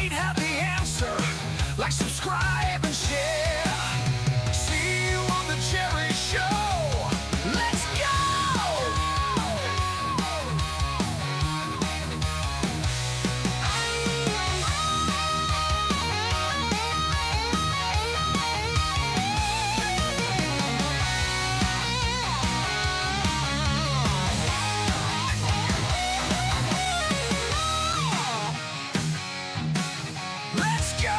might have the answer. Like, subscribe, and share. See you on the Jerry Show. Let's go! Let's go!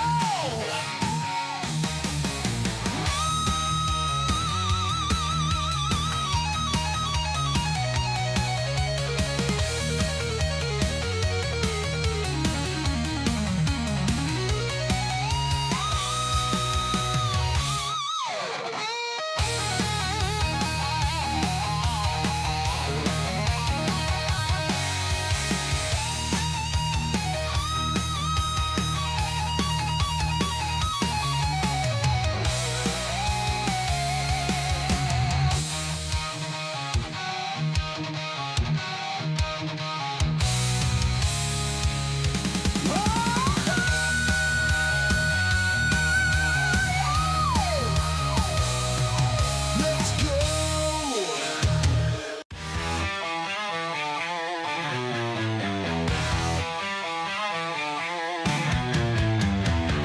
Let's go!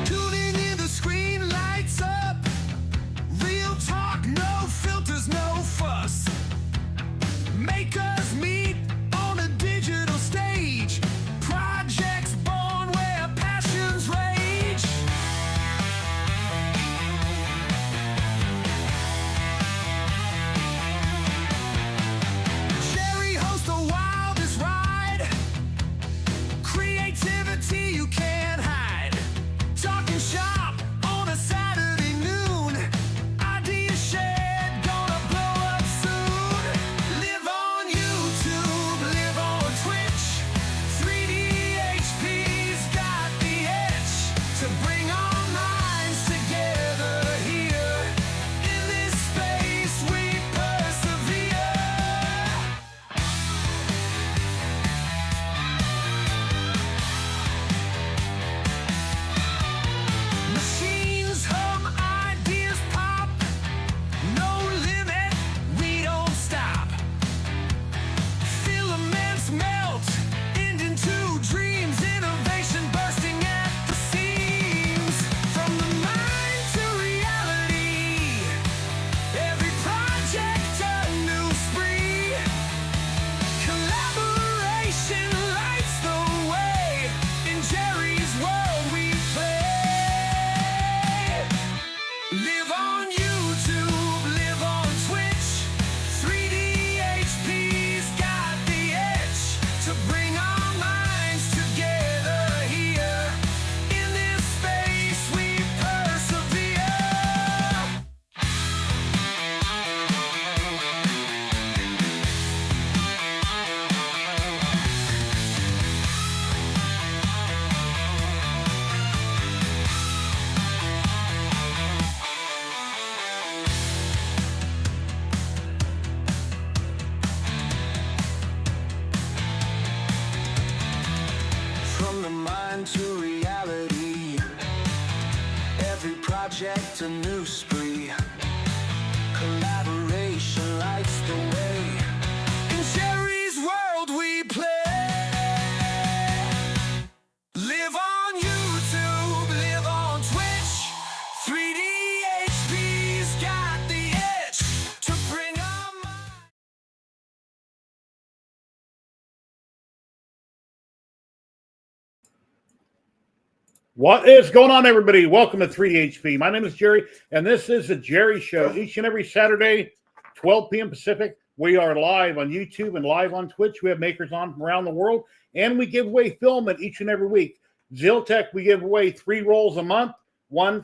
Tuning in, the screen lights up. Real talk, no filters, no fuss. Make us meet on a digital stage. Projects born where passions rage. Jerry hosts the wildest ride. Creativity you can't hide. Talking shop on a Saturday noon. Idea shared, gonna blow up soon. Live on YouTube, live on Twitch. 3D HP's got the edge to bring our minds together here. In this space we persevere. Machines hum, ideas pop. No limit, we don't stop. Filaments melt into dreams. Innovation bursting at the seams. From the mind to reality. Every project a new spree. Collaboration lights the way. In Jerry's world we play. Live on YouTube, live on Twitch. 3D HP's got the edge to bring our minds together here. In this space we persevere. From the mind to reality. Every project a new spree. Collaboration lights the way. In Jerry's world we play. Live on YouTube, live on Twitch. 3D HP's got the edge to bring our minds. What is going on, everybody? Welcome to 3HP. My name is Jerry, and this is the Jerry Show. Each and every Saturday, 12 p.m. Pacific, we are live on YouTube and live on Twitch. We have makers on from around the world, and we give away Filament each and every week. Ziltech, we give away 3 rolls a month, one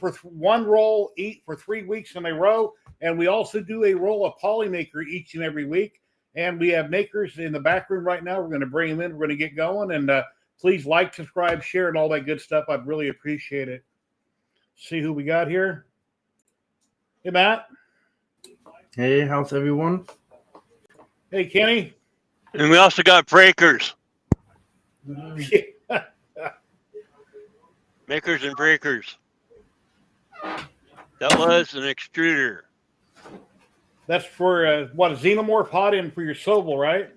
roll each for 3 weeks in a row, and we also do a roll of Polymaker each and every week. And we have makers in the back room right now. We're going to bring them in. We're going to get going, and please like, subscribe, share, and all that good stuff. I'd really appreciate it. See who we got here. Hey, Matt. Hey, how's everyone? Hey, Kenny. And we also got breakers. Makers and breakers. That was an extruder. That's for what, a xenomorph hot end for your Sobel, right?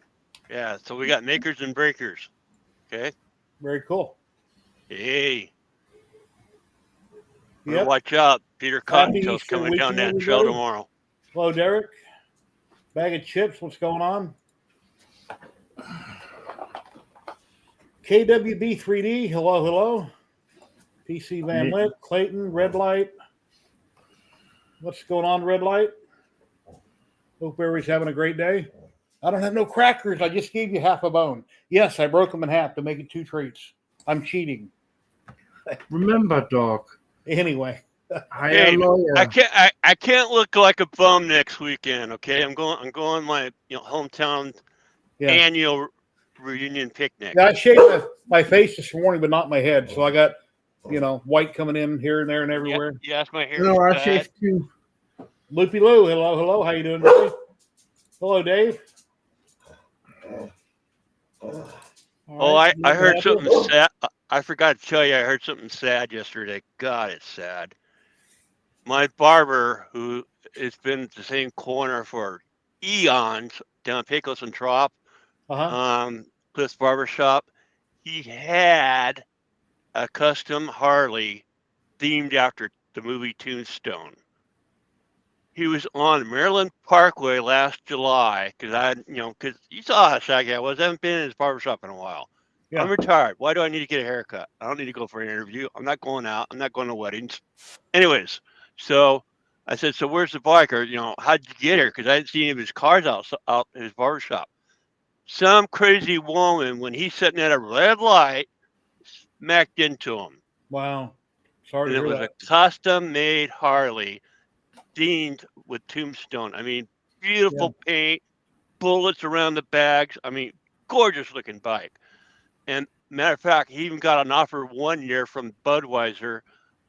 Yeah, so we got makers and breakers. Okay. Very cool. Hey. Better Yep. watch out. Peter Happy Cottontail's Easter coming down weekend, that trail everybody. tomorrow. Hello, Derek. Bag of chips. What's going on? KWB 3D. Hello, hello. PC Van Yeah. Lit. Clayton. Red Light. What's going on, Red Light? Hope everybody's having a great day. I don't have no crackers. I just gave you half a bone. Yes, I broke them in half to make it 2 treats. I'm cheating. Remember, dog. Anyway. Hire Hey, a lawyer. I can't look like a bum next weekend. Okay, I'm going my hometown annual reunion picnic. Yeah, I shaved my face this morning, but not my head. So I got, white coming in here and there and everywhere. Yes, my hair. No, I shaved too. Loopy Lou, hello, hello. How you doing today? Hello, Dave. Oh, I heard something sad. I forgot to tell you, I heard something sad yesterday. God, it's sad. My barber, who has been at the same corner for eons down Pecos and Trop, Cliff's Barbershop, he had a custom Harley themed after the movie Tombstone. He was on Maryland Parkway last July because you saw how shaggy I was. I haven't been in his barbershop in a while. Yeah. I'm retired. Why do I need to get a haircut? I don't need to go for an interview. I'm not going out. I'm not going to weddings. Anyways, so I said, so where's the bike? Or, how'd you get here? Because I hadn't seen any of his cars out in his barbershop. Some crazy woman, when he's sitting at a red light, smacked into him. Wow. Sorry to hear that. It was a custom-made Harley themed with Tombstone. I mean, beautiful paint, bullets around the bags. I mean, gorgeous looking bike. And matter of fact, he even got an offer 1 year from Budweiser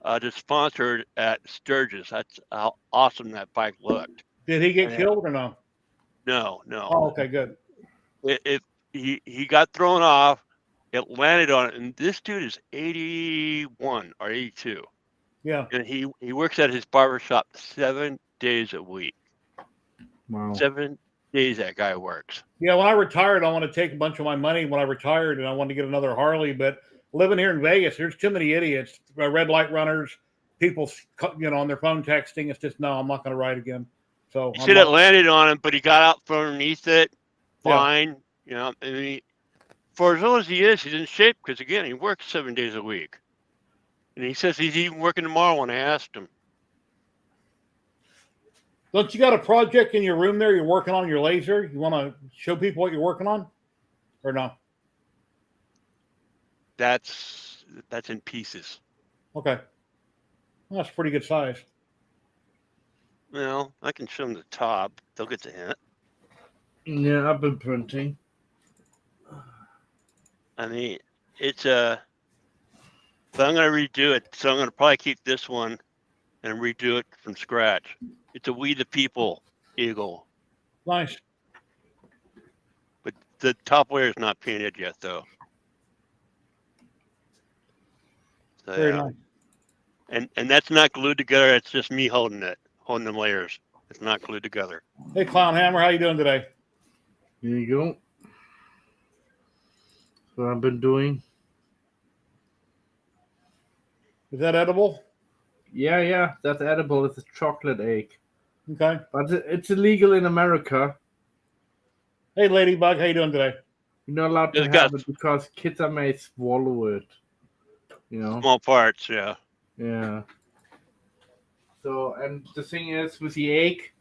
to sponsor it at Sturgis. That's how awesome that bike looked. Did he get killed or no? No. Oh, okay, good. He got thrown off. It landed on it, and this dude is 81 or 82. Yeah. And he works at his barbershop 7 days a week. Wow. 7 days that guy works. Yeah, when I retired, I want to take a bunch of my money when I retired, and I want to get another Harley. But living here in Vegas, there's too many idiots, red light runners, people, on their phone texting. It's just, no, I'm not going to ride again. So he said it landed on him, but he got out from underneath it fine. And for as old as he is, he's in shape because, again, he works 7 days a week. And he says he's even working tomorrow when I asked him. Don't you got a project in your room there you're working on your laser? You want to show people what you're working on? Or no? That's in pieces. Okay. Well, that's pretty good size. Well, I can show them the top. They'll get the hint. Yeah, I've been printing. I mean, it's but I'm going to redo it. So I'm going to probably keep this one and redo it from scratch. It's a We the People eagle. Nice. But the top layer is not painted yet, though. So, Very nice. And that's not glued together. It's just me holding them layers. It's not glued together. Hey, Clown Hammer, how you doing today? Here you go. What I've been doing. Is that edible? Yeah, that's edible. It's a chocolate egg. Okay. But it's illegal in America. Hey, Ladybug, how you doing today? You're not allowed to have it because kids may swallow it. Small parts, yeah. Yeah. So, and the thing is, with the egg,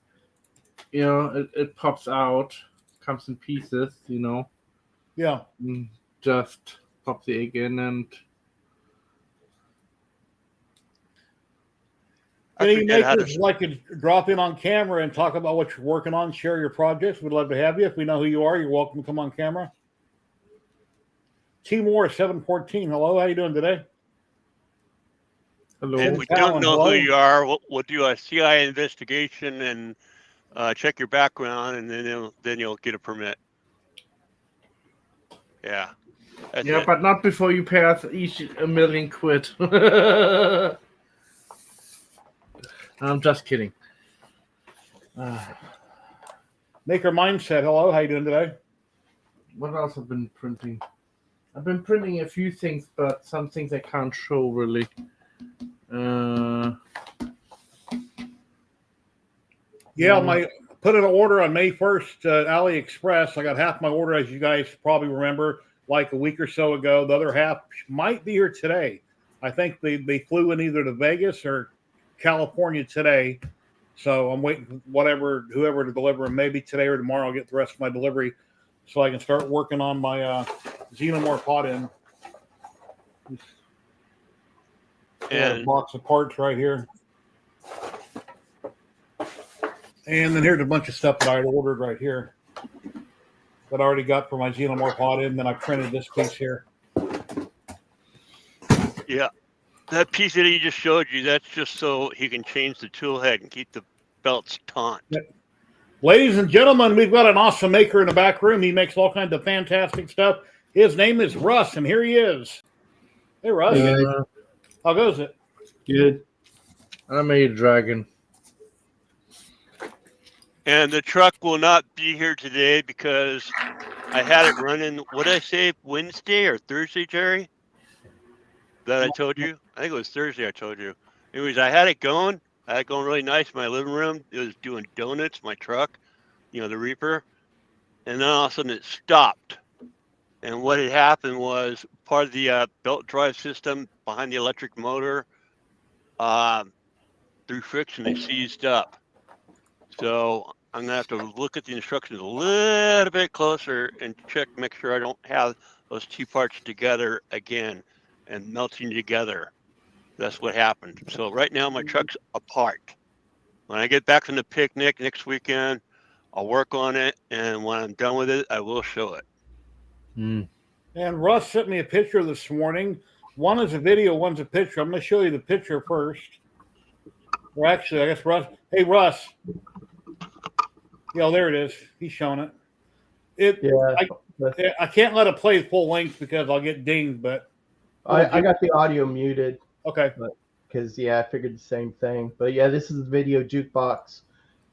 it pops out, comes in pieces, Yeah. And just pop the egg in and... Any makers like to drop in on camera and talk about what you're working on, share your projects? We'd love to have you. If we know who you are, you're welcome to come on camera. Timor 714, hello, how you doing today? Hello. And we don't know who you are. We'll do a CI investigation and check your background, and then you'll get a permit. Yeah. That's Yeah, it. but not before you pay us each £1 million. I'm just kidding. Maker Mindset. Hello, how you doing today? What else have I been printing? I've been printing a few things, but some things I can't show really. Yeah, my put an order on May 1st, AliExpress. I got half my order, as you guys probably remember, like a week or so ago. The other half might be here today. I think they flew in either to Vegas or California today. So I'm waiting for whoever to deliver them. Maybe today or tomorrow I'll get the rest of my delivery so I can start working on my Xenomorph pot in. And a box of parts right here. And then here's a bunch of stuff that I had ordered right here that I already got for my Xenomorph pot in. Then I printed this piece here. Yeah. That piece that he just showed you, that's just so he can change the tool head and keep the belts taut. Yep. Ladies and gentlemen, we've got an awesome maker in the back room. He makes all kinds of fantastic stuff. His name is Russ, and here he is. Hey, Russ. How goes it? Good. I made a dragon. And the truck will not be here today because I had it running, what did I say, Wednesday or Thursday, Jerry? That I told you? I think it was Thursday I told you. Anyways, I had it going. I had it going really nice in my living room. It was doing donuts, my truck, the Reaper. And then all of a sudden it stopped. And what had happened was part of the belt drive system behind the electric motor, through friction, it seized up. So I'm going to have to look at the instructions a little bit closer and make sure I don't have those two parts together again and melting together. That's what happened. So right now my truck's apart. When I get back from the picnic next weekend, I'll work on it. And when I'm done with it, I will show it. And Russ sent me a picture this morning. One is a video, one's a picture. I'm going to show you the picture first. Well, actually, I guess Russ. Hey, Russ. There it is. He's showing it. I can't let it play full length because I'll get dinged. But I got the audio muted. Okay. Because I figured the same thing. But yeah, this is the video jukebox.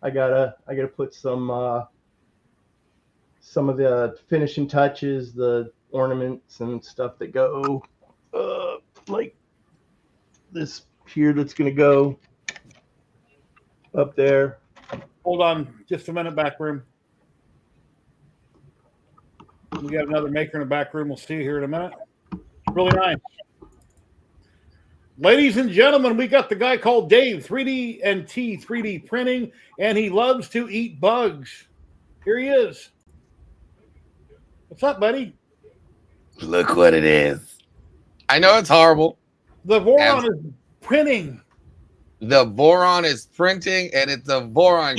I gotta put some of the finishing touches, the ornaments and stuff that go like this here. That's gonna go up there. Hold on just a minute, back room. We got another maker in the back room. We'll see you here in a minute. Really nice. Ladies and gentlemen, we got the guy called Dave, 3D and T 3D printing, and he loves to eat bugs. Here he is. What's up, buddy? Look what it is. I know it's horrible. The Voron is printing. The Voron is printing, and it's a Voron.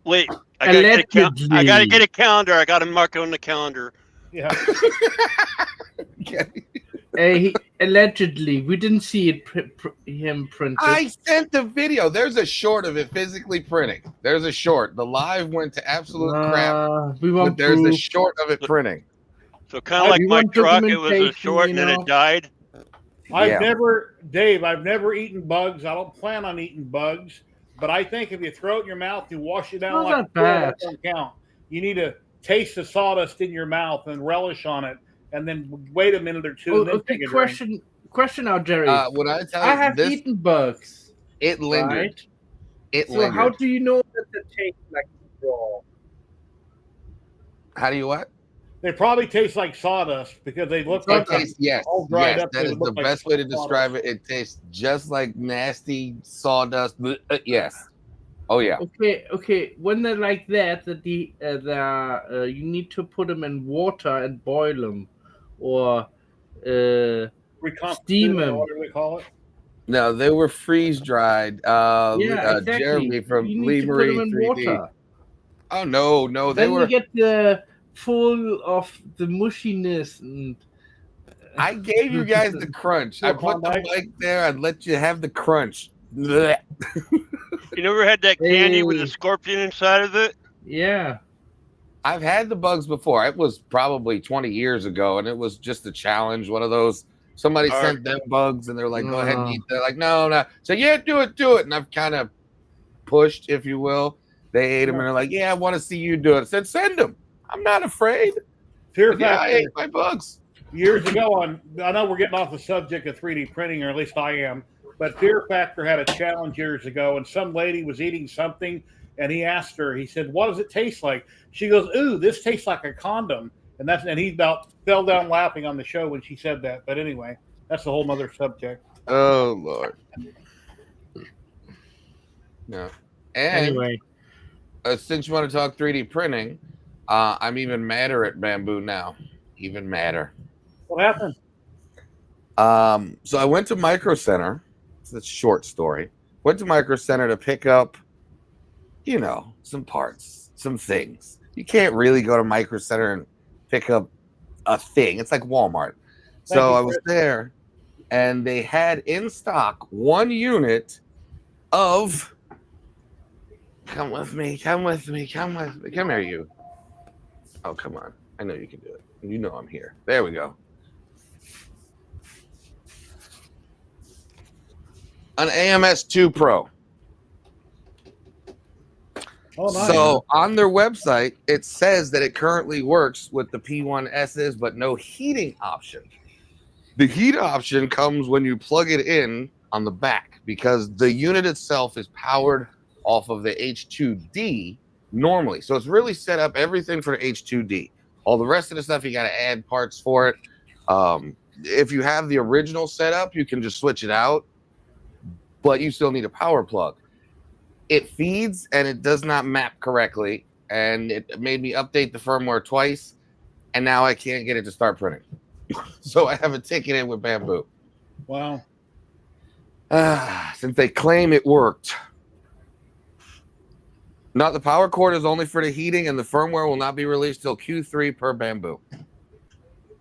Wait. I gotta get a calendar. I gotta mark it on the calendar. Yeah. Okay. Allegedly, we didn't see it him printed. I sent the video. There's a short of it physically printing. There's a short. The live went to absolute crap. But there's a short of it printing. So kind of like my truck, it was a short and then it died. I've never eaten bugs. I don't plan on eating bugs. But I think if you throw it in your mouth, you wash it down like that doesn't count. You need to taste the sawdust in your mouth and relish on it, and then wait a minute or two. And then take a drink. Question now, Jerry. What I tell you, I have eaten bugs. It lingered. Right? It so lingered. How do you know that they taste like raw? How do you what? They probably taste like sawdust because they look like all dried up. That is the best way to describe it. It tastes just like nasty sawdust. Yes. Oh yeah. Okay. When they're like that, you need to put them in water and boil them, or steam them. What do we call it? No, they were freeze dried. Exactly. Jeremy from Lee to Marie put them in 3D. water. Oh no, they were. You get the full of the mushiness and. I gave you guys the crunch. I put the mic there. I'd let you have the crunch. Blech. You never had that candy with a scorpion inside of it? Yeah. I've had the bugs before. It was probably 20 years ago, and it was just a challenge. One of those. Somebody sent them bugs, and they're like, "Go ahead and eat." They're like, "No, no." So yeah, do it. And I've kind of pushed, if you will. They ate them, and they're like, "Yeah, I want to see you do it." I said, "Send them. I'm not afraid." Fear But yeah, I factor. ate my bugs. Years ago, I know we're getting off the subject of 3D printing, or at least I am, but Fear Factor had a challenge years ago, and some lady was eating something, and he asked her, he said, "What does it taste like?" She goes, "Ooh, this tastes like a condom." And he about fell down laughing on the show when she said that. But anyway, that's a whole nother subject. Oh, Lord. No. And Anyway, since you want to talk 3D printing, I'm even madder at Bamboo now. Even madder. What happened? So I went to Micro Center. It's a short story. Went to Micro Center to pick up, some parts, some things. You can't really go to Micro Center and pick up a thing. It's like Walmart. So I was there, and they had in stock 1 unit of. Come with me. Come here, you. Oh, come on. I know you can do it. You know I'm here. There we go. An AMS2 Pro. Oh, nice. So on their website, it says that it currently works with the P1Ss, but no heating option. The heat option comes when you plug it in on the back, because the unit itself is powered off of the H2D normally. So it's really set up everything for the H2D. All the rest of the stuff, you got to add parts for it. If you have the original setup, you can just switch it out, but you still need a power plug. It feeds and it does not map correctly, and it made me update the firmware twice, and now I can't get it to start printing. So I have a ticket in with Bamboo. Wow. Since they claim it worked. Not the power cord is only for the heating, and the firmware will not be released till Q3 per Bamboo.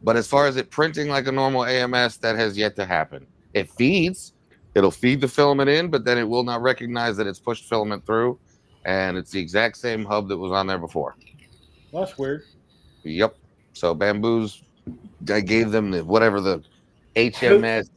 But as far as it printing like a normal AMS, that has yet to happen. It feeds. It'll feed the filament in, but then it will not recognize that it's pushed filament through, and it's the exact same hub that was on there before. Well, that's weird. Yep. So Bamboo's, I gave them the HMS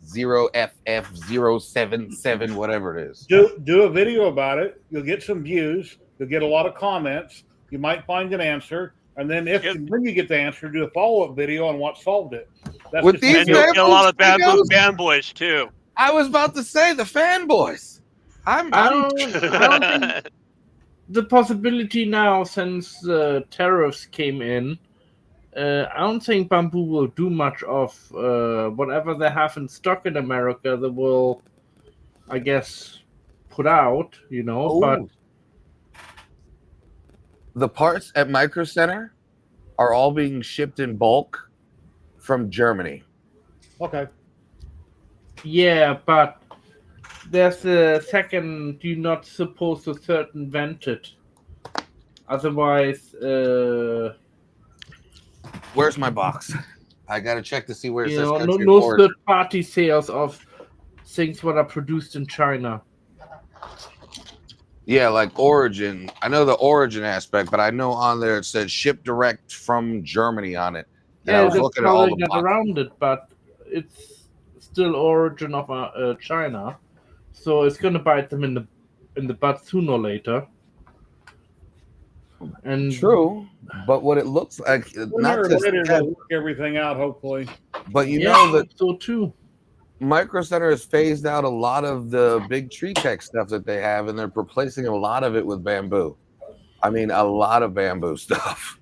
0FF077, whatever it is. Do a video about it. You'll get some views. You'll get a lot of comments. You might find an answer. And then when you get the answer, do a follow-up video on what solved it. That's With these and you'll get a lot of Bamboo fanboys, too. I was about to say the fanboys. I don't think the possibility now, since the tariffs came in, I don't think Bamboo will do much of whatever they have in stock in America. They will, I guess, put out, but the parts at Micro Center are all being shipped in bulk from Germany. Okay. Yeah, but there's a second, you're not supposed to circumvent it. Otherwise, where's my box? I gotta check to see where it says no country of origin. third-party sales of things that are produced in China. Yeah, like origin. I know the origin aspect, but I know on there it said ship direct from Germany on it. And I was looking at all the boxes around it, but it's still origin of China, so it's gonna bite them in the butt sooner or later. And true, but what it looks like, not just to work everything out, hopefully. But you know that so too. Micro Center has phased out a lot of the big tree tech stuff that they have, and they're replacing a lot of it with Bamboo. I mean, a lot of Bamboo stuff.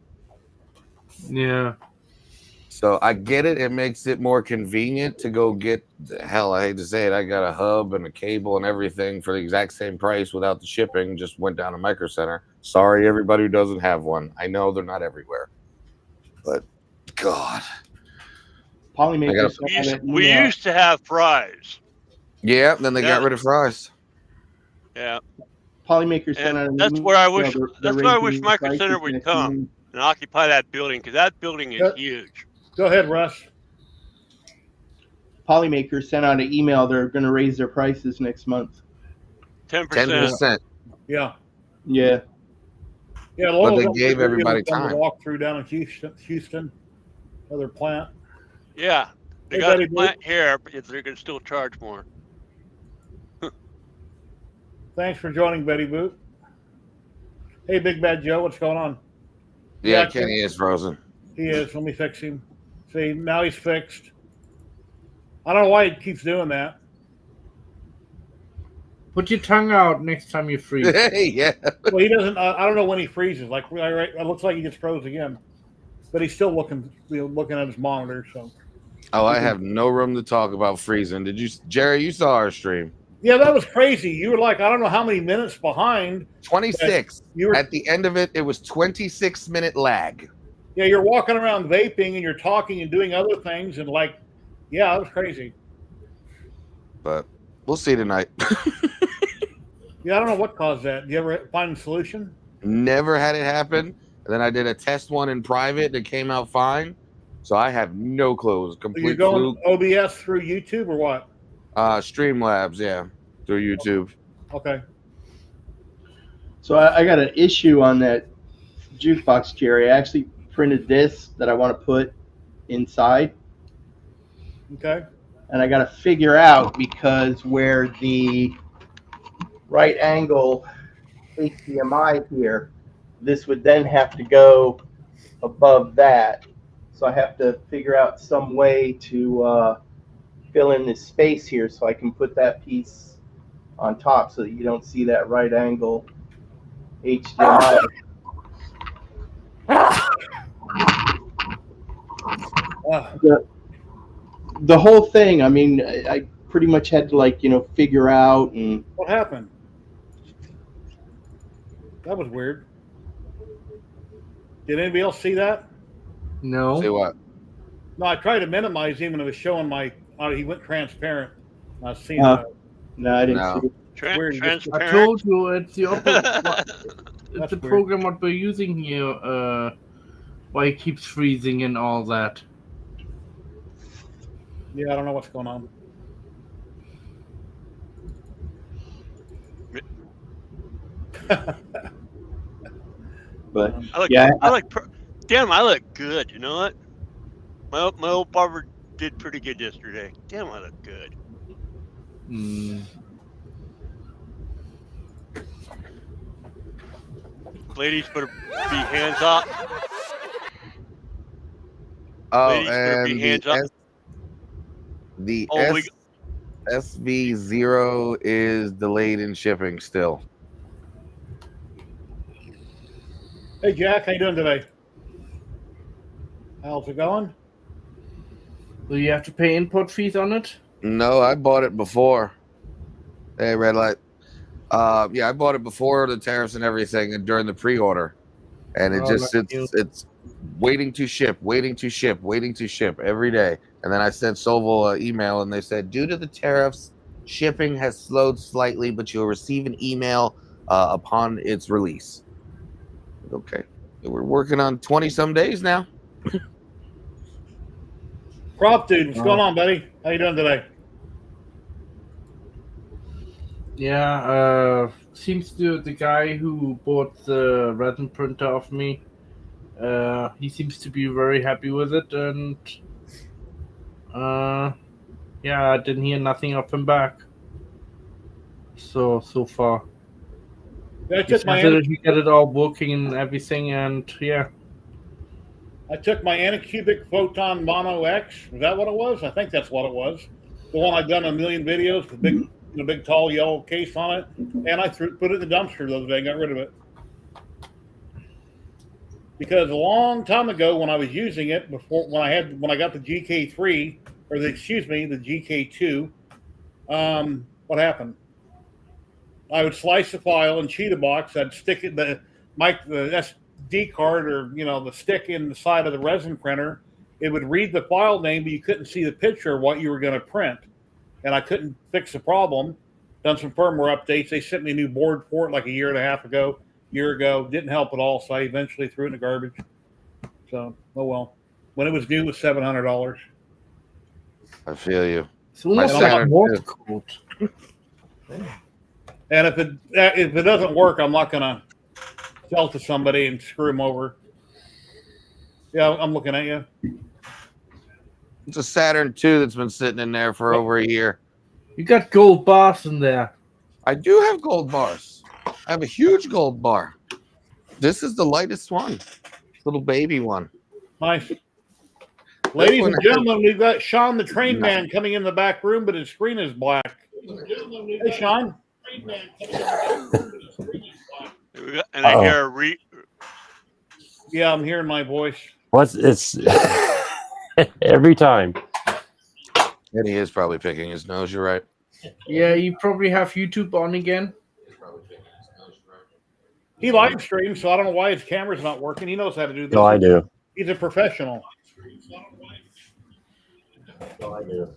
Yeah. So I get it. It makes it more convenient to go get, hell, I hate to say it, I got a hub and a cable and everything for the exact same price without the shipping. Just went down to Micro Center. Sorry, everybody who doesn't have one. I know they're not everywhere. But, God. Polymakers. We used to have fries. Yeah, then they got rid of fries. Yeah. Polymakers. That's where I wish. That's where I wish Micro Center would come and occupy that building, because that building is huge. Go ahead, Russ. Polymakers sent out an email. They're going to raise their prices next month. 10%. 10%. Yeah. Yeah. Yeah, But they gave everybody time. Walk through down in Houston, other plant. Yeah, they Hey, got a Betty Boop. plant here, but they're going to still charge more. Thanks for joining, Betty Boop. Hey, Big Bad Joe, what's going on? Yeah, Kenny is frozen. He is. Let me fix him. See, now he's fixed. I don't know why he keeps doing that. Put your tongue out next time you freeze. Yeah. Well, he doesn't. I don't know when he freezes. Like, it looks like he gets froze again, but he's still looking at his monitor. So. Oh, I have no room to talk about freezing. Did you, Jerry? You saw our stream. Yeah, that was crazy. You were like, I don't know how many minutes behind. 26. You were at the end of it. It was 26-minute lag. Yeah, you're walking around vaping and you're talking and doing other things and like, yeah, that was crazy. But we'll see tonight. Yeah, I don't know what caused that. You ever find a solution? Never had it happen. And then I did a test one in private that came out fine. So I have no clues. So Complete you're going fluke. OBS through YouTube or what? Streamlabs, yeah, through YouTube. Okay. So I got an issue on that jukebox, Jerry. I actually printed this that I want to put inside, Okay. and I got to figure out because where the right angle HDMI here, this would then have to go above that. So I have to figure out some way to fill in this space here so I can put that piece on top so that you don't see that right angle HDMI. The whole thing, I mean, I pretty much had to figure out and What happened? That was weird. Did anybody else see that? No. Say what? No, I tried to minimize him and it was showing he went transparent. I was seeing Uh, that. no, I didn't No. see it. Weird. I Transparent. told you it's the opposite. It's That's the weird. program what we're using here. Why it keeps freezing and all that. Yeah, I don't know what's going on. But I look, yeah, damn, I look good. You know what? My old barber did pretty good yesterday. Damn, I look good. Hmm. Ladies better be hands up. Oh, Ladies better and be hands up. the Oh, we- SV0 is delayed in shipping still. Hey, Jack, how you doing today? How's it going? Do you have to pay import fees on it? No, I bought it before. Hey, red light. Yeah, I bought it before the tariffs and everything, and during the pre-order, and it Oh, just lucky you. it's waiting to ship every day. And then I sent Soval an email, and they said due to the tariffs, shipping has slowed slightly, but you'll receive an email upon its release. Okay, we're working on 20 some days now. Prop dude, what's going on, buddy? How you doing today? Yeah, seems to the guy who bought the resin printer off me. He seems to be very happy with it, and yeah, I didn't hear nothing of him back. So far, I he took said my that he got it all working and everything, and yeah. Anycubic Photon Mono X. Is that what it was? I think that's what it was. The one I've done a million videos with big tall yellow case on it, and I put it in the dumpster the other day and got rid of it. Because a long time ago, when I was using it when I got the GK3 or the GK2, what happened? I would slice the file in Cheetah Box. I'd stick it the SD card or the stick in the side of the resin printer. It would read the file name, but you couldn't see the picture of what you were going to print, and I couldn't fix the problem. Done some firmware updates. They sent me a new board for it like a year ago. Didn't help at all, so I eventually threw it in the garbage. So, oh well. When it was new, it was $700. I feel you. It's almost My like Saturn water too. coat. And if it doesn't work, I'm not gonna sell to somebody and screw them over. Yeah, I'm looking at you. It's a Saturn II that's been sitting in there for over a year. You got gold bars in there. I do have gold bars. I have a huge gold bar. This is the lightest one. Little baby one. Nice. Ladies one and gentlemen, we've got Sean the Train Man coming in the back room, but his screen is black. Hey, Sean. And I hear Yeah, I'm hearing my voice. It's every time. And he is probably picking his nose. You're right. Yeah, you probably have YouTube on again. He live streams, so I don't know why his camera's not working. He knows how to do this. No, I do. He's a professional. No, I do.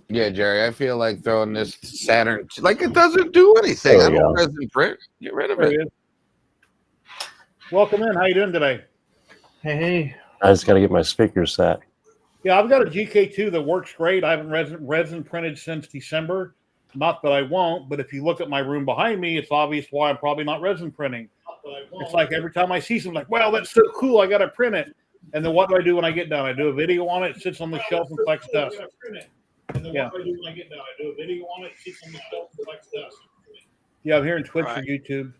Yeah, Jerry, I feel like throwing this Saturn, like it doesn't do anything. There I we don't go. resin print. Get rid of There he it. is. Welcome in. How you doing today? Hey. I just got to get my speakers set. Yeah, I've got a GK2 that works great. I haven't resin printed since December. Not that I won't, but if you look at my room behind me, it's obvious why I'm probably not resin printing. It's like every time I see something, like, wow, that's so cool, I got to print it. And then what do I do when I get done? I do a video on it, sits on the shelf and collects dust. Yeah. Yeah, I'm hearing Twitch or YouTube.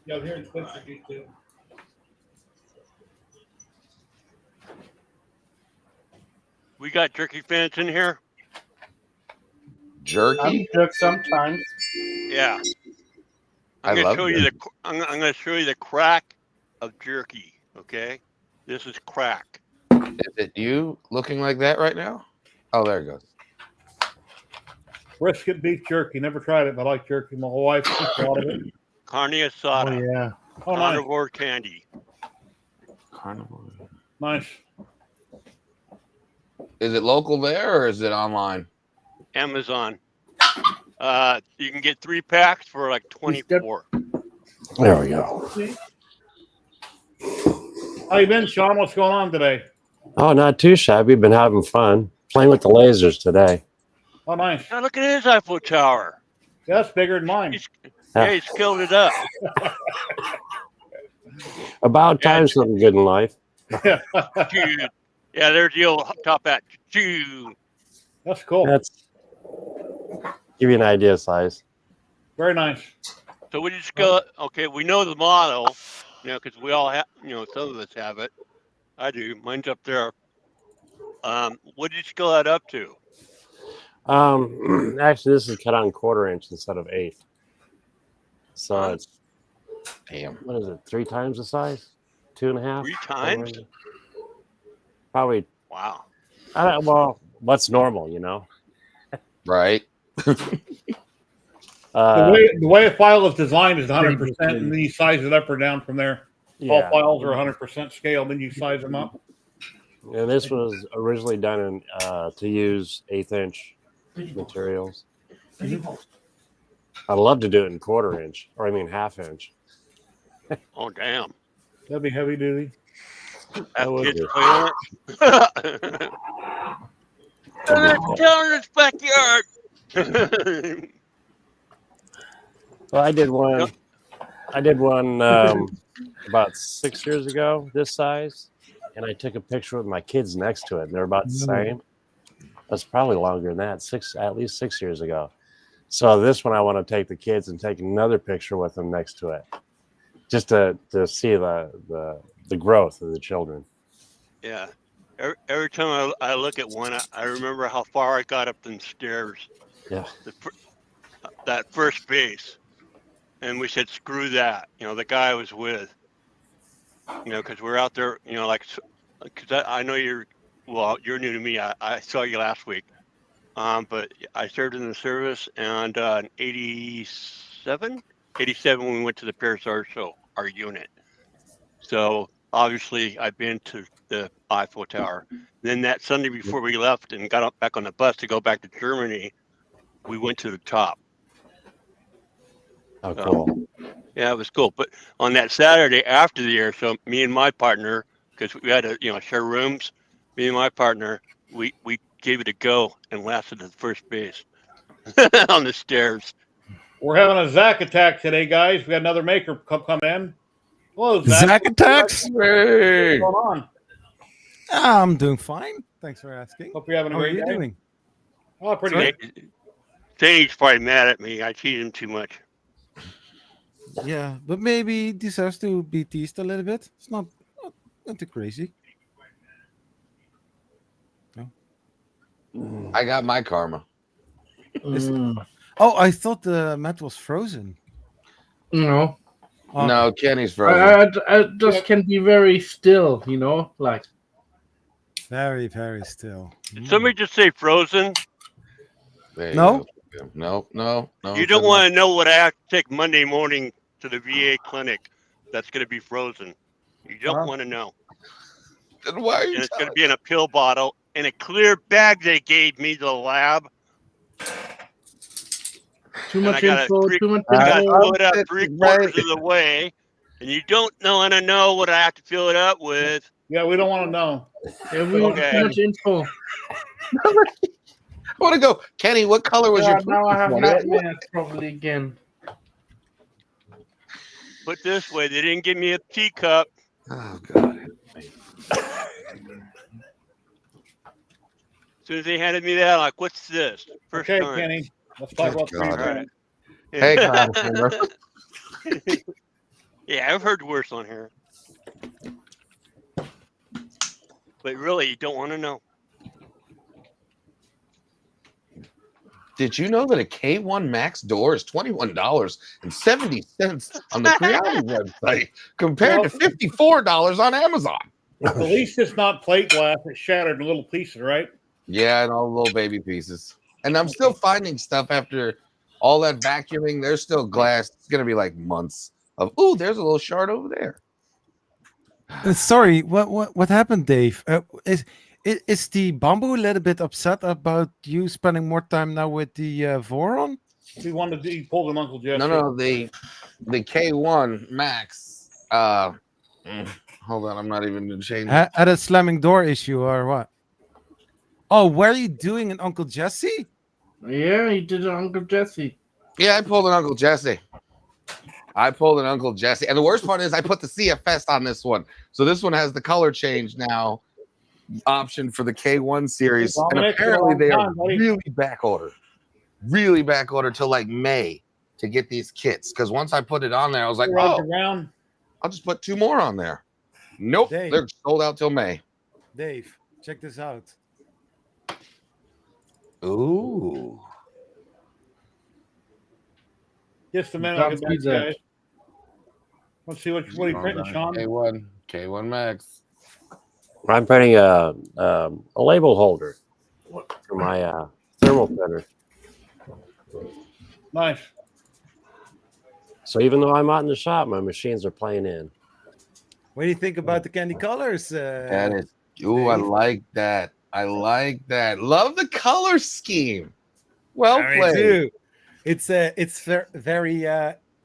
Yeah, I'm hearing Twitch or YouTube. we got jerky fans in here. Jerky. Sometimes. Yeah. I love it. I'm going to show you the crack of jerky. Okay, this is crack. Is it you looking like that right now? Oh, there it goes. Brisket beef jerky. Never tried it, but I like jerky. My whole wife eats a lot of it. Carne asada. Oh, yeah. Oh, nice. Carnivore candy. Carnivore. Nice. Is it local there or is it online? Amazon. You can get 3 packs for like 24. There we go. How you been, Sean? What's going on today? Oh, not too shabby. Been having fun playing with the lasers today. Oh, nice. Now look at his Eiffel Tower. Yeah, that's bigger than mine. He's killed it up. About time something good in life. Dude. Yeah, there's the old top hat. Dude. That's cool. That's give you an idea of size. Very nice. So we just go. Okay, we know the model, because we all have. Some of us have it. I do. Mine's up there. What did you scale that up to? Actually, this is cut on 1/4 inch instead of 1/8. So it's Damn. what is it? 3 times the size? 2.5? 3 times? Probably. Wow. Well, what's normal, Right. The way a file is designed is 100%, and then you size it up or down from there. All files are 100% scale, then you size them up. And this was originally done in to use 1/8 inch materials. I'd love to do it in 1/4 inch, or 1/2 inch. Oh, damn. That'd be heavy duty. That would Kids be. playing it. Down in his backyard. Well, I did one. About 6 years ago, this size, and I took a picture with my kids next to it, and they're about the same. That's probably longer than that. At least 6 years ago. So this one, I want to take the kids and take another picture with them next to it, just to see the growth of the children. Yeah. Every time I look at one, I remember how far I got up them stairs. Yeah. That first base. And we said, screw that. The guy I was with, because we're out there, because I know you're new to me. I saw you last week. But I served in the service, and in 87 when we went to the Paris Art Show, our unit. So obviously I've been to the Eiffel Tower. Then that Sunday before we left and got back on the bus to go back to Germany, we went to the top. Oh, cool. Yeah, it was cool. But on that Saturday after the air show, me and my partner, because we had to, share rooms, me and my partner, we gave it a go and lasted at the first base on the stairs. We're having a Zach attack today, guys. We got another maker come in. Hello, Zach. Zach attacks. Hey. What's going on? I'm doing fine. Thanks for asking. Hope you're having a How are great you day. doing? Oh, pretty Sorry? good. Zane's probably mad at me. I cheated him too much. Yeah, but maybe he deserves to be teased a little bit. It's not too crazy. I got my karma. Oh, I thought the mat was frozen. No, Okay. No, Kenny's frozen. I just can be very still, like. Very, very still. Did somebody just say frozen? There you No? go. No. You don't want to know what I have to take Monday morning to the VA clinic. That's going to be frozen. You don't want to know. Then why are you And it's going to be in a pill bottle in a clear bag they gave me to the lab. Too And much I gotta info. Too much I got to info. fill it up 3/4 of the way. And you don't want to know what I have to fill it up with. Yeah, we don't want to know. Yeah, too much info. I want to go, Kenny. What color was your? Now I have one? nightmares probably again. Put this way, they didn't give me a teacup. Oh God. As soon as they handed me that, I'm like, what's this? First Okay, time. Kenny. Let's talk about God. Filament. Hey, Kyle. Yeah, I've heard worse on here. But really, you don't want to know. Did you know that a K1 Max door is $21.70 on the Creality website compared to $54 on Amazon? At least it's not plate glass. It's shattered in little pieces, right? Yeah, and all the little baby pieces. And I'm still finding stuff after all that vacuuming. There's still glass. It's gonna be like months of. Oh, there's a little shard over there. Sorry, what happened, Dave? Is the Bamboo a little bit upset about you spending more time now with the Voron? He pulled an Uncle Jesse. No, the K1 Max. Hold on, I'm not even gonna change. Had a slamming door issue or what? Oh, were you doing an Uncle Jesse? Yeah, he did an Uncle Jesse. Yeah, I pulled an Uncle Jesse. And the worst part is I put the CFS on this one, so this one has the color change now option for the K1 series, and apparently they are really back ordered till like May to get these kits. Because once I put it on there, I was like, oh, I'll just put 2 more on there. Nope, Dave. They're sold out till May. Dave, check this out. Ooh, Just a minute. I'll get back, guys. Let's see what are you printing, Sean? K1 Max. I'm printing a label holder for my thermal printer. Nice. So even though I'm out in the shop, my machines are playing in. What do you think about the candy colors? That is. Ooh, I like that. Love the color scheme. Well played. It's very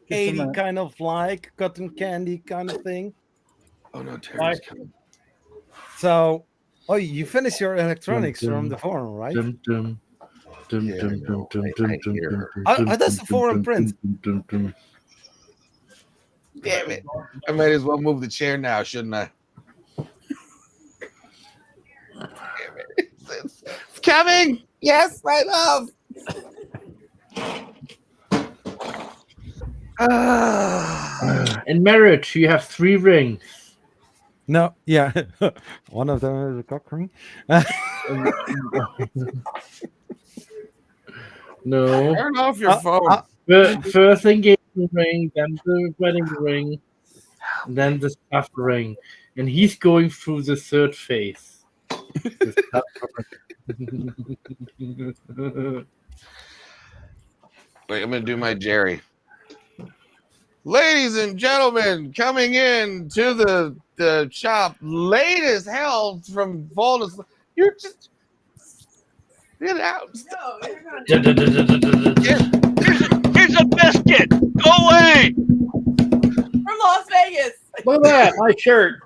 80 kind of like cotton candy kind of thing. Oh no, Terry's coming. So, you finished your electronics from the forum, right? How does the forum print? Damn it! I might as well move the chair now, shouldn't I? Damn it! It's coming. Yes, my love. In marriage, you have 3 rings. No, yeah. One of them is a cock ring. No. Turn off your phone. First engagement ring, then the wedding ring, then the stuff ring. And he's going through the 3rd phase. Wait, I'm gonna do my Jerry. Ladies and gentlemen, coming in to the shop, late as hell from Volness. You're just get out. Here's a biscuit. Go away. From Las Vegas. Look at that. Nice shirt.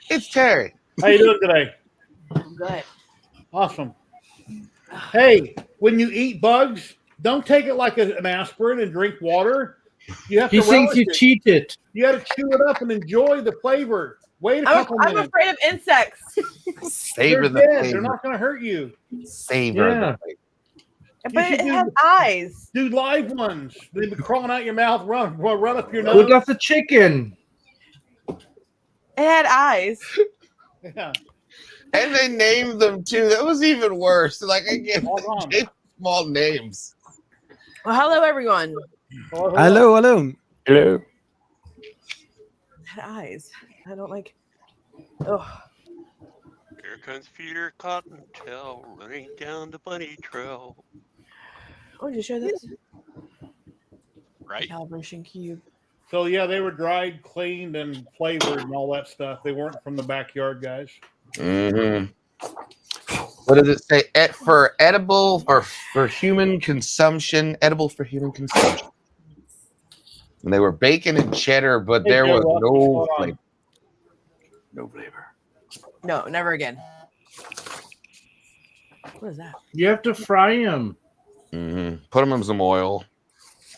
It's Terry. How you doing today? I'm good. Awesome. Hey, when you eat bugs, Don't take it like an aspirin and drink water. You have He to thinks relish you it. cheated. You got to chew it up and enjoy the flavor. Wait a couple I'm minutes. afraid of insects. They're Savor the dead. They're flavor. not going to hurt you. Savor Yeah. the flavor. But should it do- has eyes. Do live ones. They've been crawling out your mouth, run up your Good nose. luck the chicken. It had eyes. Yeah. And they named them too. That was even worse. Like I gave Hold on. small names. Well, hello, everyone. Hello, hello. Hello. It had eyes. I don't like. Oh, Here comes Peter Cottontail running down the bunny trail. oh, did you show this? Right? Calibration cube. So yeah, they were dried, cleaned, and flavored and all that stuff. They weren't from the backyard, guys. Mm-hmm. What does it say? For edible or for human consumption? Edible for human consumption. And they were bacon and cheddar, but Hey, there Joe, was what's no going on? flavor. No flavor. No, never again. What is that? You have to fry them. Mm-hmm. Put them in some oil.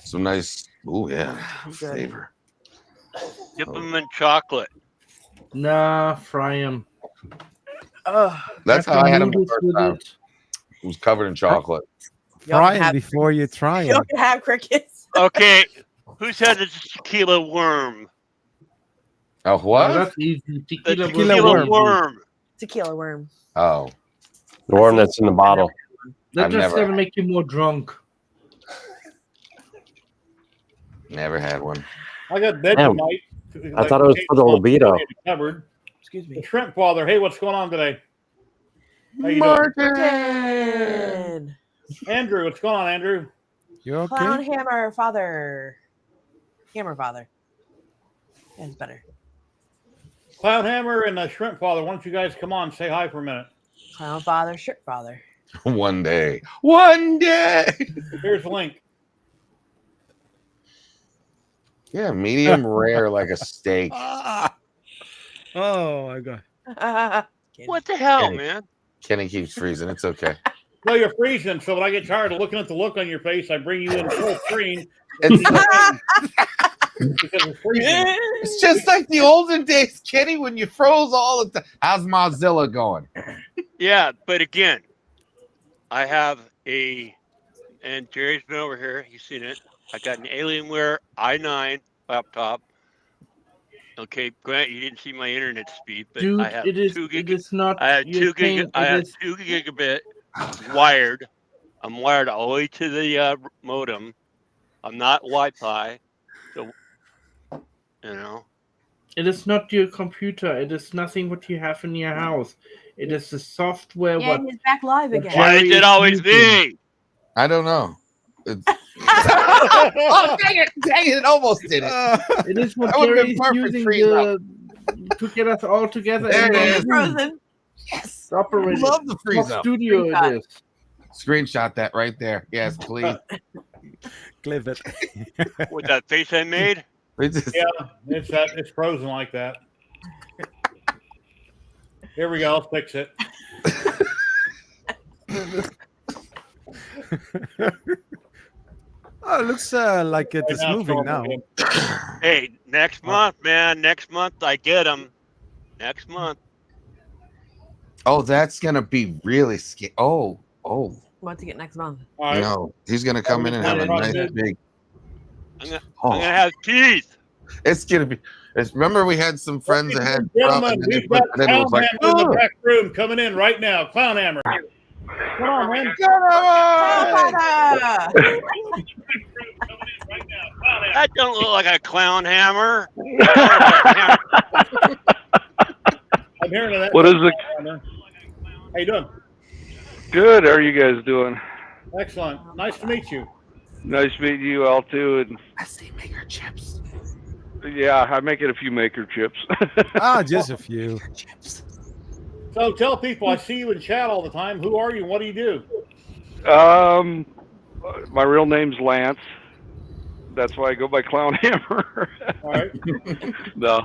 Some nice, oh yeah, Good. flavor. Dip them in chocolate. Nah, fry them. Oh, That's how I had them the first time. It was covered in chocolate. Fry them before you try You them. don't have crickets. Okay, who's had a tequila worm? Oh, what? Oh, that's easy. The Tequila, tequila worm. Tequila worm. Oh, The worm that's in the bottle. That I've just never- gonna make you more drunk. never had one. I got Damn. Vegemite. I thought it was for the libido. Covered. Excuse The me. Shrimp Father. Hey, what's going on today? How you doing? Martin. Andrew, what's going on, Andrew? You okay? Clown hammer father. Hammer father. Yeah, it's better. Clown Hammer and Shrimp Father. Why don't you guys come on, say hi for a minute? Clown father, shirt father. One day. One day. Here's the link. Yeah, medium rare like a steak. Oh my god. What the hell, Kenny. man? Kenny keeps freezing. It's okay. No, you're freezing. So when I get tired of looking at the look on your face, I bring you in full screen. It's, Because it's freezing. it's just like the olden days, Kenny, when you froze all the time. How's Mozilla going? Yeah, but again, I have and Jerry's been over here. He's seen it. I got an Alienware i9 laptop. Okay, Grant, you didn't see my internet speed, but Dude, I have it is 2 gig. it is not I have your 2 gig. thing. I It have is 2 gigabit wired. I'm wired all the way to the modem. I'm not Wi-Fi, so you know. it is not your computer. It is nothing what you have in your house. It is the software Yeah, what he's back live what again. Why Jerry is it is always using. me? I don't know. Oh, dang it. Dang it. It almost did it. It is what That would've been Jerry is perfect using freeze up. to get us all together There in it one is. room. Frozen. Yes. The operator. Love the freeze What up. studio Screenshot. it is. Screenshot that right there. Yes, please. Clip it. With that face I made? We just- Yeah, it's frozen like that. Here we go. I'll fix it. Oh, it looks like it Right is now, it's moving going now. again. Hey, next month, man. Next month I get them. Next month. Oh, that's gonna be really scary. Oh. What to get next month? All right. No, he's gonna come in and have a nice big. I'm gonna Oh, have teeth. it's gonna be. Remember, we had some friends that had. Gentlemen, and then we've got then it was Clown like, Hammer in the "Oh." back room coming in right now. Clown Hammer. Come on, man. Father! That don't look like a clown hammer. I'm hearing that. What is it? How you doing? Good. How are you guys doing? Excellent. Nice to meet you. Nice meeting you all too. And I see maker chips. yeah, I'm making a few maker chips. Ah, just a few. So tell people, I see you in chat all the time. Who are you and what do you do? My real name's Lance. That's why I go by Clown Hammer. All right. No,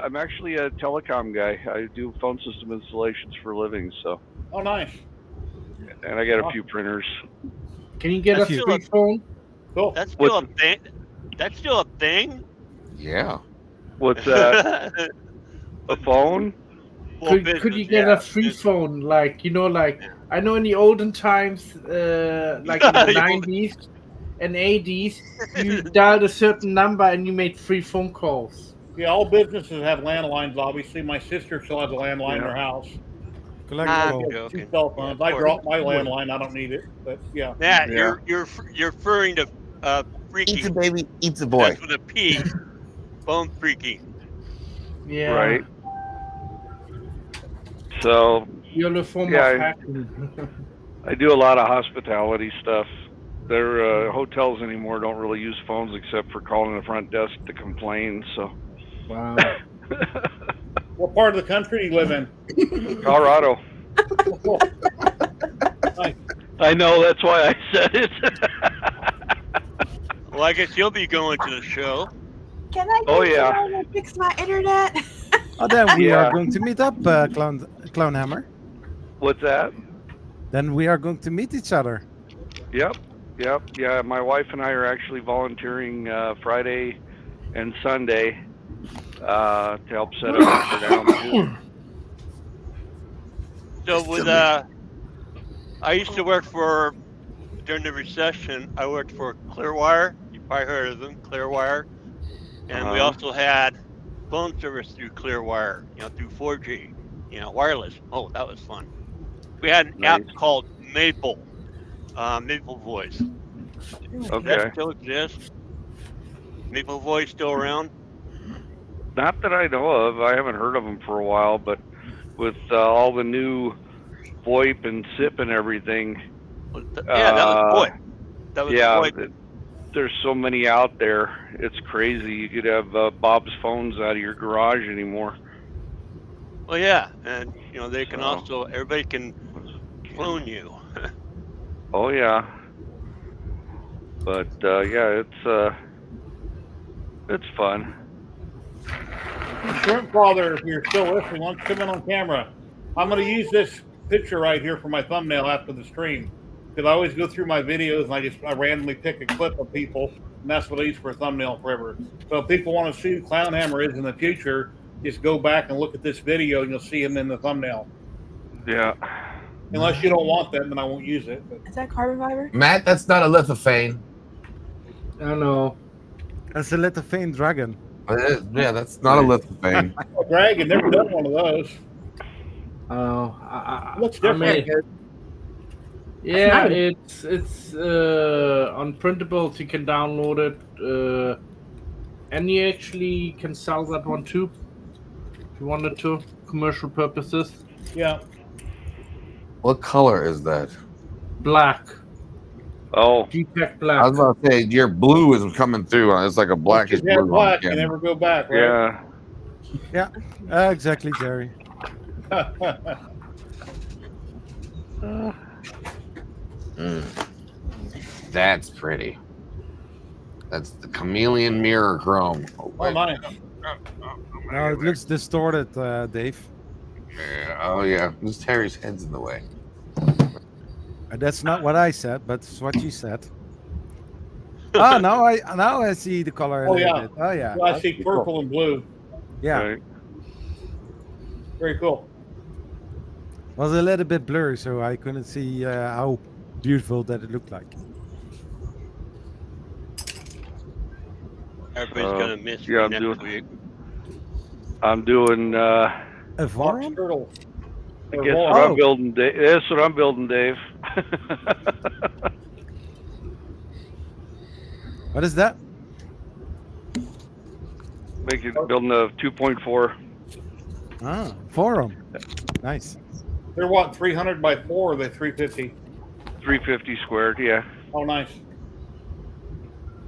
I'm actually a telecom guy. I do phone system installations for a living. So, Oh, nice. and I got a few printers. Can you get That's a you. free phone? Cool. That's still a thing. That's still a thing. Yeah. What's that? A phone? Well, Could you business, get yeah, a free business. phone? Like, like Yeah. I know in the olden times, like in the The old- 90s and 80s, you dialed a certain number and you made free phone calls. Yeah, all businesses have landlines. Obviously, my sister still has a landline in Yeah. her house. Collect She I'm call. has 2 joking. cell Yeah, phones. of I course. dropped my landline. I don't need it, but yeah. Matt, Yeah. you're referring to Eats a freaking. baby, eats a boy. That's with a P. Phone freaking. Yeah. Right. So You're a form Yeah, of hacking. I do a lot of hospitality stuff. Their hotels anymore don't really use phones except for calling the front desk to complain. So Wow. What part of the country do you live in? Colorado. Oh, cool. Nice. I know, that's why I said it. Well, I guess you'll be going to the show. Can I Oh, go yeah. tonight and fix my internet? Oh, then we Yeah. are going to meet up, Clownhammer. What's that? Then we are going to meet each other. Yep. Yeah, my wife and I are actually volunteering Friday and Sunday to help set up Amsterdam. So with I used to work for during the recession. I worked for Clearwire. You probably heard of them, Clearwire. And we Uh-huh. also had phone service through Clearwire, through 4G, wireless. Oh, that was fun. We had an app Nice. called Maple, Maple Voice. Does Okay. that still exist? Maple Voice still around? Not that I know of. I haven't heard of them for a while, but with all the new VoIP and SIP and everything, Yeah, that was VoIP. That was yeah, VoIP. there's so many out there. It's crazy. You could have Bob's phones out of your garage anymore. Well, yeah, and they can So- also everybody can clone you. Oh yeah. But yeah, it's fun. Shrimp Father, if you're still listening, why don't you come in on camera? I'm going to use this picture right here for my thumbnail after the stream because I always go through my videos and I randomly pick a clip of people, and that's what I use for a thumbnail forever. So if people want to see who Clownhammer is in the future, just go back and look at this video and you'll see him in the thumbnail. Yeah. Unless you don't want that, then I won't use it. But Is that carbon fiber? Matt, that's not a lithophane. I don't know. That's a little faint dragon. Yeah, that's not a lithophane. a dragon, never done one of those. Looks different. Yeah, it's unprintable. You can download it, and you actually can sell that one too, if you wanted to, commercial purposes. Yeah. What color is that? Black. Oh. JPEG I black. was about to say your blue is coming through. It's like a blackish If you have blue. black, you never go back, right? Yeah. Yeah, exactly, Jerry. That's pretty. That's the chameleon mirror chrome. Oh, nice. No, it looks distorted, Dave. Yeah, oh yeah, this Terry's head's in the way. That's not what I said, but it's what you said. Oh, now I see the color. Oh, a little yeah. bit. Oh yeah. Well, I see purple and blue. Yeah. Right. Very cool. Was a little bit blurry, so I couldn't see how beautiful that it looked like. Everybody's gonna miss yeah, me next week. I'm doing A Fox Voron? turtle. I Or guess Voron. what I'm building, Dave. That's what I'm building, Dave. What is that? Building a 2.4. Ah, Forum. Nice. They're what, 300 by 4 or are they 350? 350 squared, yeah. Oh, nice.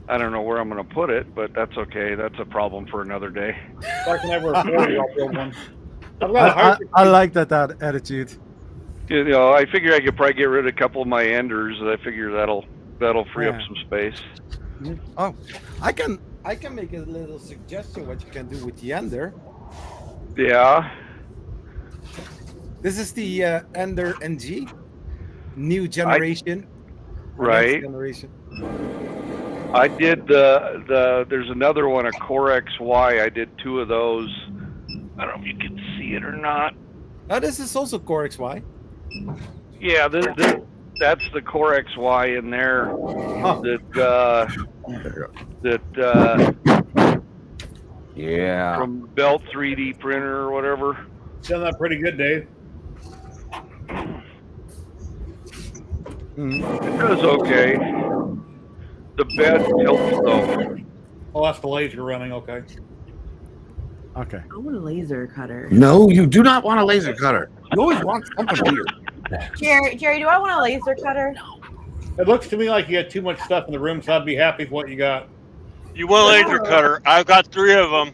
I don't know where I'm going to put it, but that's okay. That's a problem for another day. If I can ever afford it, I'll build one. I've got a hybrid. I like that attitude. You know, I figure I could probably get rid of a couple of my enders. I figure that'll free up Yeah. some space. Oh, I can make a little suggestion what you can do with the Ender. Yeah. This is the Ender NG, new generation. Right. Generation. I did there's another one, a Core XY. I did 2 of those. I don't know if you can see it or not. Oh, this is also Core XY. Yeah, that's the Core XY in there. Oh. Yeah. From Belt 3D printer or whatever. Done that pretty good, Dave. It does okay. The bed tilts though. Oh, that's the laser running. Okay. Okay. I want a laser cutter. No, you do not want a laser cutter. You always want something weird. Jerry, do I want a laser cutter? It looks to me like you got too much stuff in the room, so I'd be happy with what you got. You want a laser cutter? I've got 3 of them.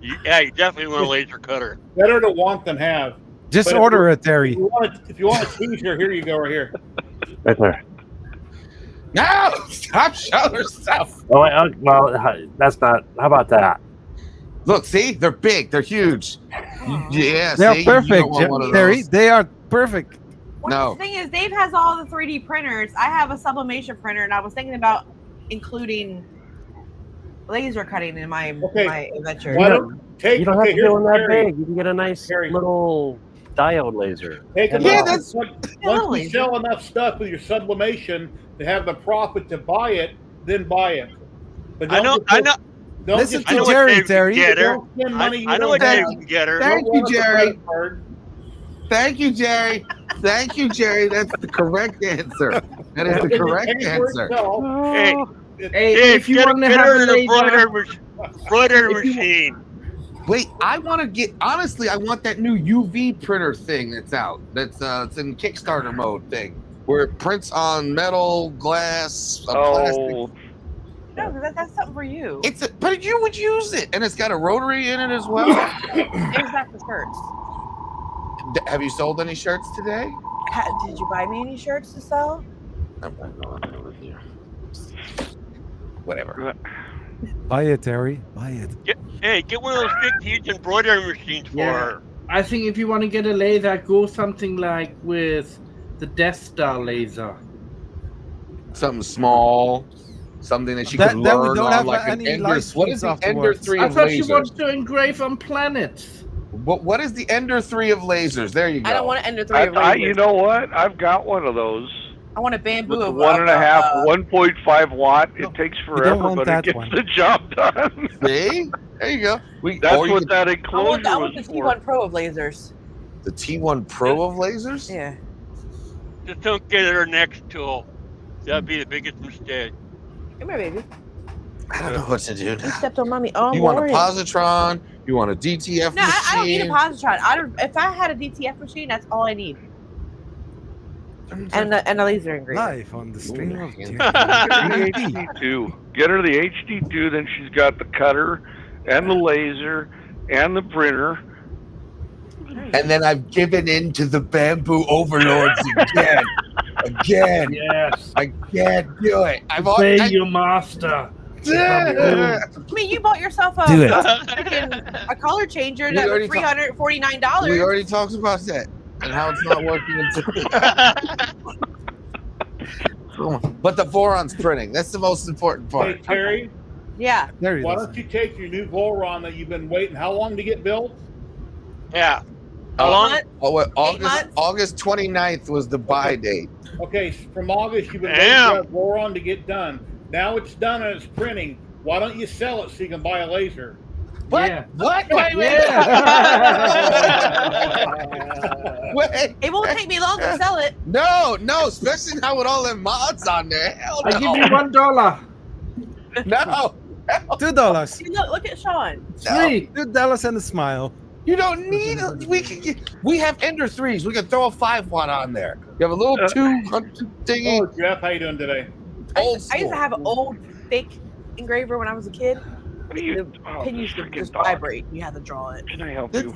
You definitely want a laser cutter. Better to want than have. Just But if order you- it, Terry. If you want a t-shirt, here you go, right here. Right there. No, stop showing her stuff. Oh, well, that's not. How about that? Look, see, they're big, they're huge. Yeah, They are see? You perfect, don't want one of Terry. those. They are perfect. Well, No. the thing is, Dave has all the 3D printers. I have a sublimation printer, and I was thinking about including laser cutting in my adventure. Why don't take? You don't have okay, to here's go in that Terry. big. You can get a nice Terry. little diode laser. Take enough, Yeah, that's- once you sell enough stuff with your sublimation to have the profit to buy it, then buy it. But I know. Don't Listen just I know to what Jerry, Dave Terry. can get her. don't spend money you I know don't what Dave have. can get her. Thank Don't you, want a Jerry. credit card. Thank you, Jerry. Thank you, Jerry. That's the correct answer. That is the It correct pays for answer. itself. Hey, Hey, Dave, if you get want to her have a an embroidery laser, machine. Wait, I want to get. Honestly, I want that new UV printer thing that's out. That's it's in Kickstarter mode thing, where it prints on metal, glass, plastic. Oh, No, that's something for you. But you would use it, and it's got a rotary in it as well. It's not for shirts. Have you sold any shirts today? Did you buy me any shirts to sell? Whatever. Buy it, Terry. Buy it. Get one of those big, huge embroidery machines for Yeah. her. I think if you want to get a laser, go something like with the Death Star laser. Something small, something that you Then- can then we learn don't on, have like an any Ender. live What is the streams Ender afterwards. 3 I of thought you lasers? wanted to engrave on planets. What is the Ender 3 of lasers? There you go. I don't want to ender 3 of lasers. you know what? I've got one of those. I want a bamboo With the of 1.5, 1.5 watt. It takes don't forever, want but that it gets one. the job done. See? There you go. That's or you what could- that I enclosure want the was for. T1 Pro of lasers. The T1 Pro of lasers? Yeah. Just don't get her next tool. That'd be the biggest mistake. Come here, baby. I don't know what to do You now. stepped on mommy. Oh, You want a Lord. positron? You want a DTF No, machine? I don't need a positron. If I had a DTF machine, that's all I need. And a laser engraver. Live on the stream of Ooh. Jerry. The HD2. Get her the HD2, then she's got the cutter and the laser and the printer. And then I've given in to the bamboo overlords again. Again. Yes. I can't do it. I've Obey already. your master. I mean, you bought yourself a Do it. freaking a color changer We that already was $349. We already talked about that and how it's not working. But the boron's printing. That's the most important Hey, part. Terry, Yeah. There he why is. don't you take your new Voron that you've been waiting how long to get built? Yeah. How long? What? Oh, what, August months? August 29th was the buy date. Okay, from August you've been Damn. waiting for that Voron to get done. Now it's done and it's printing. Why don't you sell it so you can buy a laser? What? Yeah. What? Wait, wait. Wait. It won't take me long to sell it. No, especially now with all them mods on there. Hell I no. give you $1. No. $2. See, look at Sean. Sweet. $2 and a smile. You don't need it. We have Ender 3s. We can throw a 5 watt on there. You have a little 200 thingy. Oh, Jeff, how you doing today? Old I used school. to have an old thick engraver when I was a kid. What are you? The pin used to freaking just dog. vibrate. You had to draw it. Can I help you?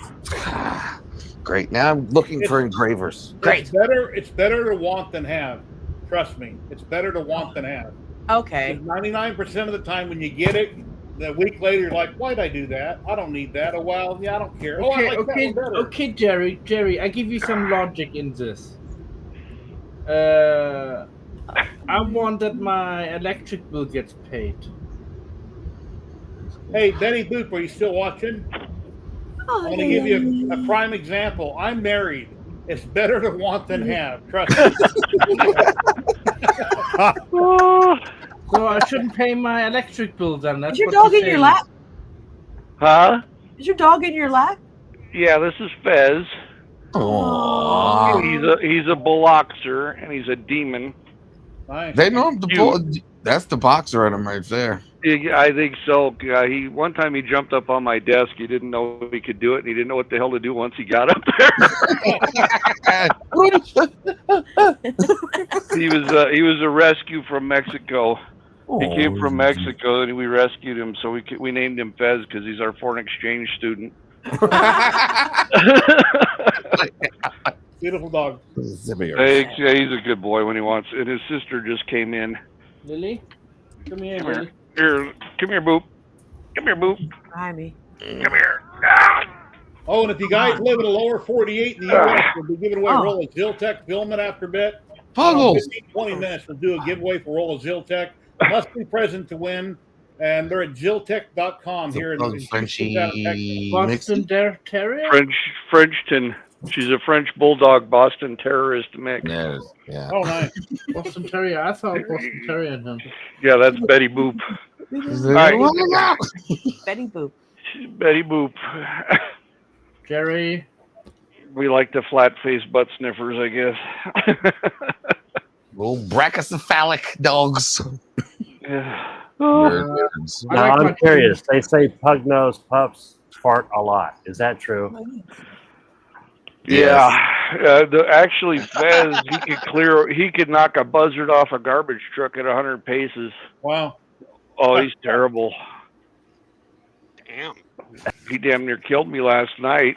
Great. Now I'm looking for engravers. Great. It's better to want than have. Trust me. It's better to want than have. Okay. 99% of the time when you get it, the week later you're like, why'd I do that? I don't need that. Oh well, yeah, I don't care. Oh, I like that one better. Okay, Jerry, I give you some logic in this. I want that my electric bill gets paid. Hey, Betty Boop, are you still watching? I'm going to give you a prime example. I'm married. It's better to want than have. Trust me. So I shouldn't pay my electric bill then. That's Is your what dog you're in your saying. lap? Huh? Is your dog in your lap? Yeah, this is Fez. Aww. He's a bullboxer and he's a demon. Nice. They know the Cute. that's the boxer in him right there. Yeah, I think so. He one time he jumped up on my desk. He didn't know he could do it, and he didn't know what the hell to do once he got up there. He was a rescue from Mexico. He came from Mexico, and we rescued him. So we named him Fez because he's our foreign exchange student. Beautiful dog. He's a good boy when he wants. And his sister just came in. Lily, come here, Come Lily. here, come here, Boop. Come here, Boop. Hi, me. Come here. Oh, and if you guys live in the lower 48 in the U.S., we'll be giving away a roll of Ziltech filament after a bit. 20 minutes, we'll do a giveaway for a roll of Ziltech. Must be present to win. And they're at ziltech.com here in Frenchy Boston Terrier? Frenchton. She's a French bulldog Boston terrorist mix. Yeah. Oh, nice. Boston Terrier. I thought Boston Terrier then. Yeah, that's Betty Boop. Right. Betty Boop. Betty Boop. Jerry. We like the flat-faced butt sniffers, I guess. Little brachycephalic dogs. Yeah. Now I'm curious. They say pug-nosed pups fart a lot. Is that true? Yeah. Actually, Fez, he could knock a buzzard off a garbage truck at 100 paces. Wow. Oh, he's terrible. Damn. He damn near killed me last night.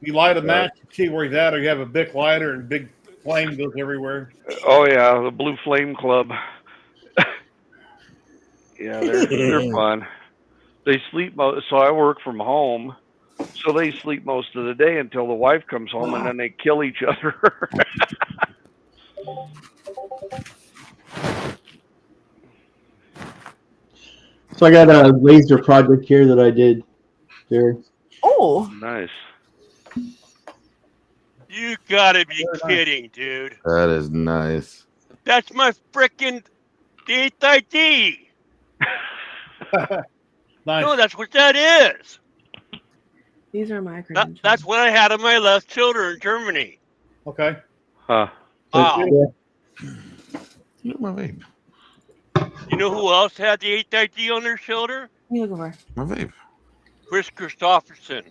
You light a match to see where he's at, or you have a big lighter and big flame goes everywhere. Oh yeah, the Blue Flame Club. Yeah, they're fun. They sleep so I work from home, so they sleep most of the day until the wife comes home, and then they kill each other. So I got a laser project here that I did, Jerry. Oh, nice. You gotta be kidding, dude. That is nice. That's my frickin' date ID. Nice. No, that's what that is. these are my credentials. That's what I had on my left shoulder in Germany. Okay. Huh. Wow. My vape. You know who else had the ID on their shoulder? You look over. My vape. Chris Christopherson.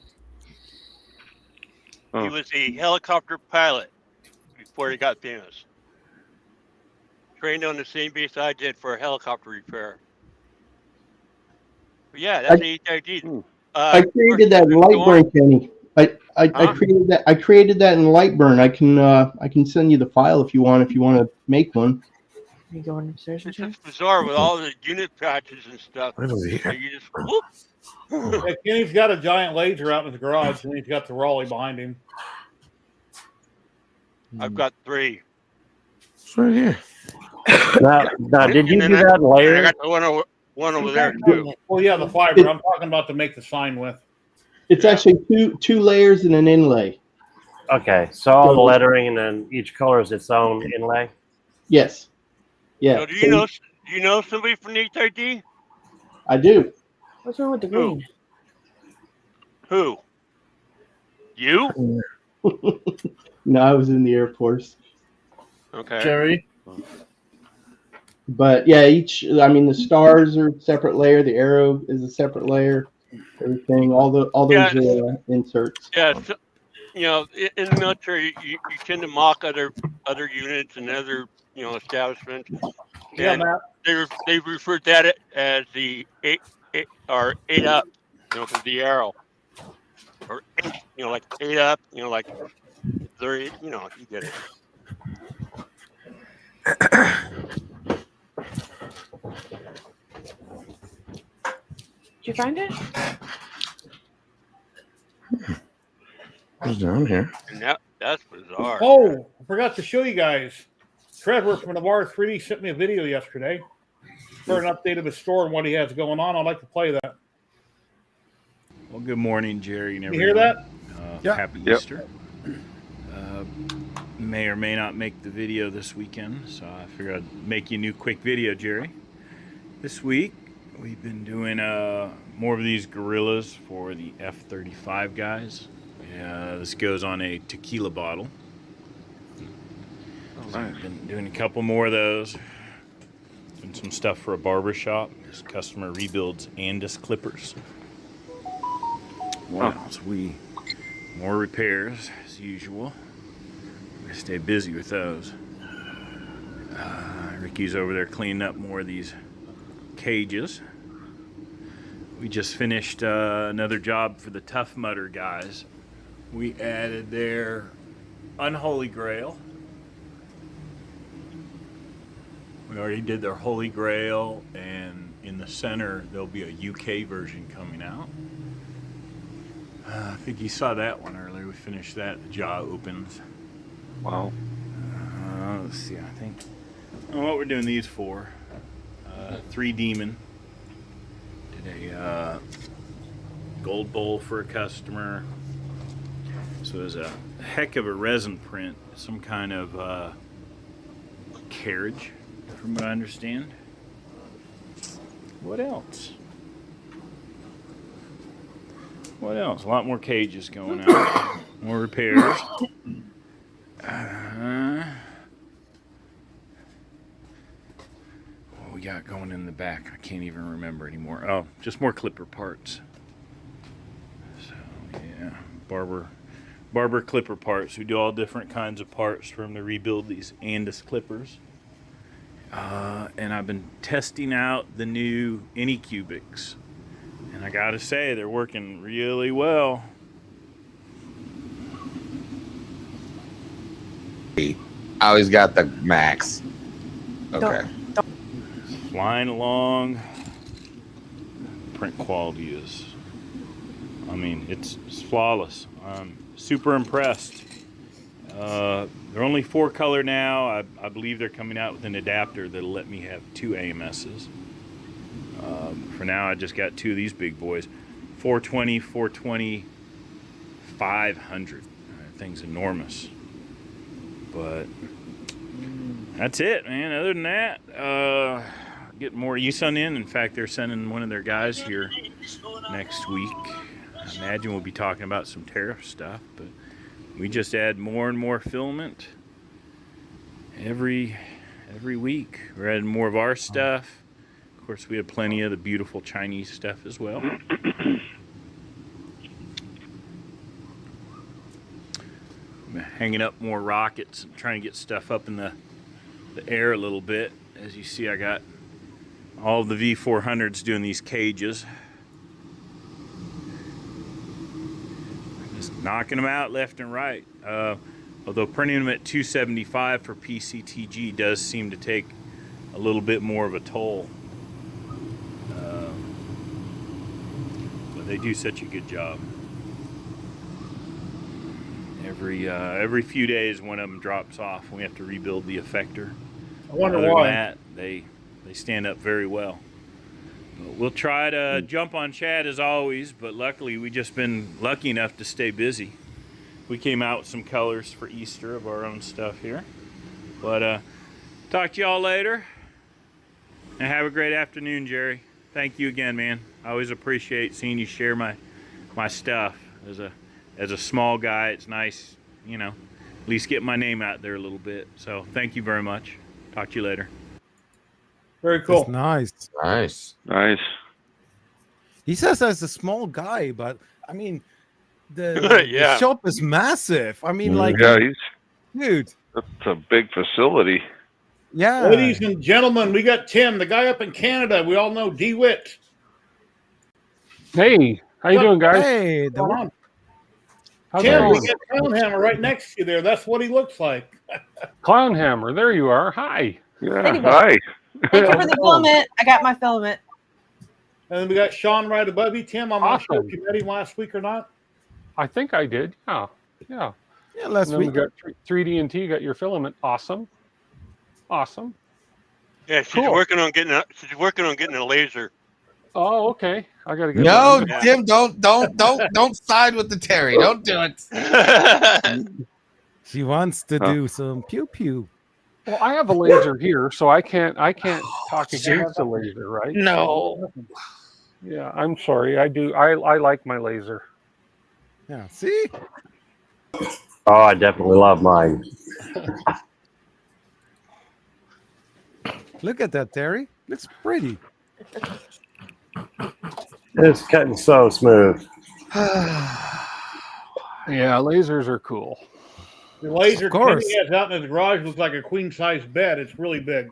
Oh. He was a helicopter pilot before he got famous. Trained on the same base I did for a helicopter repair. But yeah, that's the HID. I created that in Lightburn, Kenny. I created that in Lightburn. I can send you the file if you want to make one. Are you going upstairs? It's just bizarre with all the unit patches and stuff. Right over here. You just whoop. Yeah, Kenny's got a giant laser out in his garage, and he's got the Raleigh behind him. I've got 3. It's right here. Now, did you do that I layer? got the one over there too. Well, yeah, the fiber. I'm talking about to make the sign with. It's actually two layers and an inlay. Okay, so all the lettering and then each color is its own inlay. Yes. Yeah. So do you know somebody from the HID? I do. What's wrong with the green? Who? You? No, I was in the Air Force. Okay. Jerry. But yeah, the stars are a separate layer. The arrow is a separate layer. Everything, all those inserts. Yeah, so, in the military, you tend to mock other units and other establishments. Yeah, And Matt. they refer to that as the 8 up, for the arrow, or like 8 up, like 30, you get it. Did you find it? It's down here. And that's bizarre. Oh, forgot to show you guys. Trevor from Navarre 3D sent me a video yesterday for an update of his store and what he has going on. I'd like to play that. Well, good morning, Jerry and You everyone. hear that? Yeah. Happy Yep. Easter. May or may not make the video this weekend, so I figured I'd make you a new quick video, Jerry. This week, we've been doing more of these gorillas for the F-35 guys. This goes on a tequila bottle. So I've been doing a couple more of those. Doing some stuff for a barber shop. This customer rebuilds Andis clippers. What else? More repairs as usual. We stay busy with those. Ricky's over there cleaning up more of these cages. We just finished another job for the Tough Mudder guys. We added their Unholy Grail. We already did their Holy Grail, and in the center there'll be a UK version coming out. I think you saw that one earlier. We finished that. The jaw opens. Wow. Let's see. I think what we're doing these for. 3 Demon. Did a gold bowl for a customer. So it was a heck of a resin print. Some kind of carriage, from what I understand. What else? What else? A lot more cages going out. More repairs. What we got going in the back? I can't even remember anymore. Oh, just more clipper parts. So yeah, barber clipper parts. We do all different kinds of parts for them to rebuild these Andis clippers. And I've been testing out the new Anycubics. And I gotta say, they're working really well. I always got the max. Okay. Flying along. Print quality is, I mean, it's flawless. I'm super impressed. They're only 4 color now. I believe they're coming out with an adapter that'll let me have 2 AMSs. For now, I just got 2 of these big boys. 420, 420, 500. That thing's enormous. But that's it, man. Other than that, getting more ESUN in. In fact, they're sending one of their guys here next week. I imagine we'll be talking about some tariff stuff, but we just add more and more filament every week. We're adding more of our stuff. Of course, we have plenty of the beautiful Chinese stuff as well. I'm hanging up more rockets and trying to get stuff up in the air a little bit. As you see, I got all of the V400s doing these cages. Just knocking them out left and right. Although printing them at 275 for PCTG does seem to take a little bit more of a toll. But they do such a good job. Every few days, one of them drops off. We have to rebuild the effector. I wonder Other why. than that, they stand up very well. But we'll try to jump on Chad as always, but luckily we just been lucky enough to stay busy. We came out with some colors for Easter of our own stuff here. But talk to y'all later. And have a great afternoon, Jerry. Thank you again, man. I always appreciate seeing you share my stuff. As a small guy, it's nice, you know, at least get my name out there a little bit. So thank you very much. Talk to you later. Very cool. That's nice. Nice. Nice. He says as a small guy, but I mean, the Yeah. shop is massive. I mean, like, Yeah, dude. that's a big facility. Yeah. Ladies and gentlemen, we got Tim, the guy up in Canada. We all know DeWitt. Hey, how you doing, guys? Hey, What's going on? How's it Tim, we going? got Clownhammer right next to you there. That's what he looks like. Clownhammer, there you are. Hi. Yeah. Thank you. Hi. Thank you for the filament. I got my filament. And then we got Sean right above you. Tim, I'm not sure Awesome. if you met him last week or not. I think I did. Yeah. Yeah. Yeah, last And then week. we got 3D&T. You got your filament. Awesome. Yeah, she's Cool. working on getting a laser. Oh, okay. I gotta get. No, mine. Yeah. Tim, don't side with the Terry. Don't do it. She wants to do some pew pew. Well, I have a laser here, so I can't talk against the laser, right? No. Yeah, I'm sorry. I do. I like my laser. Yeah, see? Oh, I definitely love mine. Look at that, Terry. Looks pretty. It's cutting so smooth. Yeah, lasers are cool. The laser Of course. Timmy has out in his garage looks like a queen size bed. It's really big.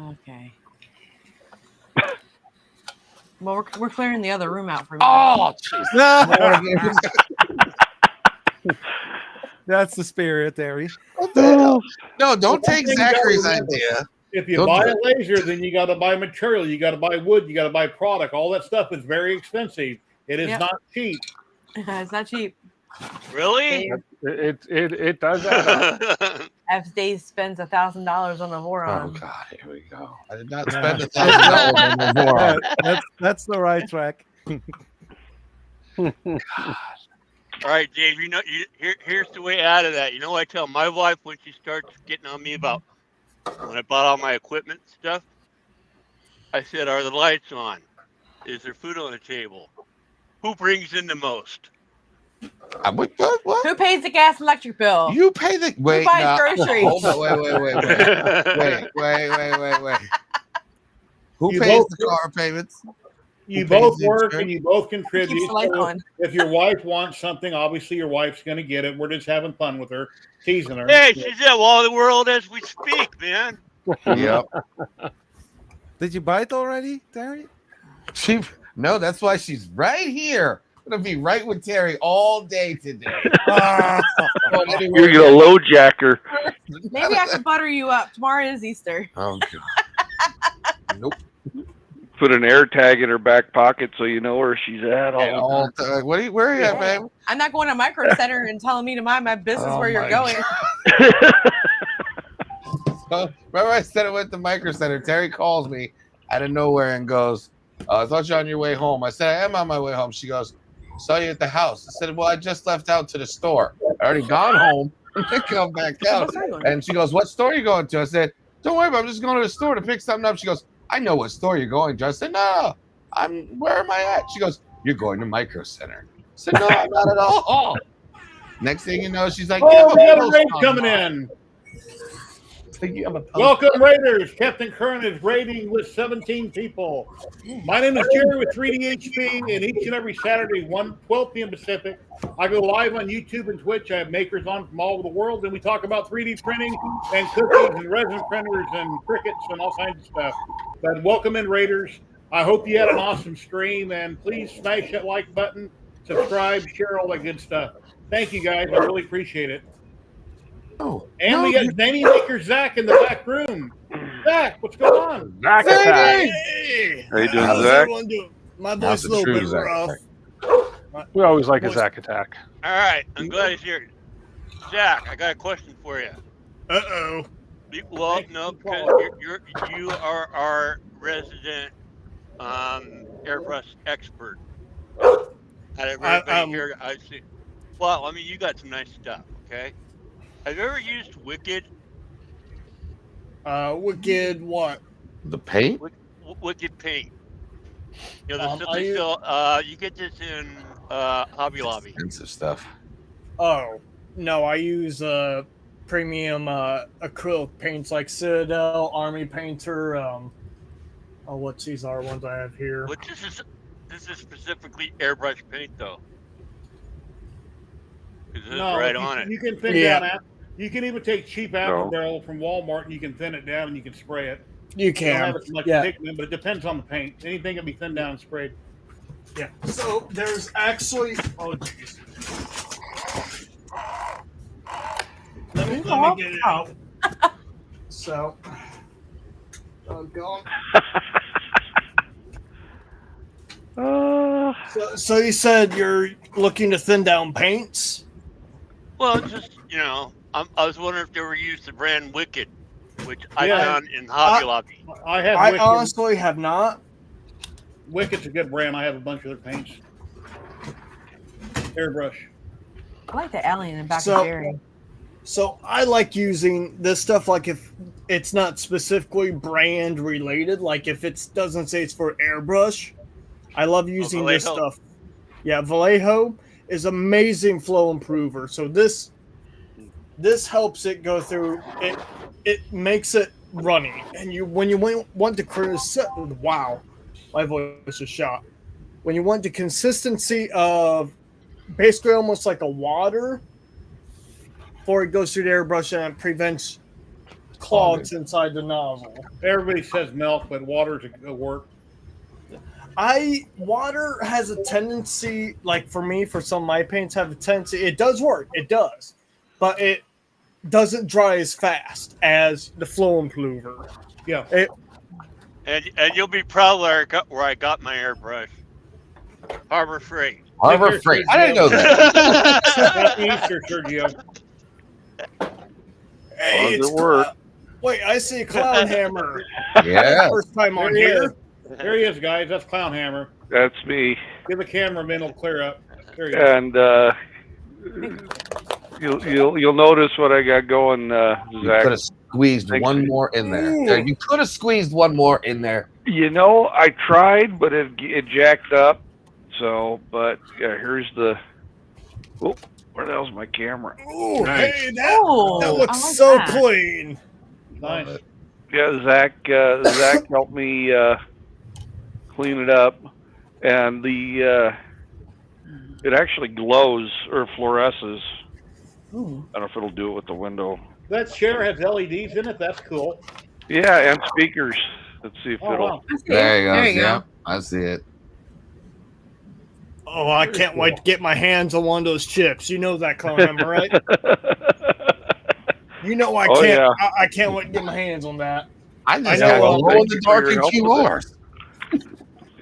Okay. Well, we're clearing the other room out for me. Oh, jeez. That's the spirit, Terry. No, don't take Zachary's idea. If you Don't buy do a laser, then you got to buy material, you got to buy wood, you got to buy product. All that stuff is very expensive. It is Yep. not cheap. It's not cheap. Really? It does add up. F. Dave spends $1,000 on a Oh Voron. God, here we go. I did not spend $1,000 on the Voron. That's the right track. All right, Dave. Here's the way out of that. You know what I tell my wife when she starts getting on me about when I bought all my equipment and stuff? I said, "Are the lights on? Is there food on the table? Who brings in the most?" What? Who pays the gas and electric bill? You pay the wait. Who buys no, groceries? Hold on, wait. Who You pays both- the car payments? You Who pays both the work insurance? and you both Keeps contribute. the lights So on. if your wife wants something, obviously your wife's going to get it. We're just having fun with her, teasing her. Hey, she's at all the world as we speak, man. Yep. Did you buy it already, Terry? No, that's why she's right here. I'm gonna be right with Terry all day today. You're gonna low jacker. Maybe I should butter you up. Tomorrow is Easter. Oh God. Nope. Put an air tag in her back pocket so you know where she's at. All where are you at, babe? I'm not going to Micro Center and telling me to mind my business Oh where you're my going. So, remember I said I went to Micro Center. Terry calls me out of nowhere and goes, I thought you're on your way home. I said, I am on my way home. She goes, saw you at the house. I said, well, I just left out to the store. I already gone home and then come back out. And she goes, what store are you going to? I said, don't worry about it. I'm just going to the store to pick something up. She goes, I know what store you're going to. I said, no, where am I at? She goes, you're going to Micro Center. I said, no, I'm not at all. Next thing you know, she's like, Oh, we got a raid coming in. Welcome, Raiders. Captain Kern is raiding with 17 people. My name is Jerry with 3DHP, and each and every Saturday, 12 p.m. Pacific, I go live on YouTube and Twitch. I have makers on from all over the world, and we talk about 3D printing and cookies and resin printers and crickets and all kinds of stuff. But welcome in, Raiders. I hope you had an awesome stream, and please smash that like button, subscribe, share all that good stuff. Thank you, guys. I really appreciate it. Oh, and we got Zany Maker Zach in the back room. Zach, what's going on? Zach attack. How you doing, How's Zach? everyone doing? My voice is a little bit rough. We always like a Zach attack. All right, I'm glad he's here. Zach, I got a question for you. Uh-oh. Well, no, because you are our resident airbrush expert. Out of everybody here, I see. Well, I mean, you got some nice stuff. Okay. Have you ever used Wicked? Wicked what? The paint? Wicked paint. You know, the stuff they sell. You get this in Hobby Lobby. Expensive stuff. Oh, no, I use premium acrylic paints like Citadel, Army Painter. What's these are ones I have here? But this is specifically airbrush paint, though. This is right on it. You can thin down. You can even take cheap apple barrel from Walmart and you can thin it down and you can spray it. You can. Don't have as much pigment, but it depends on the paint. Anything can be thinned down and sprayed. Yeah. So there's actually. Oh, jeez. Let me get it out. So. Oh, God. So you said you're looking to thin down paints? Well, just I was wondering if they were used the brand Wicked, which I Yeah. found in Hobby Lobby. I have I Wicked. honestly have not. Wicked's a good brand. I have a bunch of their paints. Airbrush. I like the alien in the back So- of Jerry. So I like using this stuff like if it's not specifically brand related, like if it doesn't say it's for airbrush, I love using this Vallejo. stuff. Yeah, Vallejo is amazing flow improver. So this helps it go through it. It makes it runny, and when you want to wow, my voice is shot. When you want the consistency of basically almost like a water. Before it goes through the airbrush and it prevents clogs inside the nozzle. Everybody says milk, but water's a work. Water has a tendency, like for me, for some of my paints have a tendency, it does work, it does, but it doesn't dry as fast as the flow improver. Yeah. And you'll be proud where I got my airbrush. Harbor Freight. Harbor Freight. I didn't know that. Happy Easter, Sergio. Hey, Does it work? Wait, I see a clown hammer. Yeah. First time on There he here. is. There he is, guys. That's Clown Hammer. That's me. Give the cameraman, it'll clear up. There you go. And you'll notice what I got going, You Zach. could have squeezed one more in there. You could have squeezed one more in there. I tried, but it jacked up. So, but yeah, here's the. Oh, where the hell's my camera? Ooh, Nice. hey, that I looks like so that. clean. Nice. Yeah, Zach helped me clean it up, and it actually glows or fluoresces. I don't know if it'll do it with the window. That chair has LEDs in it. That's cool. Yeah, and speakers. Let's see if Oh, it'll. wow. There you go. There you Yeah, go. I see it. Oh, I can't wait to get my hands on one of those chips. You know that, clown hammer, right? You know I Oh, can't. yeah. I can't wait to get my hands on that. I just know, got well, glow in thank the you for dark your in help with QR.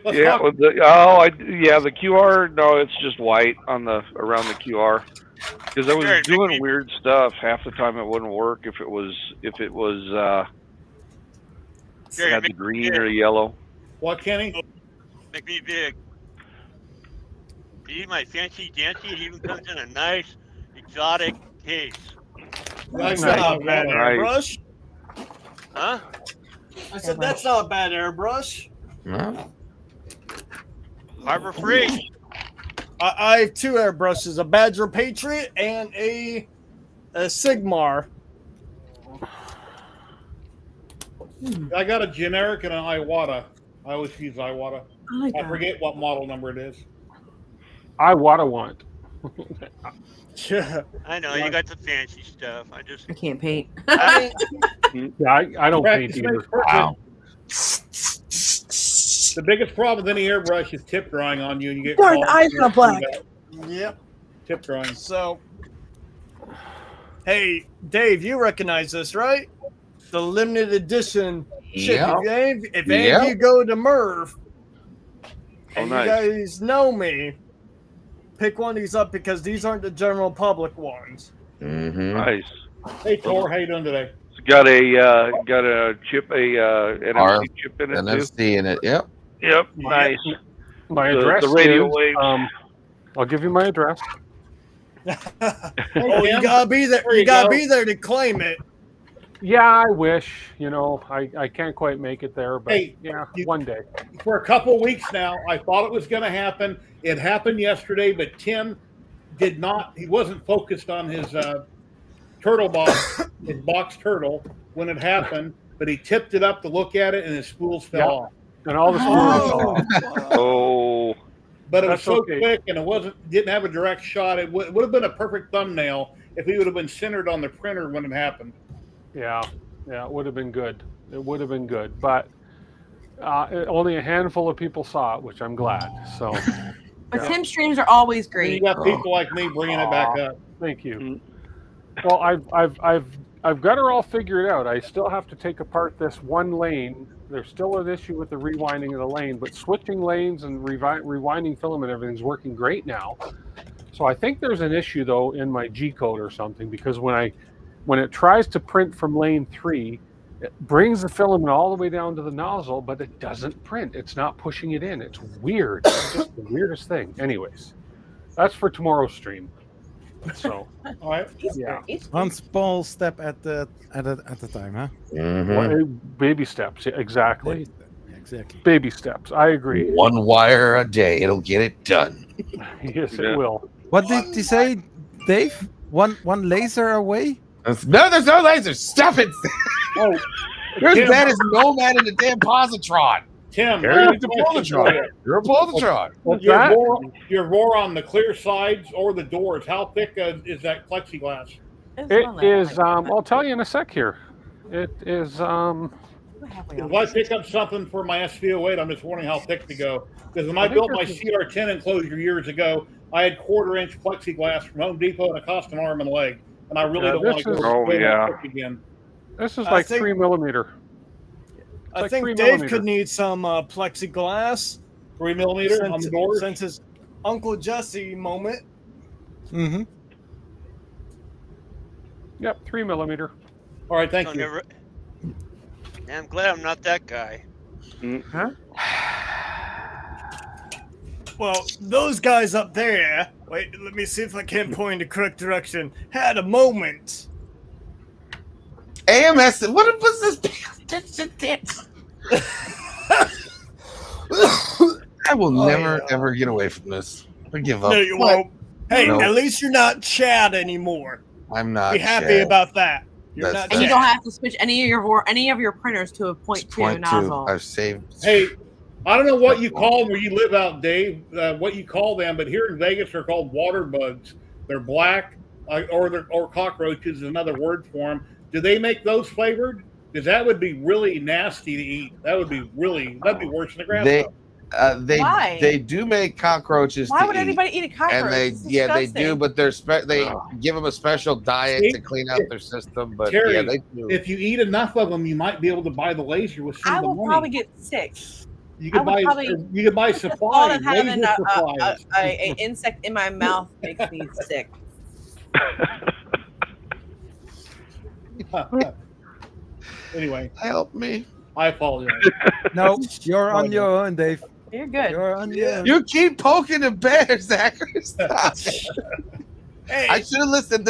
Let's Yeah, talk. with the the QR. No, it's just white on around the QR. Because I was Sure, doing weird stuff. Half the time it wouldn't work if it was Sure, had the green or the yellow. What, Kenny? Make me big. See my fancy dancy? It even comes in a nice exotic case. That's Nice. not a bad Nice. airbrush. Huh? I said that's not a bad airbrush. No. Harbor Freight. I have two airbrushes: a Badger Patriot and a Sigmar. I got a generic and an Iwata. I always use Iwata. I like I that. forget what model number it is. I want. Yeah, I know you got the fancy stuff. I just I can't paint. Yeah, I don't paint Practice either. makes perfect. Wow. The biggest problem with any airbrush is tip drying on you, and you get Darn, clogged. eyes got black. yep. Tip drying. So, hey, Dave, you recognize this, right? The limited edition chip. Yeah. If any of you go to Merv, and nice. you guys know me, pick one of these up because these aren't the general public ones. Mm-hmm. Nice. Hey, Tor, how you doing today? It's got a chip, NFC chip in it too. NFC in it. Yep. Yep. Nice. My The- address the radio is, waves. I'll give you my address. Oh, you gotta be there. There You you gotta go. be there to claim it. Yeah, I wish. I can't quite make it there, but Hey, yeah, you- one day. For a couple weeks now, I thought it was going to happen. It happened yesterday, but Tim did not. He wasn't focused on his turtle box, his box turtle, when it happened. But he tipped it up to look at it, and his spools fell Yeah. off. And all the screws. Oh. But it was That's so okay. quick, and didn't have a direct shot. It would have been a perfect thumbnail if he would have been centered on the printer when it happened. Yeah, it would have been good. It would have been good, but only a handful of people saw it, which I'm glad. So, But Tim's streams are always And great. you got people like me bringing it back up. thank you. Well, I've got her all figured out. I still have to take apart this one lane. There's still an issue with the rewinding of the lane, but switching lanes and rewinding filament, everything's working great now. So I think there's an issue though in my G code or something, because when it tries to print from lane 3, it brings the filament all the way down to the nozzle, but it doesn't print. It's not pushing it in. It's weird. It's just the weirdest thing. Anyways, that's for tomorrow's stream. So, All right. yeah. One small step at the time, huh? Well, baby steps. Yeah, exactly. Baby step, exactly. Baby steps. I agree. One wire a day, it'll get it done. Yes, it will. What did you say, Dave? One laser away? No, there's no laser. Stop it. Oh, You're Tim, as bad as Nomad in the damn positron. Tim, You're a positron. You're a positron. Your roar on the clear sides or the doors. How thick is that plexiglass? It is. I'll tell you in a sec here. It is. If I pick up something for my SVO8, I'm just wondering how thick to go. Because when I built my CR10 enclosure years ago, I had 1/4-inch plexiglass from Home Depot and it cost an arm and a leg. And I really don't want to go that again. This is like 3 millimeter. I think Dave could need some plexiglass. 3 millimeter on the doors? Since his Uncle Jesse moment. Mm-hmm. Yep, 3 millimeter. All right, thank you. Yeah, I'm glad I'm not that guy. Huh? Well, those guys up there, wait, let me see if I can point in the correct direction, had a moment. AMS, what was this? I will never, ever get away from this. I give up. No, you won't. Hey, No. at least you're not Chad anymore. I'm not. Be happy Chad. about that. You're That's not And you Chad. don't have to switch any of your printers to a 0.2 nozzle. I've saved. Hey, I don't know what you call them where you live out, Dave, what you call them, but here in Vegas they're called water bugs. They're black, or cockroaches is another word for them. Do they make those flavored? Because that would be really nasty to eat. That'd be worse than a grasshopper. Why? They do make cockroaches. Why to would eat, anybody eat a cockroach? And they It's they do, disgusting. but they give them a special diet to clean out their system. But Terry, yeah, they do. if you eat enough of them, you might be able to buy the laser with some I of the will money. probably get sick. You could buy The thought supplies, of having laser supplies. a insect in my mouth makes me sick. Anyway, help me. I apologize. No, you're on your own, Dave. You're good. You're on your own. You keep poking the bear, Zachary. Stop. Hey. I should have listened.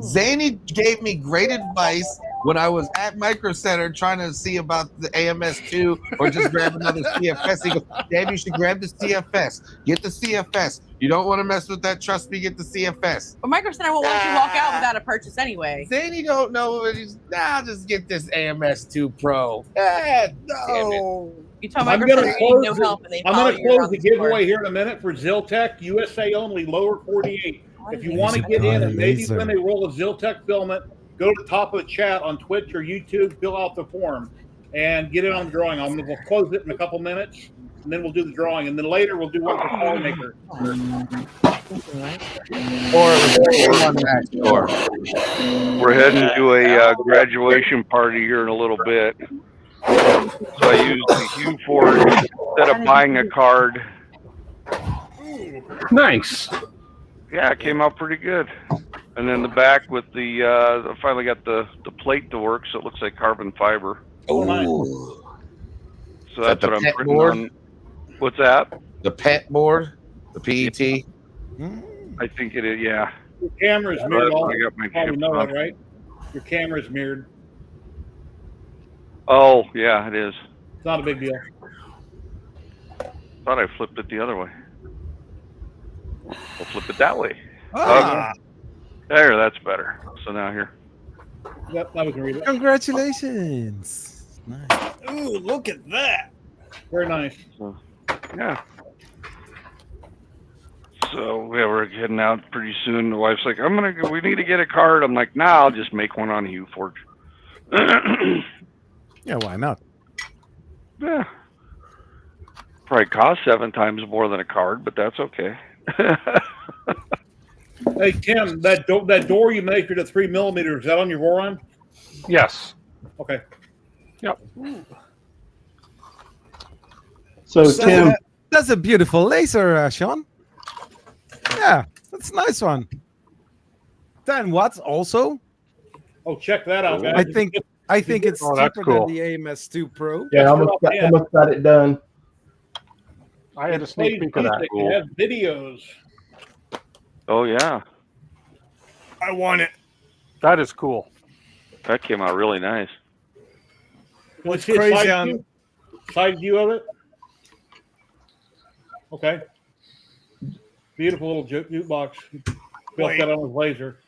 Zany gave me great advice when I was at Micro Center trying to see about the AMS2 or just grab another CFS. He goes, Dave, you should grab the CFS. Get the CFS. You don't want to mess with that. Trust me, get the CFS. But Micro Center won't let you walk out without a purchase anyway. Zany don't know what he's just get this AMS2 Pro. No. You tell I'm Micro going Center to you need no help, and they follow you close around the the store. giveaway here in a minute for Ziltech USA only, lower 48. If you want to get in and maybe when they roll a Ziltech filament, go to the top of the chat on Twitch or YouTube, fill out the form, and get it on the drawing. We'll close it in a couple minutes, and then we'll do the drawing, and then later we'll do one for Power Maker. We're heading to a graduation party here in a little bit. So I used the Hue Forge instead of buying a card. Nice. Yeah, it came out pretty good. And then the back with the I finally got the plate to work, so it looks like carbon fiber. Oh, So that's what I'm printing on. What's that? The PET board, the PET. I think it is. Yeah. Your camera's mirrored. I got my You probably chips know on. that, right? Your camera's mirrored. Oh, yeah, it is. It's not a big deal. Thought I flipped it the other way. We'll flip it that way. Ah. Okay. There, that's better. So now here. Yep, that was read it. Congratulations. Nice. Ooh, look at that. Very nice. Yeah. So yeah, we're heading out pretty soon. The wife's like, we need to get a card. I'm like, nah, I'll just make one on Hue Forge. Yeah, why not? Yeah. Probably cost 7 times more than a card, but that's okay. Hey, Tim, that door you measured at 3 millimeters, is that on your Voron? Yes. Okay. Yep. So Tim, that's a beautiful laser, Sean. Yeah, That's a nice one. 10 watts also. Oh, check that out, guys. I think it's Oh, that's cheaper cool. than the AMS2 Pro. Yeah, Let's drop in. almost got it done. I had a It sneak plays peek of that. music, Cool. It has videos. Oh yeah, I want it. That is cool. that came out really nice. What's See a crazy side on view? Side view of it. Okay. Beautiful little jukebox. Built that on his laser.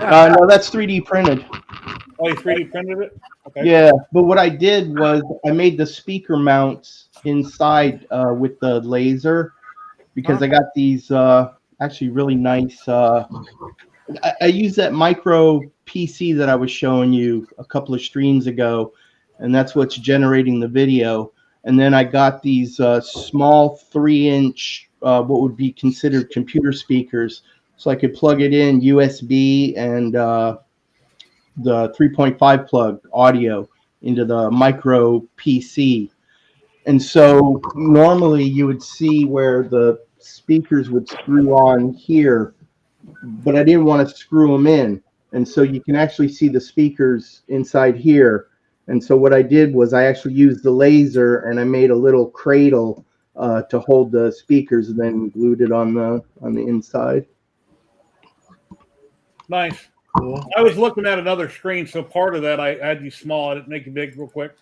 No, that's 3D printed. Oh, you 3D printed it? Okay. Yeah, but what I did was I made the speaker mounts inside with the laser because I got these actually really nice. I used that micro PC that I was showing you a couple of streams ago, and that's what's generating the video. And then I got these small 3-inch, what would be considered computer speakers, so I could plug it in USB and the 3.5 plug audio into the micro PC. And so normally you would see where the speakers would screw on here, but I didn't want to screw them in. And so you can actually see the speakers inside here. And so what I did was I actually used the laser and I made a little cradle to hold the speakers and then glued it on the inside. Nice. Cool. I was looking at another screen, so part of that I had you small. I didn't make it big real quick.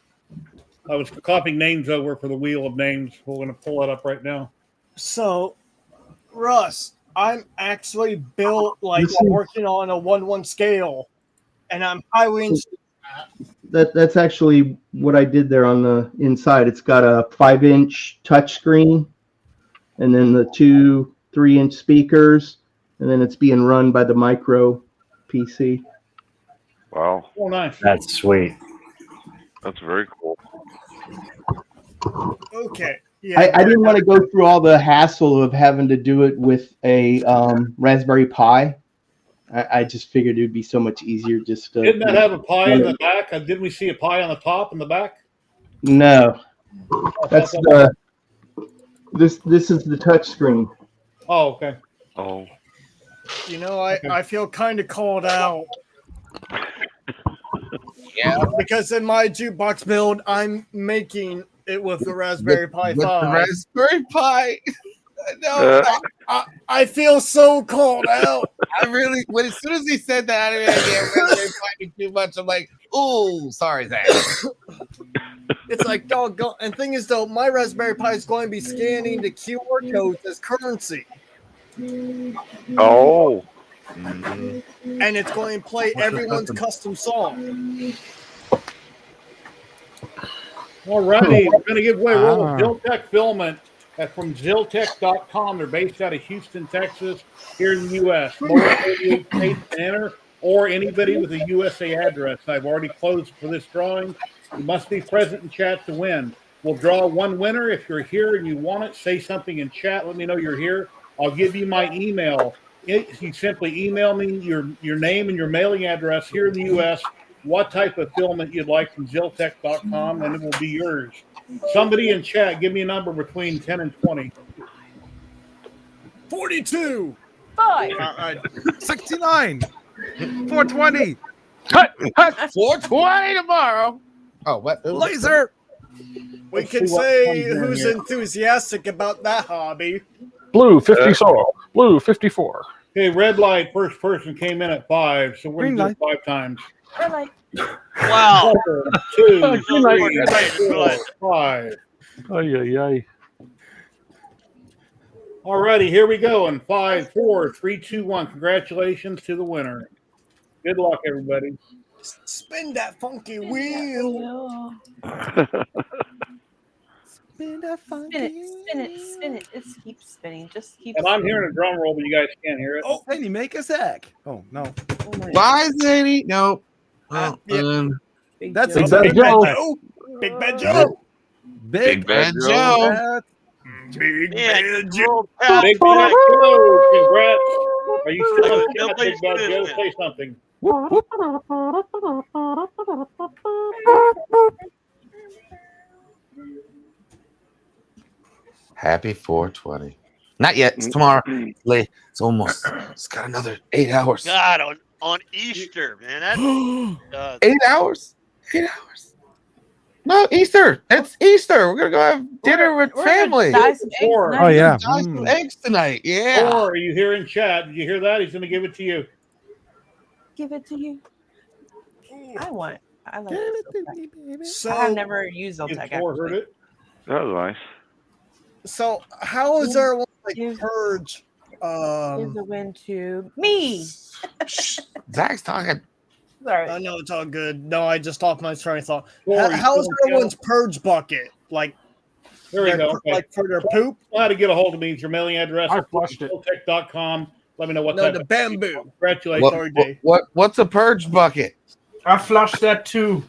I was copying names over for the wheel of names. We're going to pull that up right now. So, Russ, I'm actually built like I'm working on a 1:1 scale, and I'm highly interested. That's actually what I did there on the inside. It's got a 5-inch touchscreen, and then the 2 3-inch speakers, and then it's being run by the micro PC. Wow. Oh, nice. That's sweet. That's very cool. Okay. Yeah. I didn't want to go through all the hassle of having to do it with a Raspberry Pi. I just figured it would be so much easier just to. Didn't that have a pie in the back? Didn't we see a pie on the top and the back? No, that's the. This is the touch screen. Oh, okay. Oh. You know, I feel kind of called out. Yeah. Because in my jukebox build, I'm making it with the Raspberry Pi 5. The Raspberry Pi. No, I feel so called out. I really, as soon as he said that, I mean, Raspberry Pi too much. I'm like, ooh, sorry, Zach. It's like, doggone. And thing is, though, my Raspberry Pi is going to be scanning the QR codes as currency. Oh. And it's going to play everyone's custom song. All righty. We're going to give away Ziltech Filament from Ziltech.com. They're based out of Houston, Texas, here in the U.S. Lower 48 states can enter, or anybody with a USA address. I've already closed for this drawing. You must be present in chat to win. We'll draw one winner. If you're here and you want it, say something in chat. Let me know you're here. I'll give you my email. You simply email me your name and your mailing address here in the U.S., what type of filament you'd like from Ziltech.com, and it will be yours. Somebody in chat, give me a number between 10 and 20. 42. 5. 69. 420. 420 tomorrow. Oh, what? Laser. We can say who's enthusiastic about that hobby. Blue 54. Blue 54. Okay, red light, first person came in at 5, so we're Green going to do light. it 5 times. Red light. Wow. 2, Green light. 3, 4, 5. Ay, ay, ay. All righty, here we go. In 5, 4, 3, 2, 1. Congratulations to the winner. Good luck, everybody. Spin that funky wheel. Spin it, spin it, spin it. It keeps spinning. Just keep And I'm hearing a drum roll, but you guys can't hear it. Oh, Zany, make a sack. Oh, no. Bye, Zany. No. That's Big exactly Bad Joe. Big Bad Joe. Big Bad Joe. Big Yeah, Bad Joe. Big Bad Joe, congrats. Are you still on chat, Big Bad Joe? Say something. Happy 420. Not yet. It's tomorrow. Late. It's almost. It's got another 8 hours. God, on Easter, man. That's 8 hours. 8 hours. No, Easter. It's Easter. We're gonna go have dinner with family. Dye some eggs Or- tonight. Oh yeah. Dye some eggs tonight. Yeah. Or are you here in chat? Did you hear that? He's going to give it to you. Give it to you. I like Zoltec. So I have never used If Zoltec. Thor heard actually. it. That was nice. So how is everyone like Give- purge? Give the win to me. Zach's talking. Sorry. I know it's all good. No, I just off my train of thought. Thor, you How is still everyone's purge bucket? Like, There we their- go. Okay. like for their poop? How to get a hold of me? It's your mailing address. I flushed it. Filtech.com. Let me know what No, that the bamboo. Congratulations. Sorry, Dave. What's a purge bucket? I flushed that too.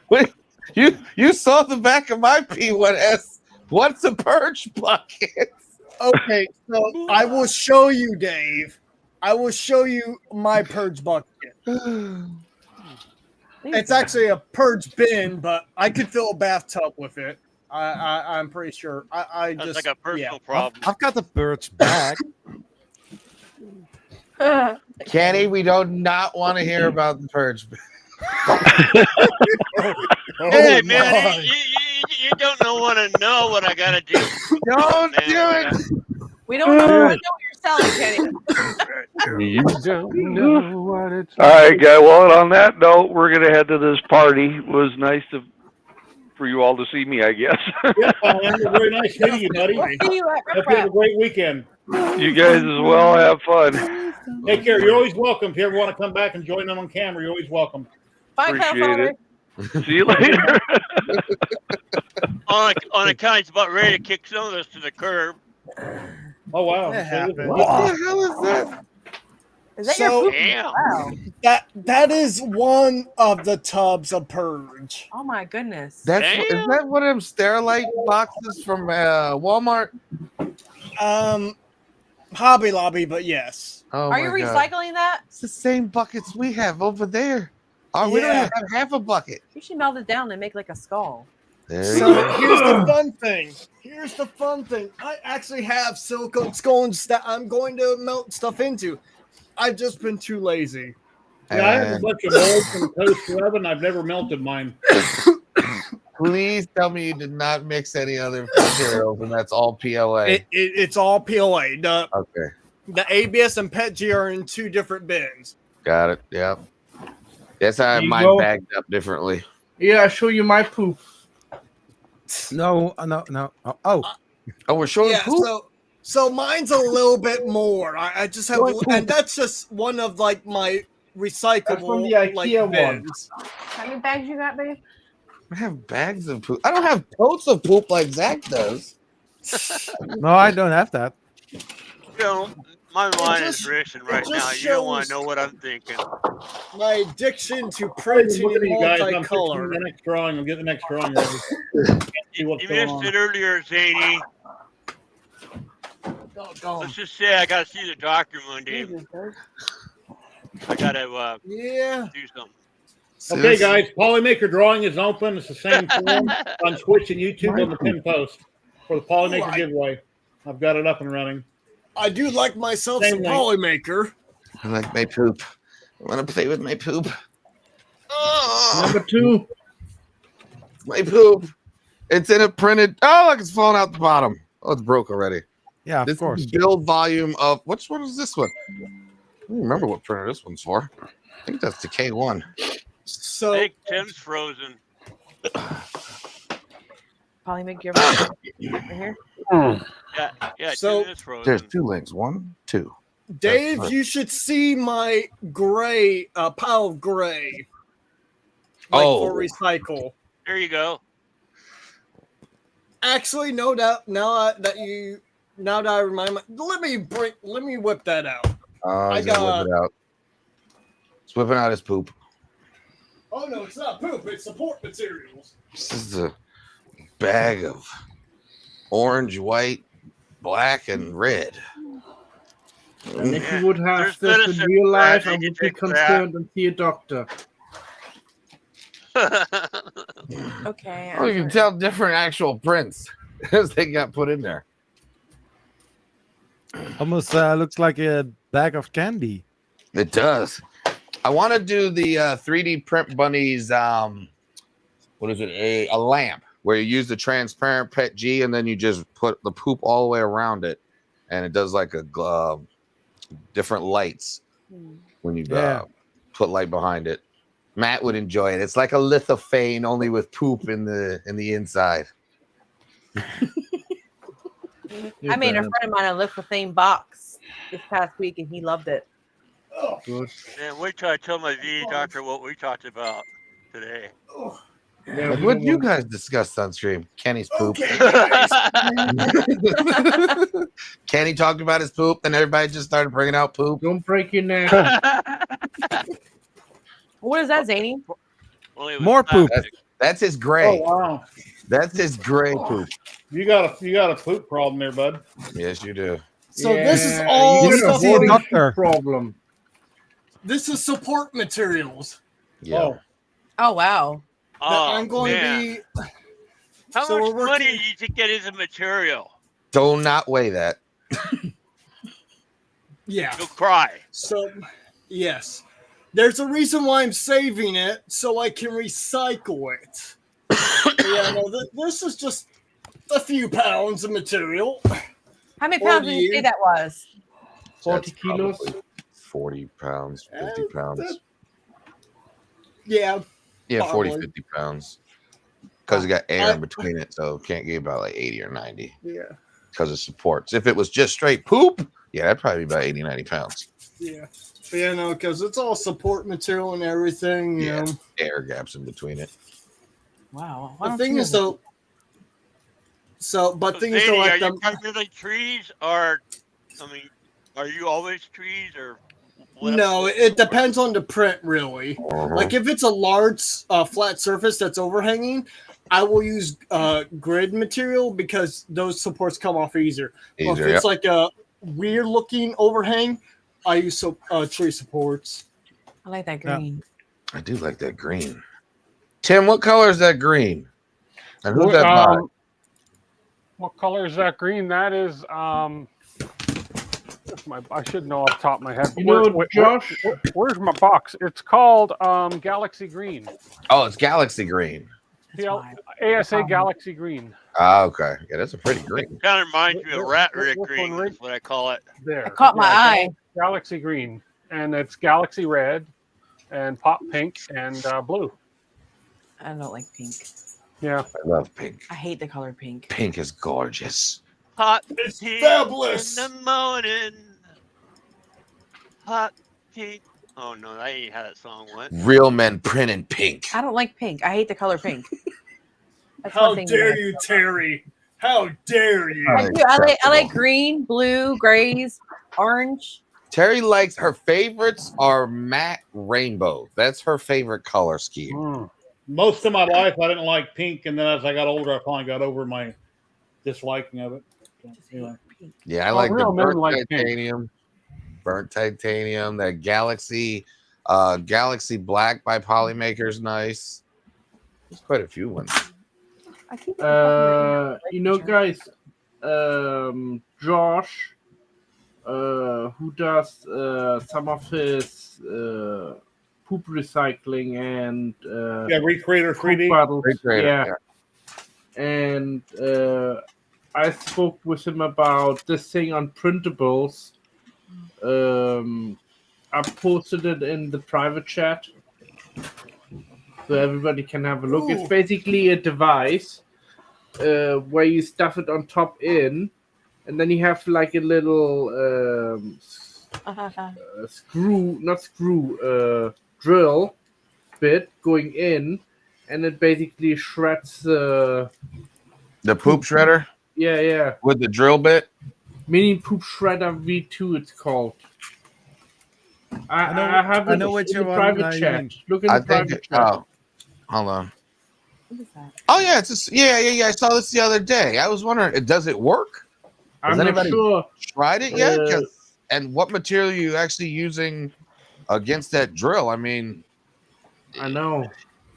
Wait, you saw the back of my P1S. What's a purge bucket? Okay, so I will show you, Dave. I will show you my purge bucket. It's actually a purge bin, but I could fill a bathtub with it. I'm pretty sure. I That's just like a personal yeah. problem. I've got the birch bag. Kenny, we do not want to hear about the purge. Hey, Oh, man, my. you don't want to know what I got to do. Don't Man, do it. We don't know what you're selling, Kenny. You don't know what it's All right, guy. Well, on that note, we're gonna head to this party. It was nice for you all to see me, I guess. Yeah, Alan, very nice meeting you, buddy. We'll see you at Hope Rip you have a Rap. great weekend. You guys as well. Have fun. Take care. You're always welcome. If you ever want to come back and join them on camera, you're always welcome. Bye, Appreciate Father. it. See you later. On account, it's about ready to kick some of us to the curb. Oh, wow. That happened. What the hell is that? Is that So- your poop? Damn. Wow. That is one of the tubs of purge. Oh my goodness. Is Damn. that one of them Sterilite boxes from Walmart? Hobby Lobby, but yes. Oh Are you my God. recycling that? It's the same buckets we have over there. Oh, we don't Yeah. have half a bucket. You should melt it down and make like a skull. There you So go. here's the fun thing. Here's the fun thing. I actually have silicone scones that I'm going to melt stuff into. I've just been too lazy. Yeah, I have a And bunch of molds from Toast 11. I've never melted mine. please tell me you did not mix any other materials, and that's all PLA. It's all PLA. Okay, The ABS and PETG are in two different bins. got it. Yep. Yes, I have There you mine go. bagged up differently. Yeah, I show you my poop. No. Oh, Oh, we're showing Yeah, poop. so mine's a little bit more. I just have, and that's just one of like my recyclable That's from the IKEA like, one. bins. How many bags you got, babe? I have bags of poop. I don't have totes of poop like Zach does. no, I don't have that. You know, my mind just- is racing it right just now. You don't want shows- to know what I'm thinking. My addiction to I'm printing looking at you guys. I'm fixing multicolor. the next drawing. I'll get the next drawing ready. See what's You going missed on. it earlier, Zany. Let's just say I got to see the doctor Monday. I got to Yeah. do something. Okay, guys. Polymaker drawing is open. It's the same form on Twitch and YouTube on the pin post for the Polymaker Right. giveaway. I've got it up and running. I do like myself Same some link. Polymaker. I like my poop. I want to play with my poop. Oh, Number 2. my poop. It's in a printed. Oh, look, it's falling out the bottom. Oh, it's broke already. Yeah, of This course. is build volume of which one is this one? I don't remember what printer this one's for. I think that's the K1. So I think Tim's frozen. Polymake your right here. Yeah, So- Tim is frozen. There's 2 links. 1, 2. Dave, right. you should see my gray pile of gray. Like for recycle. There you go. Actually, no doubt. Now that I remind me, let me whip that out. I I got- whip it out. It's whipping out his poop. Oh no, it's not poop. It's support materials. This is a bag of orange, white, black, and red. And if Yeah, you would have there's this in medicine real for that. life, They I can would be take that. concerned and see a doctor. Okay. Oh, you can tell different actual prints as they got put in there. Almost looks like a bag of candy. It does. I want to do the 3D print bunnies. What is it? A lamp where you use the transparent PETG and then you just put the poop all the way around it, and it does like a different lights when you put light behind it. Matt would enjoy it. It's like a lithophane only with poop in the inside. I made a friend of mine a lithophane box this past week, and he loved it. Oh, Good. Man, wait till I tell my VA doctor what we talked about today. Yeah, Like, we what don't you want- guys discussed on stream? Kenny's poop. okay, guys. Kenny talked about his poop, and everybody just started bringing out poop. Don't break your neck. What is that, Zany? Only it was More poop. plastic. That's his gray. Oh wow, That's his gray poop. you got a poop problem there, bud. Yes, you do. So this is Yeah, all you need to see a avoid doctor. problem. This is support materials Yeah. Oh, Oh wow. that Oh, I'm going man. to be. How so much we're money working- did you get into material? Do not weigh that. Yeah. You'll cry. So, yes, there's a reason why I'm saving it so I can recycle it. Yeah, no, this is just a few pounds of material. How many pounds did you say that was? 40 That's kilos. probably 40 pounds, 50 pounds. Yeah, Yeah, 40, probably. 50 pounds. Because it got air in between it, so it can't get about like 80 or 90 yeah, because it supports. If it was just straight poop, yeah, that'd probably be about 80, 90 pounds. yeah. But, you know, because it's all support material and everything. You Yeah. know. Air gaps in between it. Wow. The thing is, though. But thing is, Zany, though, are like you primarily trees, or I mean, are you always trees, or what? no, it depends on the print, really. Uh-huh. Like if it's a large flat surface that's overhanging, I will use grid material because those supports come off easier. But if Easier, it's like a weird looking overhang, I use tree supports. I like that Yeah. green. I do like that green. Tim, what color is that green? And who's that by? What color is that green? That is I should know off the top of my head. You know, Josh? Where's my box? It's called Galaxy Green. Oh, it's Galaxy Green. ASA Galaxy Green. Ah, okay. Yeah, that's a pretty green. Kind of reminds me of rat This one green. right That's what I call it. There. It caught my eye. Galaxy Green. And it's Galaxy Red and Pop Pink and blue. I don't like pink. Yeah. I love pink. I hate the color pink. Pink is gorgeous. Hot It's tea fabulous. in the morning. Hot tea. Oh no, that ain't how that song went. Real men print in pink. I don't like pink. I hate the color pink. That's How one thing dare that- you, Terry? How dare you? I do. I like green, blue, grays, orange. Terry likes her favorites are matte rainbow. That's her favorite color scheme. most of my life I didn't like pink, and then as I got older, I finally got over my disliking of it. So, anyway. Yeah, I like the real men burnt like pink. titanium. Burnt titanium. That Galaxy Black by Polymaker's nice. There's quite a few ones. I keep You know, guys, Josh, who does some of his poop recycling and Yeah, Recreator 3D. poop bottles, Recreator, yeah. And I spoke with him about this thing on printables. I posted it in the private chat so everybody can have a look. Ooh. It's basically a device where you stuff it on top in, and then you have like a little drill bit going in, and it basically shreds The poop shredder yeah with the drill bit. mini poop shredder V2 it's called. I have I it know what in you the want, private you chat. mean. Look in I the think. private chat. Hold on. What is that? Oh yeah, it's just, yeah. I saw this the other day. I was wondering, does it work? I'm Has not anybody sure. tried it yet? Uh, And what material are you actually using against that drill? I mean, I know.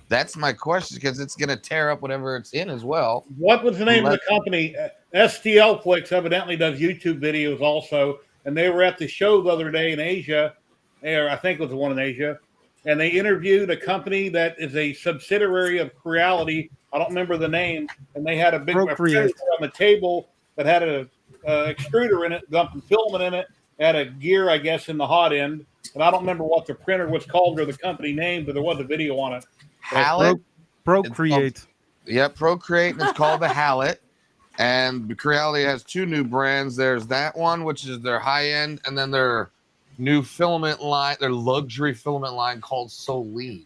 that's my question because it's going to tear up whatever it's in as well. What was the name of the Unless- company? STL Flicks evidently does YouTube videos also, and they were at the show the other day in Asia, or I think it was the one in Asia, and they interviewed a company that is a subsidiary of Creality. I don't remember the name, and they had a big Procreate on the table that had a extruder in it, dumping filament in it, had a gear, I guess, in the hot end, and I don't remember what the printer was called or the company name, but there was a video on it. Hallet. Procreate. Yep, Procreate, and it's called the Hallet. And Creality has two new brands. There's that one, which is their high end, and then their new filament line, their luxury filament line called Solene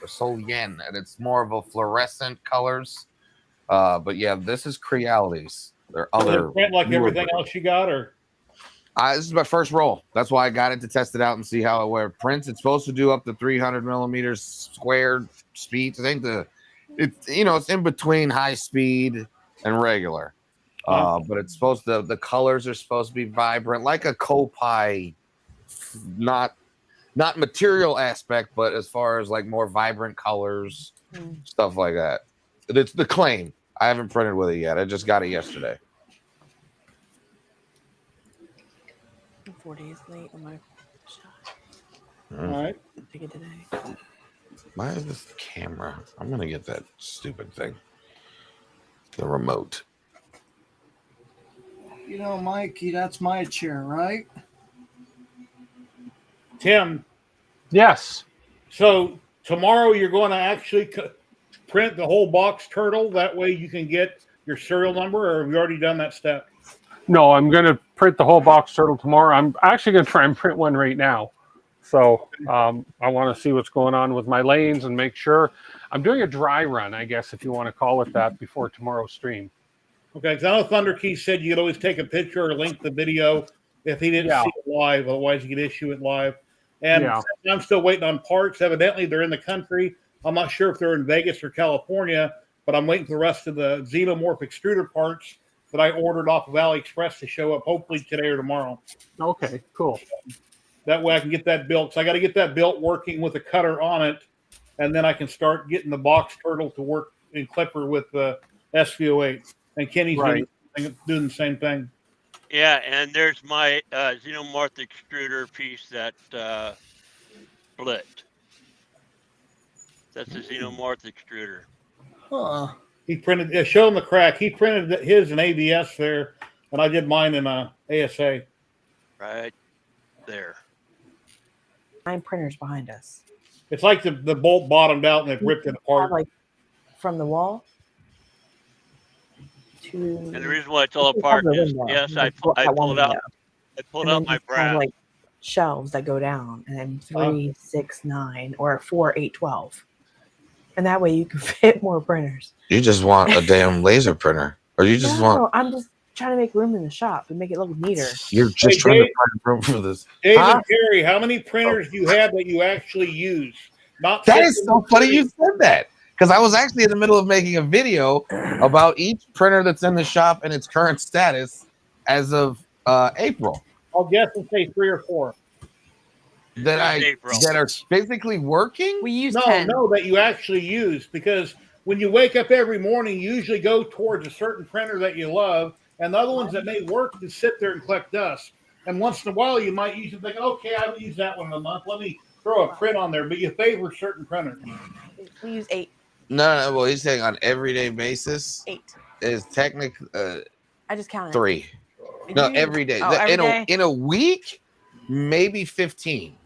or Solyen, and it's more of a fluorescent colors. But yeah, this is Creality's. Their other print like everything else you got, or this is my first roll. That's why I got it to test it out and see how it prints. It's supposed to do up to 300 millimeters squared speeds. I think it's in between high speed and regular. But it's supposed to, the colors are supposed to be vibrant, like a Copai, not material aspect, but as far as like more vibrant colors, stuff like that. It's the claim. I haven't printed with it yet. I just got it yesterday. I'm 4 days late on my shot. All right. Pick it today. Why is this camera? I'm gonna get that stupid thing. The remote. You know, Mikey, that's my chair, right? Tim. Yes. So tomorrow you're going to actually print the whole box turtle. That way you can get your serial number, or have you already done that step? No, I'm going to print the whole box turtle tomorrow. I'm actually going to try and print one right now. So I want to see what's going on with my lanes and make sure. I'm doing a dry run, I guess, if you want to call it that, before tomorrow's stream. Okay, because I know Thunder Key said you could always take a picture or link the video if he didn't see it live. Otherwise, you could issue it live. And I'm still waiting on parts. Evidently, they're in the country. I'm not sure if they're in Vegas or California, but I'm waiting for the rest of the xenomorph extruder parts that I ordered off of AliExpress to show up hopefully today or tomorrow. Okay, cool. That way I can get that built. So I got to get that built working with a cutter on it, and then I can start getting the box turtle to work in Clipper with the SVO8. And Kenny's doing the same thing. Yeah, and there's my xenomorph extruder piece that split. That's a xenomorph extruder. Huh. He printed, show him the crack. He printed his in ABS there, and I did mine in ASA. Right there. 9 printers behind us. It's like the bolt bottomed out and they've ripped it apart. Like from the wall to. And the reason why it's all apart is, yes, I pulled out my brass. Like shelves that go down, and then 3, 6, 9, or 4, 8, 12. And that way you can fit more printers. You just want a damn laser printer, or you just want? I'm just trying to make room in the shop and make it look neater. You're just trying to find room for this. Dave and Terry, how many printers do you have that you actually use? Not that is so funny you said that, because I was actually in the middle of making a video about each printer that's in the shop and its current status as of April. I'll guess and say 3 or 4. That are physically working? We use 10. No, that you actually use, because when you wake up every morning, you usually go towards a certain printer that you love, and the other ones that may work just sit there and collect dust. And once in a while, you might use it, think, okay, I haven't used that one in a month. Let me throw a print on there. But you favor certain printers. We use 8. No. Well, he's saying on everyday basis. 8 is technically. I just counted 3. No, every day. In a week, maybe 15.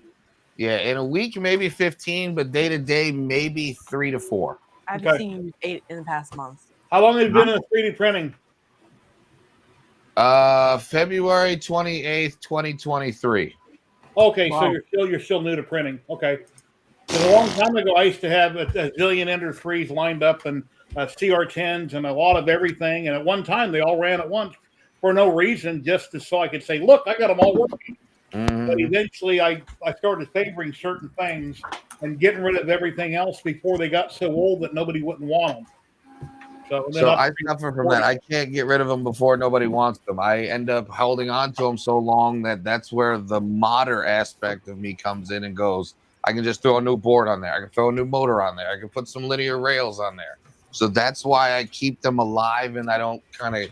Yeah, in a week, maybe 15, but day to day, maybe 3 to 4. I've seen you 8 in the past month. How long have you been in 3D printing? February 28th, 2023. Okay, wow. So you're still new to printing. Okay. A long time ago, I used to have a zillion Ender 3s lined up and CR10s and a lot of everything. And at one time, they all ran at once for no reason, just so I could say, look, I got them all working. But eventually, I started favoring certain things and getting rid of everything else before they got so old that nobody wouldn't want them. So I suffer from that. I can't get rid of them before nobody wants them. I end up holding on to them so long that's where the modder aspect of me comes in and goes. I can just throw a new board on there. I can throw a new motor on there. I can put some linear rails on there. So that's why I keep them alive and I don't kind of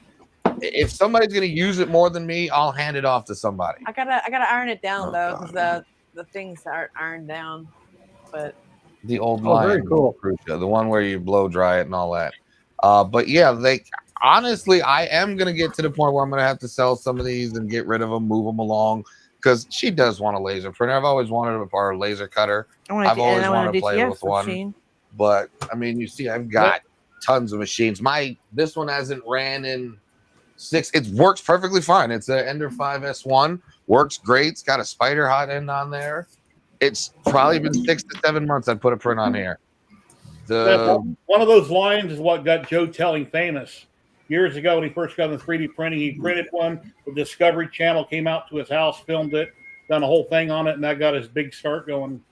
if somebody's gonna use it more than me, I'll hand it off to somebody. I gotta iron it down Oh, though, because the things aren't ironed down. But The old very Lion, cool. the one where you blow dry it and all that. But yeah, honestly, I am gonna get to the point where I'm gonna have to sell some of these and get rid of them, move them along, because she does want a laser printer. I've always wanted a laser cutter. I've always wanted to play with one. But I mean, you see, I've got tons of machines. This one hasn't ran in 6. It works perfectly fine. It's an Ender 5 S1. Works great. It's got a spider hot end on there. It's probably been 6 to 7 months I put a print on here. One of those lines is what got Joe Telling famous. Years ago, when he first got into 3D printing, he printed one. The Discovery Channel came out to his house, filmed it, done a whole thing on it, and that got his big start going.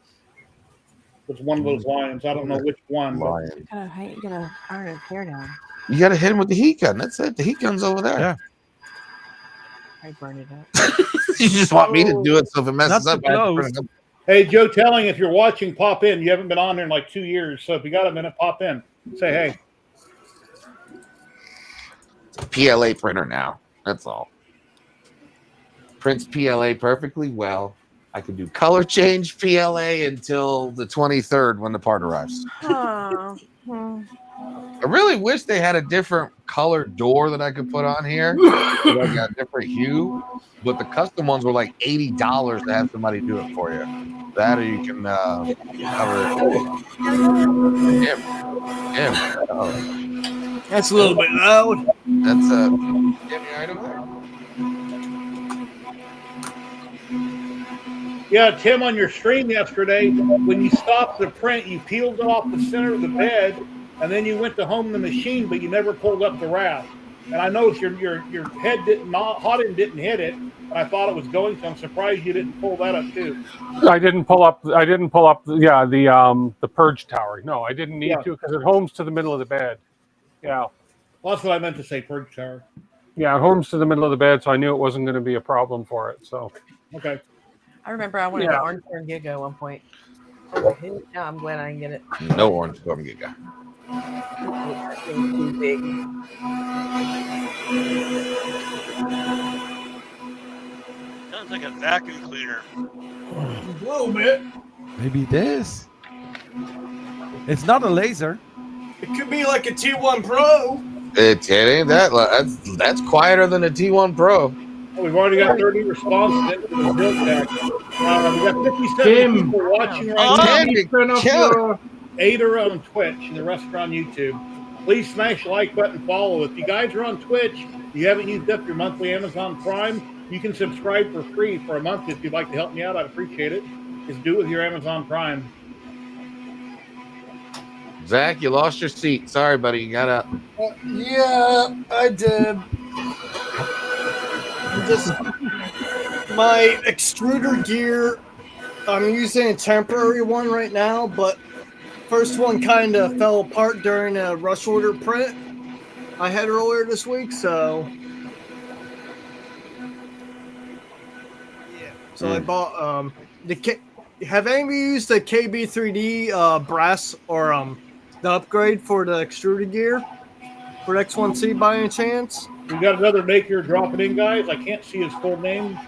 It's one of those lions. I don't know which one. You gotta iron his hair down. You got to hit him with the heat gun. That's it. The heat gun's over there. Yeah. I burned it up. You just want me to do it, so if it messes up, I have to print it up. Hey, Joe Telling, if you're watching, pop in. You haven't been on there in like 2 years, so if you got a minute, pop in. Say hey. It's a PLA printer now. That's all. Prints PLA perfectly well. I could do color change PLA until the 23rd when the part arrives. Oh. I really wish they had a different color door that I could put on here. I got a different hue, but the custom ones were like $80 to have somebody do it for you. That, or you can cover it. That's a little bit loud. That's give me item there. Yeah, Tim, on your stream yesterday, when you stopped the print, you peeled it off the center of the bed, and then you went to home the machine, but you never pulled up the wrap. And I noticed your head hot end didn't hit it, and I thought it was going to. I'm surprised you didn't pull that up too. I didn't pull up. The purge tower. No, I didn't need to because it homes to the middle of the bed. Yeah. Well, that's what I meant to say, purge tower. Yeah, it homes to the middle of the bed, so I knew it wasn't going to be a problem for it. So. Okay. I remember I wanted an Orange Storm Giga at one point. Now I'm glad I didn't get it. No Orange Storm Giga. It was too big. Sounds like a vacuum cleaner. A little bit. Maybe this. It's not a laser. It could be like a T1 Pro. It ain't that. That's quieter than a T1 Pro. We've already got 30 responses into the build deck. We got 57 Tim. people watching right now. Killer. 8 are on Twitch and the rest are on YouTube. Please smash the like button, follow. If you guys are on Twitch, you haven't used up your monthly Amazon Prime, you can subscribe for free for a month. If you'd like to help me out, I'd appreciate it. Just do it with your Amazon Prime. Zach, you lost your seat. Sorry, buddy. You got up. Yeah, I did. Just my extruder gear, I'm using a temporary one right now, but first one kind of fell apart during a rush order print I had earlier this week, so yeah. So I bought have any of you used the KB3D brass or the upgrade for the extruder gear for X1C by any chance? We got another maker dropping in, guys. I can't see his full name.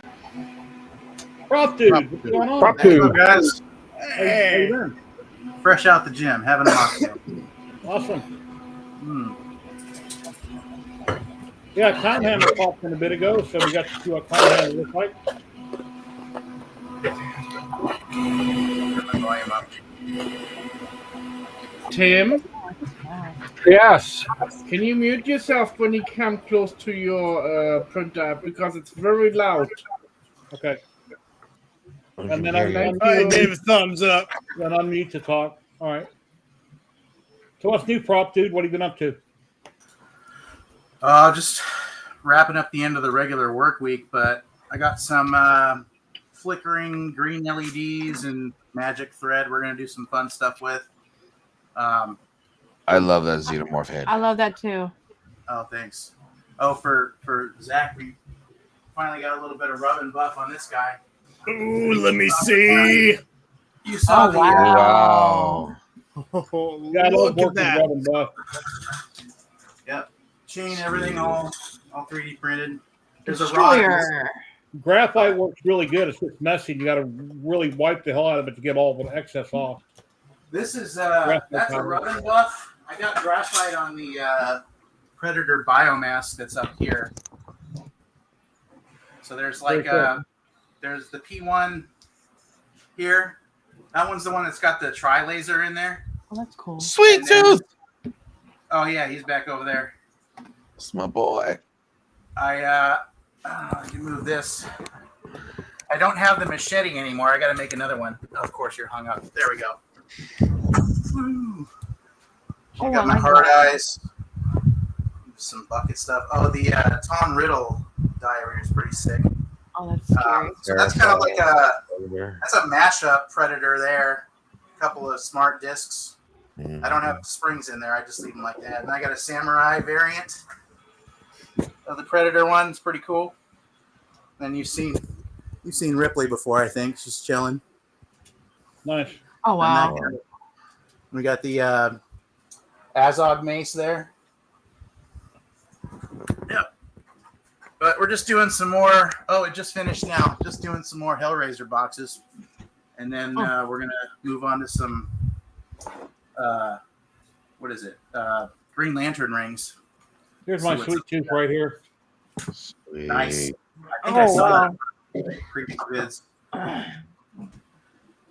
Prop Dude, what's going on? Prop Dude. Hello, guys. How you doing? Fresh out the gym, having a mocktail. Awesome. Yeah, Clown Hammer popped in a bit ago, so we got to see what Clown Hammer looks like. Tim? Yes. Can you mute yourself when you come close to your printer because it's very loud? Okay. And then I gave a thumbs up. Then unmute to talk. All right. So what's new, Prop Dude? What have you been up to? Just wrapping up the end of the regular work week, but I got some flickering green LEDs and magic thread we're going to do some fun stuff with. I love that xenomorph head. I love that too. Oh, thanks. Oh, for Zach, we finally got a little bit of rub and buff on this guy. Ooh, let me see. You saw the Wow. Oh, Got a look little at that. rub and buff. Yep. Chain everything all all 3D printed. There's a rod. in this. Graphite works really good. It's just messy. You got to really wipe the hell out of it to get all the excess off. This is that's a rubber buff. I got graphite on the Predator biomass that's up here. So there's like there's the P1 here. That one's the one that's got the tri-laser in there. Oh, that's cool. Sweet tooth. Oh yeah, he's back over there. That's my boy. I can move this. I don't have the machete anymore. I got to make another one. Oh, of course, you're hung up. There we go. Woo. I got my hard eyes. Some bucket stuff. Oh, the Tom Riddle diary is pretty sick. Oh, that's scary. So that's kind of like that's a mashup Predator there. A couple of smart discs. I don't have springs in there. I just leave them like that. And I got a Samurai variant of the Predator one. It's pretty cool. And you've seen Ripley before, I think. She's chilling. Nice. Oh wow. We got the Azog mace there. Yep. But we're just doing some more. Oh, it just finished now. Just doing some more Hellraiser boxes, and then we're gonna move on to some. What is it? Green Lantern rings. Here's my sweet tooth right here. Sweet. Nice. I think I saw that in previous vids.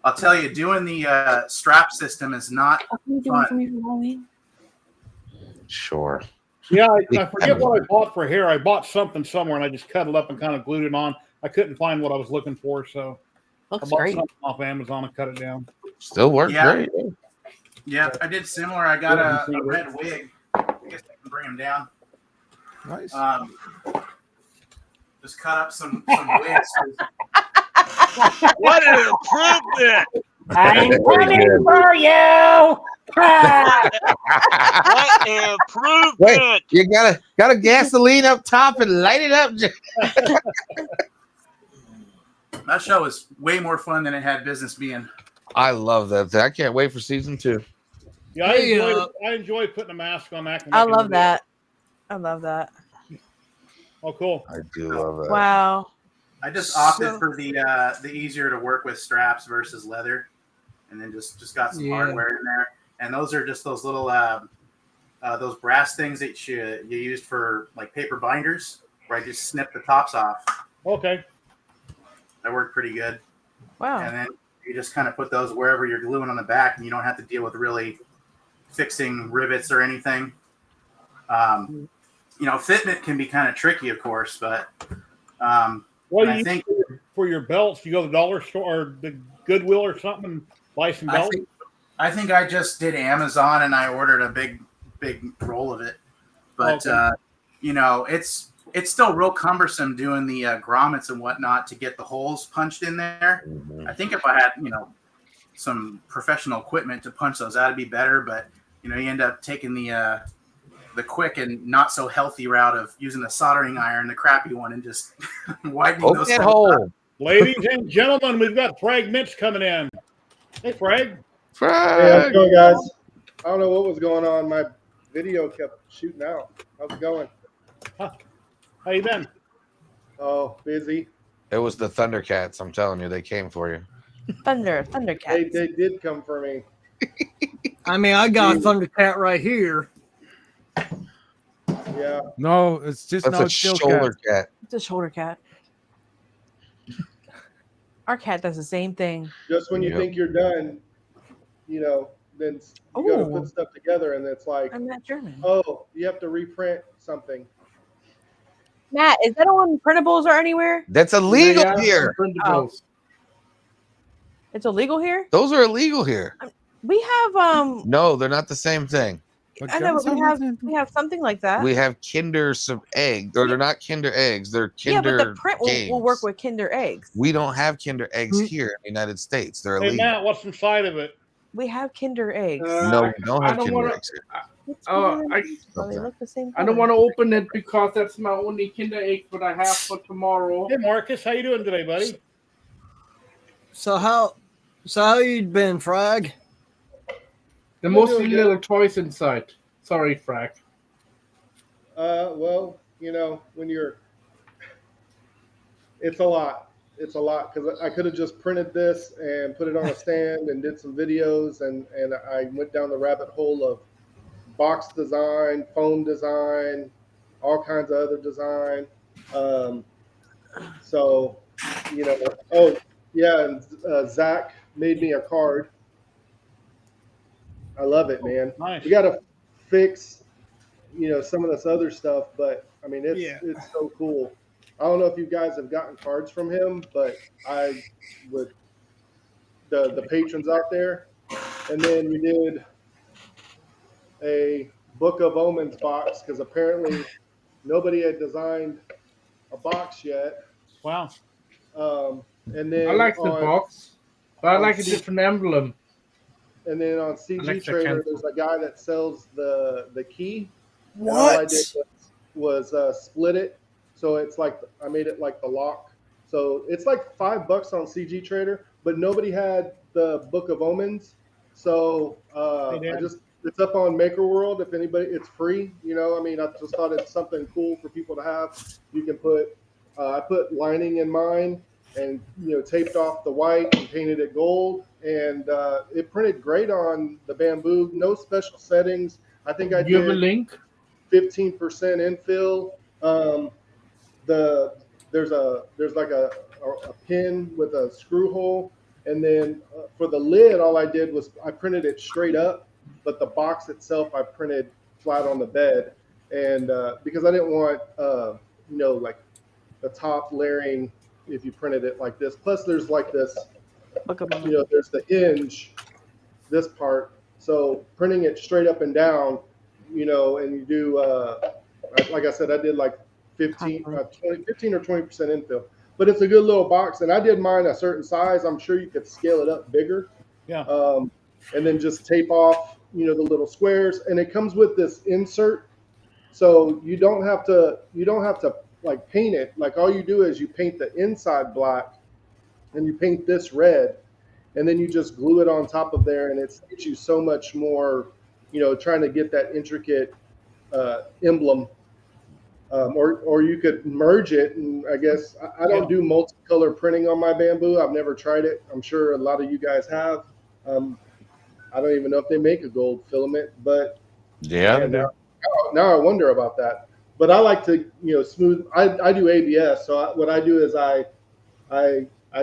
I'll tell you, doing the strap system is not fun. Sure. Yeah, I forget what I bought for hair. I bought something somewhere, and I just cut it up and kind of glued it on. I couldn't find what I was looking for, so I bought something off Amazon and cut it down. Still works great. Yeah, I did similar. I got a red wig. I guess I can bring him down. Nice. Just cut up some wigs. What an improvement! I'm coming for you. What an improvement! Wait, you gotta gasoline up top and light it up. That show was way more fun than it had business being. I love that. I can't wait for season 2. Yeah, I enjoy putting a mask on that. I love that. I love that. Oh, cool. I do love that. Wow. I just opted for the easier to work with straps versus leather, and then just got some hardware in there. And those are just those little those brass things that you used for like paper binders, where I just snip the tops off. Okay. That worked pretty good. Wow. And then you just kind of put those wherever you're gluing on the back, and you don't have to deal with really fixing rivets or anything. Fitment can be kind of tricky, of course, but I think for your belts, you go to the dollar store or the Goodwill or something and buy some belts. I think I just did Amazon and I ordered a big roll of it, but it's still real cumbersome doing the grommets and whatnot to get the holes punched in there. I think if I had some professional equipment to punch those out, it'd be better. But you end up taking the quick and not so healthy route of using the soldering iron, the crappy one, and just widening those holes. Ladies and gentlemen, we've got Fragments coming in. Hey, Frag. Hey, how's it going, guys? I don't know what was going on. My video kept shooting out. How's it going? Huh. How you been? Oh, busy. It was the Thundercats. I'm telling you, they came for you. Thundercats. They did come for me. I mean, I got a Thundercat right here. Yeah. No, it's just That's a shoulder cat. It's a shoulder cat. Our cat does the same thing. Just when you think you're done, then you got to put stuff together, and it's like, I'm not German. Oh, you have to reprint something. Matt, is that on printables or anywhere? That's illegal here. Oh. It's illegal here? Those are illegal here. We have No, they're not the same thing. I know, but we have something like that. We have Kinder some eggs, or they're not Kinder eggs. They're Kinder. Yeah, but the print will work with Kinder eggs. We don't have Kinder eggs here in the United States. They're illegal. Hey, Matt, what's inside of it? We have Kinder eggs. No, we don't have Kinder eggs here. They look the same. I don't want to open it because that's my only Kinder egg that I have for tomorrow. Hey, Marcus, how you doing today, buddy? So how you been, Frag? The mostly little toys inside. Sorry, Frag. Well, you know, when you're, it's a lot. It's a lot because I could have just printed this and put it on a stand and did some videos, and I went down the rabbit hole of box design, foam design, all kinds of other design. So, you know, oh yeah, and Zach made me a card. I love it, man. Nice. We got to fix, you know, some of this other stuff, but I mean, Yeah. it's so cool. I don't know if you guys have gotten cards from him, but I would, the patrons out there, and then we did a Book of Omens box because apparently nobody had designed a box yet. Wow. And then I like the box, but I like a C- different emblem. And then on CG Alexa Trader, cancel. there's a guy that sells the key. And all What? I did was split it, so it's like I made it like the lock. So it's like $5 on CG Trader, but nobody had the Book of Omens. So I just, it's up on Maker World. If anybody, it's free. You know, I mean, I just thought it's something cool for people to have. You can put, I put lining in mine, and you know, taped off the white and painted it gold, and it printed great on the bamboo. No special settings. I think I You have a did link? 15% infill. There's like a pin with a screw hole, and then for the lid, all I did was I printed it straight up, but the box itself I printed flat on the bed, and because I didn't want you know, like the top layering if you printed it like this. Plus, there's like this, you know, there's the hinge, this part. So printing it straight up and down, you know, and you do, like I said, I did like 15 or 20% infill. But it's a good little box, and I did mine a certain size. I'm sure you could scale it up bigger. Yeah. And then just tape off, you know, the little squares, and it comes with this insert, so you don't have to like paint it. Like all you do is you paint the inside black, and you paint this red, and then you just glue it on top of there, and it saves you so much more, you know, trying to get that intricate emblem. Or you could merge it, and I guess I don't do multicolor printing on my bamboo. I've never tried it. I'm sure a lot of you guys have. I don't even know if they make a gold filament, but yeah, man, now I wonder about that. But I like to, you know, smooth. I do ABS, so what I do is I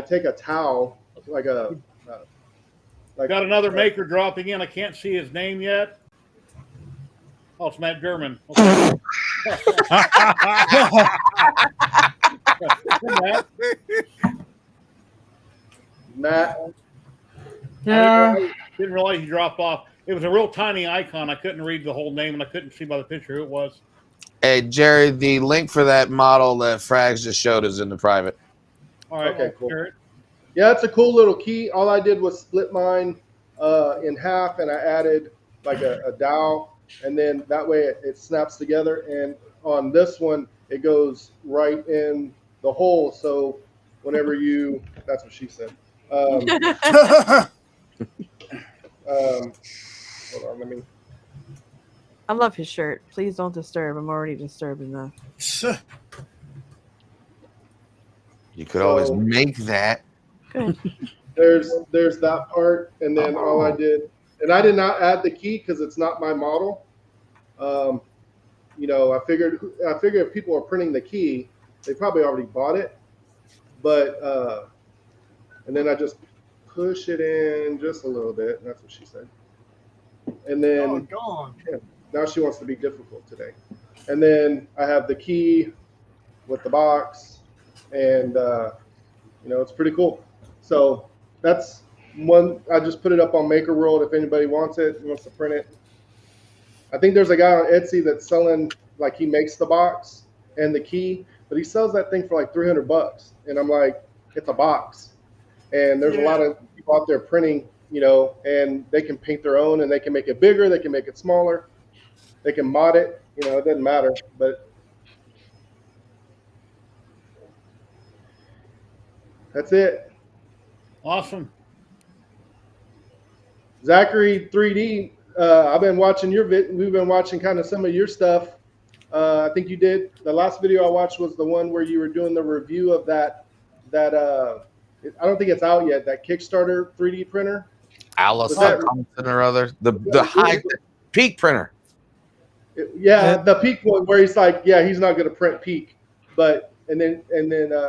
take a towel, like a got another maker dropping in. I can't see his name yet. Oh, it's Matt German. Okay. Matt. Yeah. I didn't realize he dropped off. It was a real tiny icon. I couldn't read the whole name, and I couldn't see by the picture who it was. Hey, Jerry, the link for that model that Frags just showed is in the private. All right. Okay, cool. Yeah, it's a cool little key. All I did was split mine in half, and I added like a dowel, and then that way it snaps together. And on this one, it goes right in the hole. So whenever you, that's what she said. Hold on, let me. I love his shirt. Please don't disturb. I'm already disturbed enough. You could always make that. Good. There's that part, and then all I did, and I did not add the key because it's not my model. You know, I figured if people are printing the key, they probably already bought it. But and then I just push it in just a little bit, and that's what she said. And then yeah, now she wants to be difficult today. And then I have the key with the box, and you know, it's pretty cool. So that's one. I just put it up on Maker World if anybody wants it, wants to print it. I think there's a guy on Etsy that's selling, like, he makes the box and the key, but he sells that thing for like $300. And I'm like, it's a box. And there's a lot of people out there printing, you know, and they can paint their own, and they can make it bigger, they can make it smaller, they can mod it, you know, it doesn't matter. But that's it. Awesome. Zachary 3D, I've been watching your we've been watching kind of some of your stuff. I think you did. The last video I watched was the one where you were doing the review of that. I don't think it's out yet. That Kickstarter 3D printer. Alice Was that- something or other. The high peak printer. Yeah, the Peak one where he's like, yeah, he's not going to print Peak, but and then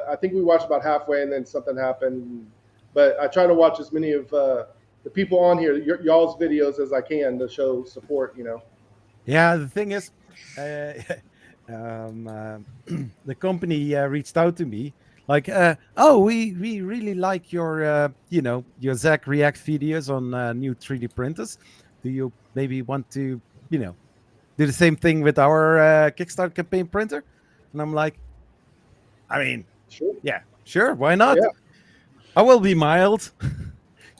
I think we watched about halfway, and then something happened. But I try to watch as many of the people on here, y'all's videos as I can to show support. You know. Yeah, the thing is, the company reached out to me like, oh, we really like your your Zach React videos on new 3D printers. Do you maybe want to do the same thing with our Kickstarter campaign printer? And I'm like, I mean, sure. Yeah, sure, why not? Yeah. I will be mild.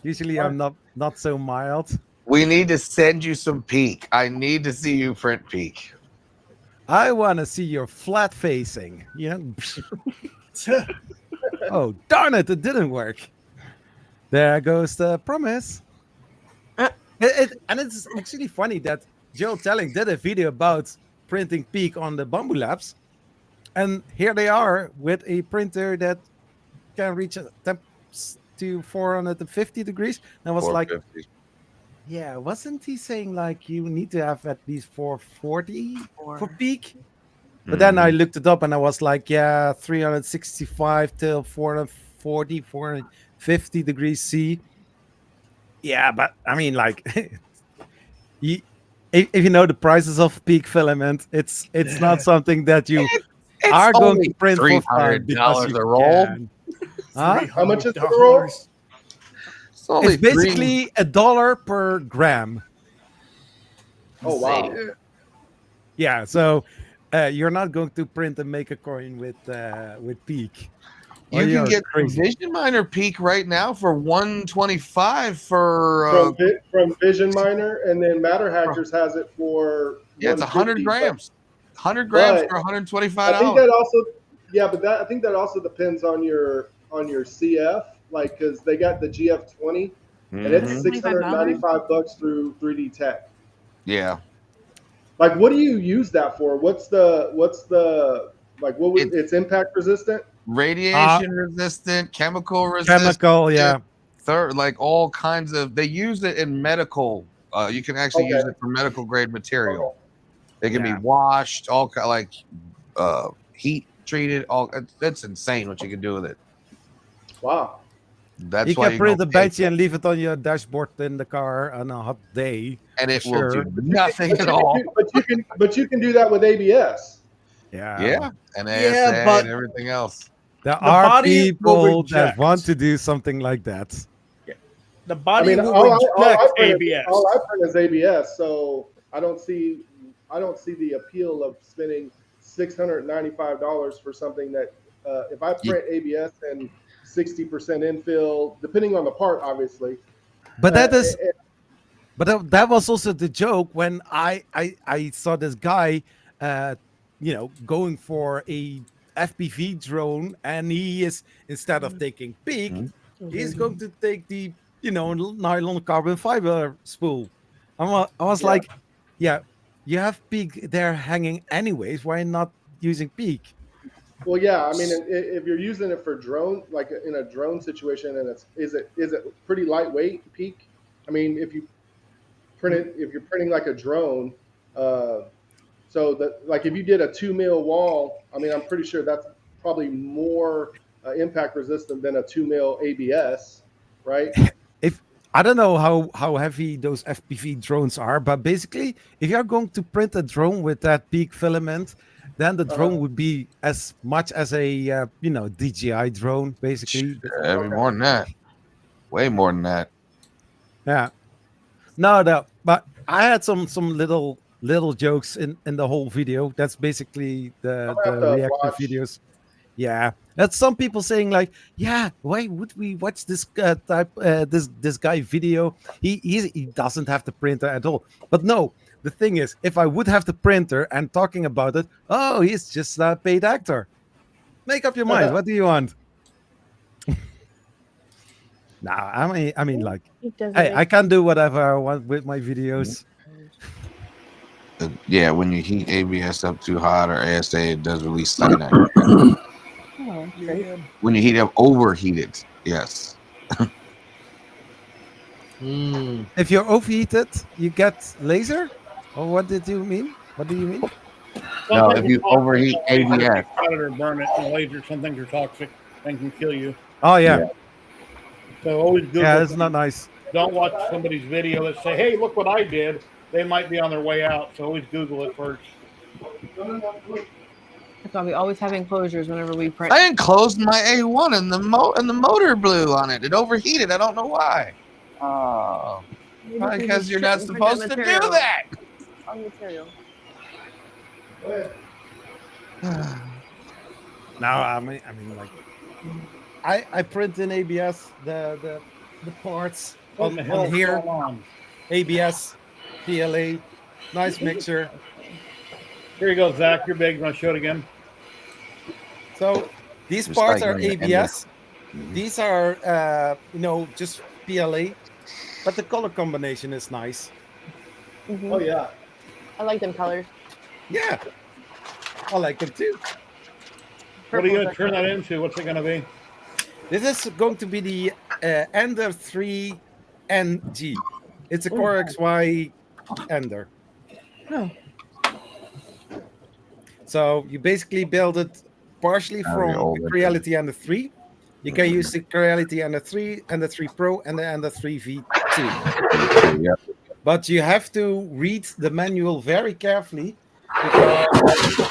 Usually I'm not so mild. We need to send you some peak. I need to see you print peak. I want to see your flat facing, Oh, darn it, it didn't work. There goes the promise. And it's actually funny that Joe Telling did a video about printing peak on the Bamboo Labs. And here they are with a printer that can reach temps to 450 degrees. And I was like, yeah, wasn't he saying like you need to have at least 440 for peak? But then I looked it up and I was like, yeah, 365 till 440, 450 degrees C. Yeah, but I mean, like, if you know the prices of peak filament, it's not something that you are going to print for $300 a roll. Huh? How much is the roll? It's basically $1 per gram. Oh wow! Yeah, so you're not going to print and make a coin with peak. You can get Vision Miner peak right now for $125 for from Vision Miner, and then Matter Hackers has it for it's 100 grams. 100 grams for $125. I think that also, I think that also depends on your CF, like because they got the GF20, and it's $695 through 3D Tech. Yeah. Like, what do you use that for? What's the like? What was it's impact resistant? Radiation resistant, chemical resistant. Yeah. Like all kinds of. They use it in medical. You can actually use it for medical grade material. It can be washed, all like heat treated. That's insane what you can do with it. Wow. That's you why can print a Banshee and leave it on your dashboard in the car on a hot day, and it will do nothing at all. But you can do that with ABS. Yeah, and ASA and everything else. There are people that want to do something like that. Yeah. The body will reject ABS. All I print is ABS, so I don't see the appeal of spending $695 for something that if I print ABS and 60% infill, depending on the part, obviously. But that is, that was also the joke when I saw this guy, going for a FPV drone, and he is, instead of taking peak, he's going to take the nylon carbon fiber spool. I was like, yeah, you have peak there hanging anyways. Why not using peak? Well, yeah, I mean, if you're using it for drone, like in a drone situation, and is it pretty lightweight peak? I mean, if you print it, if you're printing like a drone, so that like if you did a 2 mil wall, I mean, I'm pretty sure that's probably more impact resistant than a 2 mil ABS, right? I don't know how heavy those FPV drones are, but basically, if you're going to print a drone with that peak filament, then the drone would be as much as a DJI drone, basically. More than that, way more than that. Yeah, no, but I had some little jokes in the whole video. That's basically the reaction videos. Yeah, that's some people saying like, yeah, why would we watch this this guy video? He doesn't have the printer at all. But no, the thing is, if I would have the printer and talking about it, oh, he's just a paid actor. Make up your mind. What do you want? Nah, I mean, like, hey, I can do whatever I want with my videos. Yeah, when you heat ABS up too hot or ASA, it does release cyanide. Oh, okay. When you heat up, overheat it. Yes. If you're overheated, you get laser? Or what did you mean? What do you mean? Some No, things if are you toxic, overheat laser can ABS. cut it or burn it. And laser, some things are toxic and can kill you. Oh, yeah. So always Yeah, Google it's not things. nice. Don't watch somebody's video that say, "Hey, look what I did." They might be on their way out. So always Google it first. That's why we always have enclosures whenever we print. I enclosed my A1 and the motor blew on it. It overheated. I don't know why. Oh, Maybe because you're not supposed to do that. On material. No, I mean, like, I print in ABS the parts What on the hell is here. going on? ABS, PLA, nice mixture. Here you go, Zach. You're big. You want to show it again? So these Just parts like are in the- ABS. These are just PLA, but the color combination is nice. Oh yeah, I like them colors. Yeah, I like them too. What are you going to turn that into? What's it going to be? This is going to be the Ender 3 NG. It's a Core XY Ender. Oh. So you basically build it partially from the Creality Ender 3. You can use the Creality Ender 3, Ender 3 Pro, and the Ender 3 V2. Yep. But you have to read the manual very carefully because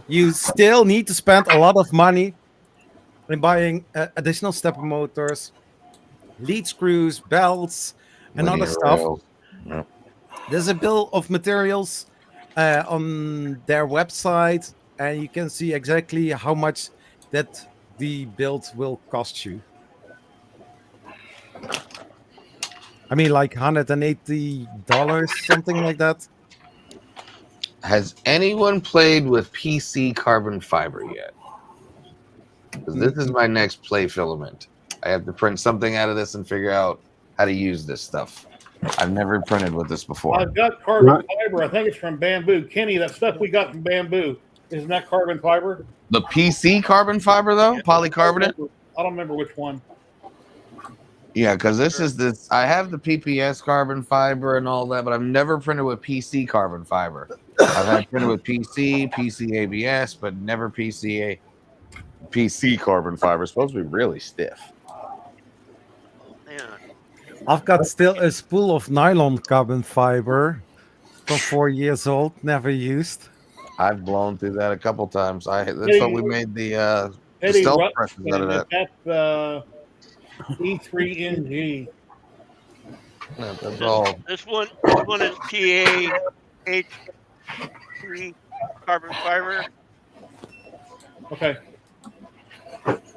you still need to spend a lot of money in buying additional stepper motors, lead screws, belts, and other stuff. Yep. There's a bill of materials on their website, and you can see exactly how much that the build will cost you. I mean, like $180, something like that. Has anyone played with PC carbon fiber yet? 'Cause this is my next play filament. I have to print something out of this and figure out how to use this stuff. I've never printed with this before. I've got carbon fiber. I think it's from bamboo. Kenny, that stuff we got from bamboo, isn't that carbon fiber? The PC carbon fiber, though, polycarbonate. I don't remember which one. Yeah, because this is this. I have the PPS carbon fiber and all that, but I've never printed with PC carbon fiber. I've had printed with PC ABS, but never PC carbon fiber. It's supposed to be really stiff. I've got still a spool of nylon carbon fiber from 4 years old, never used. I've blown through that a couple times. That's what we made the Eddie stealth presses out of that. That's E3NG. Yeah, that's all. This one is PAH3 carbon fiber. Okay.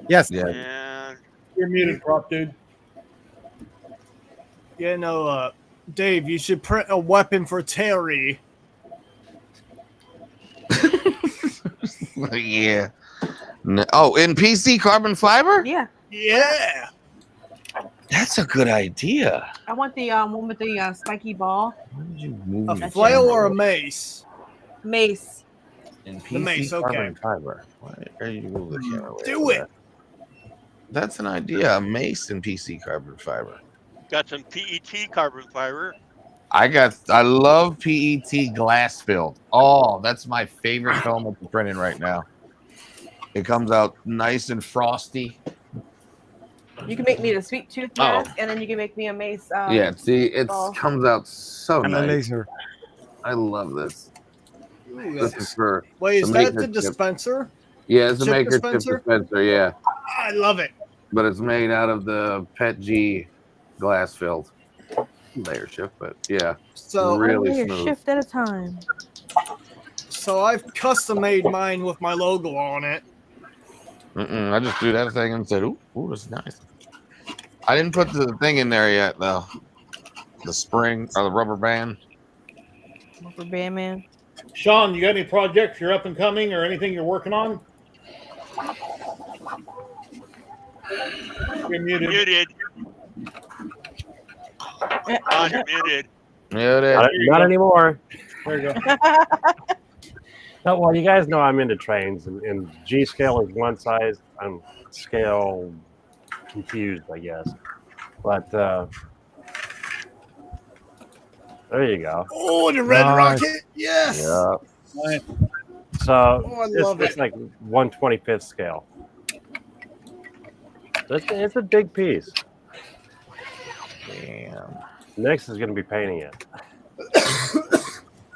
Yes. Yeah. And You're muted, prop dude. Yeah, no, Dave, you should print a weapon for Terry. Yeah. Oh, in PC carbon fiber? Yeah. Yeah. That's a good idea. I want the one with the spiky ball. A flail or a mace? Mace. In PC The mace, okay. carbon fiber. Why are you move the camera away Do from it. that? That's an idea. A mace in PC carbon fiber. got some PET carbon fiber. I love PET glass filled. Oh, that's my favorite filament to print in right now. It comes out nice and frosty. You can make me the sweet tooth mask, and then you can make me a mace. Yeah, see, it ball. comes out so And a nice. laser. I love this. Ooh, This is for Wait, is to that make the chip. dispenser? Yeah, it's a chip maker dispenser? chip dispenser. Yeah, I love it. but it's made out of the PET G glass filled layer shift. But yeah, So really only a smooth. shift at a time. So I've custom made mine with my logo on it. I just threw that thing and said, "Ooh, that's nice." I didn't put the thing in there yet, though. The spring or the rubber band. For Batman. Sean, you got any projects you're up and coming or anything you're working on? You're muted. Muted. You're muted. Yeah, Not anymore. There you go. Oh, well, you guys know I'm into trains, and G scale is one size. I'm scale confused, I guess. But there you go. Oh, the red Nice. rocket. Yes. Yeah. Nice. So Oh, I love it's it. like 1/25th scale. It's a big piece. Damn. Next is going to be painting it.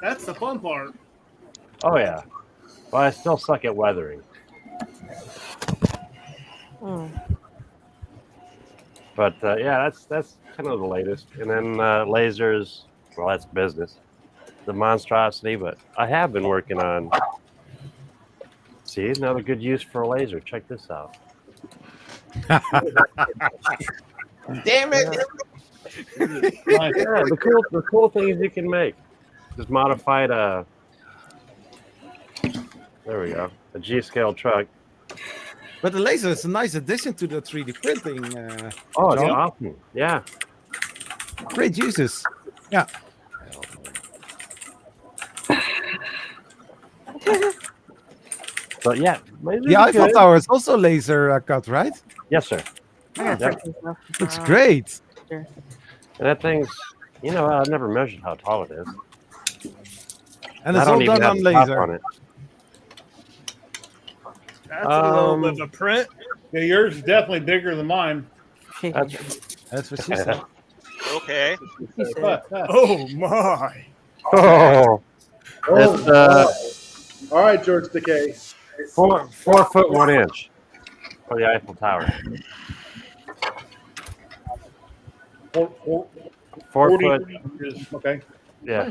That's the fun part. Oh yeah. Well, I still suck at weathering. But yeah, that's kind of the latest. And then lasers. Well, that's business. The monstrosity, but I have been working on. See, another good use for a laser. Check this out. Damn it! Yeah, the cool things you can make. Just modified a. There we go. A G scale truck. But the laser is a nice addition to the 3D printing. Oh, it's John. awesome. Yeah. Great uses. Yeah. But yeah, The Eiffel Tower is also laser cut, right? Yes, sir. Looks great. And that thing's, I've never measured how tall it is. And it's all done on laser. On it. That's a little bit of a print. Yeah, yours is definitely bigger than mine. That's what she said. Okay. Oh my. Oh. It's, all right, George Decay. 4 foot 1 inch for the Eiffel Tower. 4 foot. Inches. Okay. Yeah.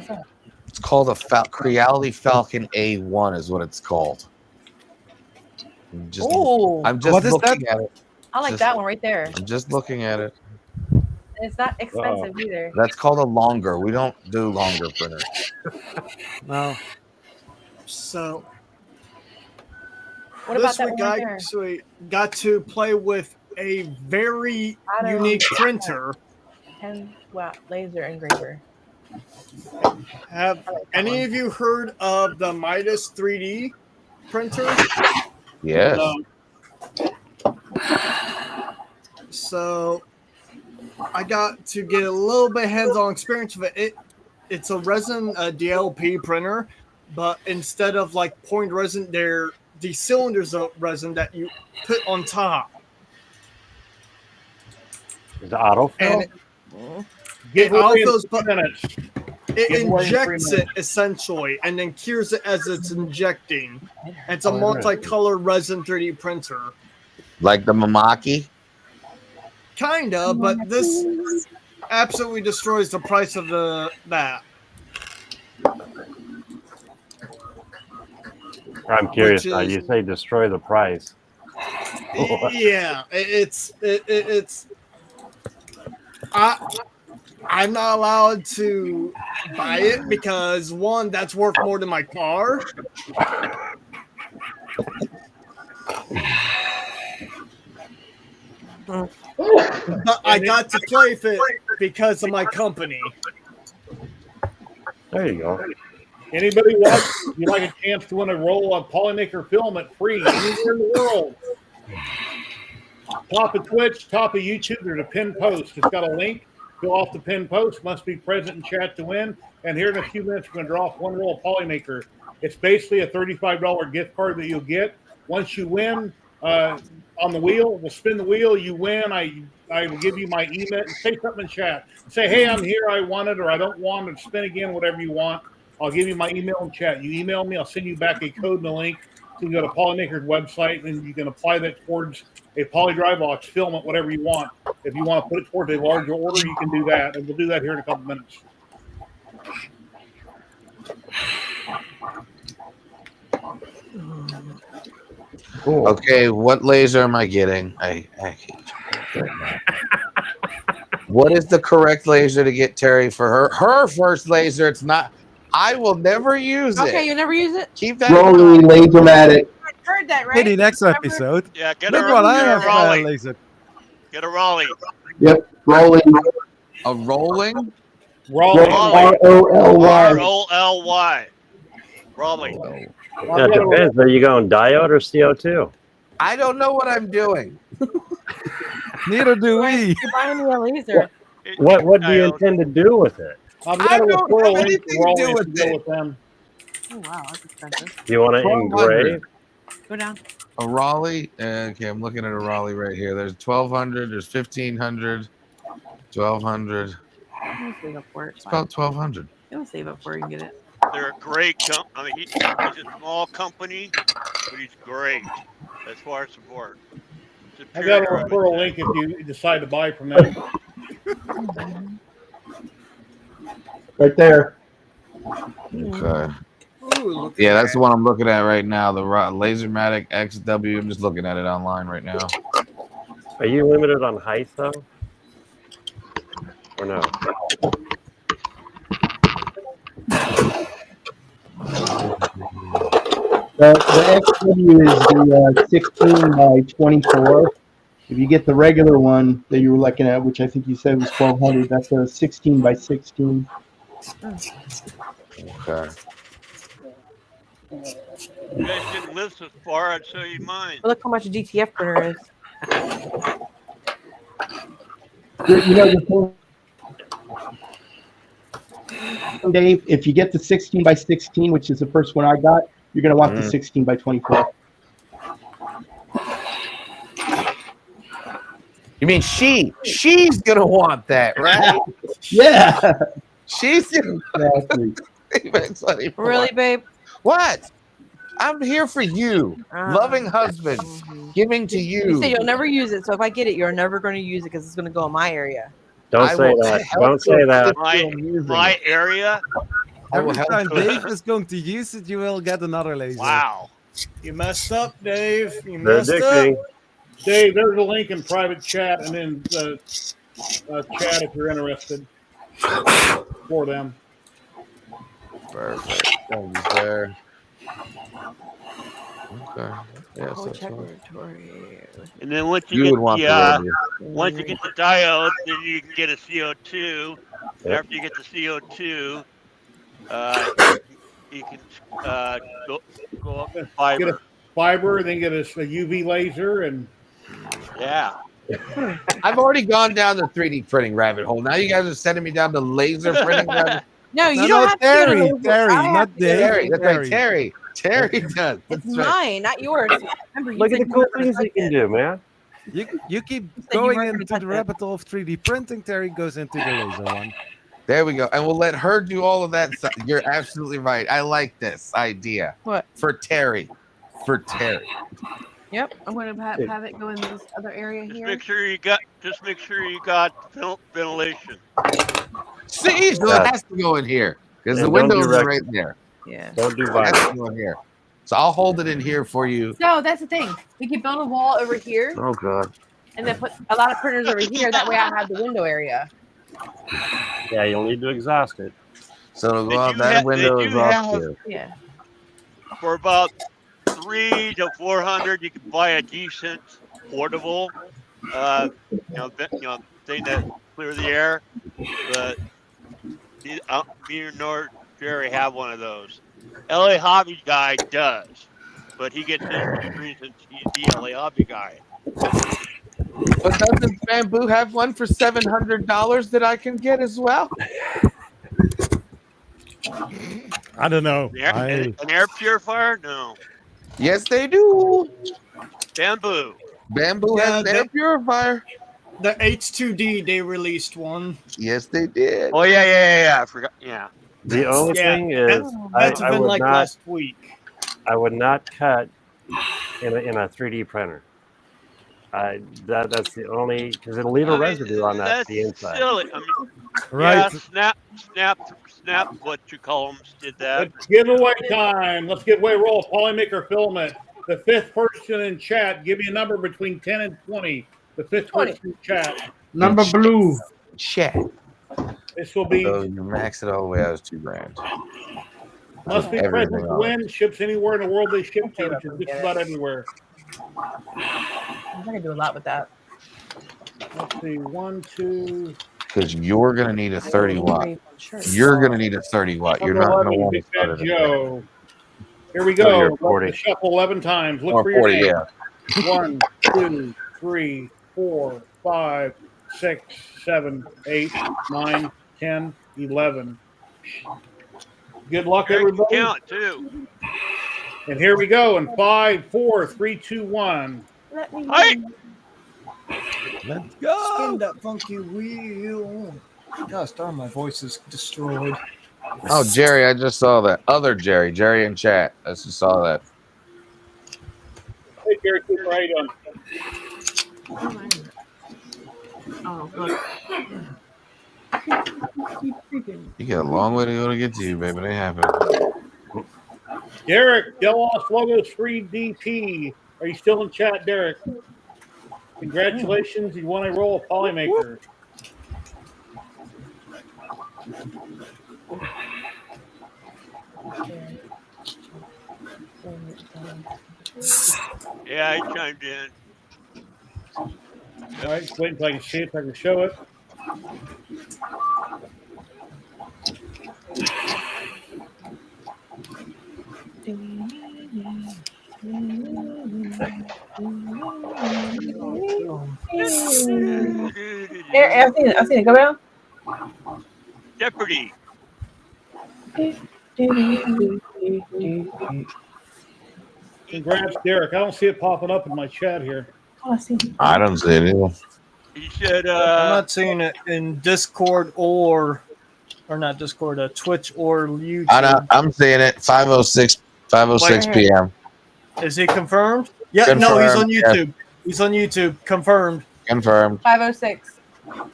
It's called a Creality Falcon A1 is what it's called. I'm just What is looking that? at it. I like that one right there. I'm just looking at it. It's not expensive either. That's called a longer. We don't do longer printers. No. So What about this that week one I right there? actually got to play with a very unique printer. 10-watt laser engraver. Have any of you heard of the Midas 3D printer? Yes. So I got to get a little bit hands-on experience with it. It's a resin DLP printer, but instead of like pouring resin, they're the cylinders of resin that you put on top. Is it autofill? And it autofills, but it injects it essentially and then cures it as it's injecting. It's a multicolor resin 3D printer. Like the Mamaki? Kinda, but this absolutely destroys the price of that. I'm curious now. You say destroy the price. Yeah, it's I'm not allowed to buy it because one, that's worth more than my car. But I got to play with it because of my company. There you go. Anybody watch? You like a chance to win a roll of Polymaker Filament free anywhere in the world? Top of Twitch, top of YouTube, there's a pinned post. It's got a link. Go off the pinned post. Must be present in chat to win. And here in a few minutes, we're going to draw off one roll of Polymaker. It's basically a $35 gift card that you'll get. Once you win on the wheel, we'll spin the wheel. You win. I will give you my email. Say something in chat. Say, hey, I'm here. I want it, or I don't want it. Spin again, whatever you want. I'll give you my email in chat. You email me. I'll send you back a code and a link. So you go to Polymaker's website, and you can apply that towards a Polydrive filament, whatever you want. If you want to put it towards a larger order, you can do that. And we'll do that here in a couple minutes. Cool. Okay, what laser am I getting? I hate you. What is the correct laser to get Terry for her first laser? It's not. I will never use it. Okay, you never use it? Keep that. Rolling Lasermatic. I heard that, right? Maybe next episode. Yeah, get Look a, what I get a have Raleigh. laser. Get a Raleigh. Yep, rolling. A rolling? Raleigh. R-O-L-Y. R-O-L-Y. Raleigh. Yeah, it depends. Are you going diode or CO2? I don't know what I'm doing. Neither do we. You're buying me a laser. What do you intend to do with it? I've got a don't referral have link to anything to do Raleigh with to go it. with them. Oh wow, that's expensive. Do you want to 1200. engrave? Go down. A Raleigh. Okay, I'm looking at a Raleigh right here. There's 1200. There's 1500. 1200. We'll save up for it. It's about 1200. We'll save up for it and get it. They're a great company. I mean, he's a small company, but he's great as far as support. I got a referral link if you decide to buy from them. Right there. Okay. Yeah, that's the one I'm looking at right now. The Lasermatic XW. I'm just looking at it online right now. Are you limited on height though, or no? The XW is the 16 by 24. If you get the regular one that you were looking at, which I think you said was 1200, that's a 16 by 16. Okay. You guys didn't live so far, I'd show you mine. Look how much a DTF printer is. You know the thing, Dave, if you get the 16 by 16, which is the first one I got, you're going to want the 16 by 24. You mean she's gonna want that, right? Yeah. She's Exactly. Really, babe? What? I'm here for you. Loving husband, giving to you. You say you'll never use it, so if I get it, you're never going to use it because it's going to go in my area. Don't say that. Don't say that. My area. Every time Dave is going to use it, you will get another laser. Wow. You messed up, Dave. You They're messed addicting. up. Dave, there's a link in private chat and then chat if you're interested for them. Perfect. Thank you, sir. Okay. Yeah, so And then once You you, would want the get radio. once you get the diode, then you can get a CO2. Yep. After you get the CO2, you can go up to Get fiber. a fiber, then get a UV laser, and Yeah. I've already gone down the 3D printing rabbit hole. Now you guys are sending me down the laser printing rabbit. No, you No, don't no, have to get Terry, it over. Terry, I have not to get it Dave. Terry, that's right, Terry. Terry does. It's That's right. mine, not yours. Remember, you Look at said the you cool weren't gonna things you touch can it. do, man. You keep you going weren't gonna into touch the it. rabbit hole of 3D printing. Terry goes into the laser one. There we go. And we'll let her do all of that stuff. You're absolutely right. I like this idea. What? For Terry. For Terry. Yep, I'm going to have it go in this other area Just here. make sure you got ventilation. See, so it has to go in here. Because Yeah, the don't do windows are rec- right there. Yeah. Don't do It has violence. to go in here. So I'll hold it in here for you. So that's the thing. We can build a wall over here Oh god. and then put a lot of printers over here. That way I have the window area. Yeah, you'll need to exhaust it. So it'll Did go out you that ha- window did is you off have- here. Yeah. For about 300 to 400, you can buy a decent portable, thing that clear the air. But me nor Jerry have one of those. LA Hobby Guy does, but he gets his reasons he's the LA Hobby Guy. But doesn't Bamboo have one for $700 that I can get as well? I don't know. An air purifier? No. Yes, they do. Bamboo. Bamboo Yeah, has an air purifier. The H2D, they released one. Yes, they did. Oh yeah. I forgot. Yeah. The only thing is, That's I been would like not. last week. I would not cut in a 3D printer. That's the only, because it'll leave a residue on that the inside. Silly. I mean, Right. Yeah, snap. What you call them did that. it's giveaway time. Let's give away roll Polymaker Filament. The fifth person in chat, give me a number between 10 and 20. The fifth person in chat. Number blue. Chat. This will be So you max it all the way out, it's $2,000. must be Everything present to on win. Ships anywhere in the world they ship to, which is just about everywhere. I'm going to do a lot with that. Let's see, 1, 2, because you're going to need a 30 watt. You're going to need a 30 watt. You're not going to want to start it. Joe. Here we 30 go. or 40. Let's shuffle 11 times. Look Or for your 40, name. yeah. 1, 2, 3, 4, 5, 6, 7, 8, 9, 10, 11. Good luck, everybody. Count too. And here we go. In 5, 4, 3, 2, 1. Let me Let's go. Spin that funky wheel. Gosh darn, my voice is destroyed. Oh, Jerry, I just saw that. Other Jerry in chat. I just saw that. Hey, Gary Cooper, how you doing? Oh, look. You got a long way to go to get to you, baby. They happen. Derek, Delos Logos 3DP. Are you still in chat, Derek? Congratulations, you won a roll of Polymaker. Yeah, I chimed in. All right, just wait until I can see if I can show it. There, I've seen it. Go down. Jeopardy. Congrats, Derek. I don't see it popping up in my chat here. Oh, I see. I don't see it either. He said, I'm not seeing it in Discord or not Discord, Twitch or YouTube. I'm seeing it. 5:06 p.m. Is he confirmed? Yeah, Confirmed, no, he's on yeah. YouTube. He's on YouTube. Confirmed. Confirmed. 5:06.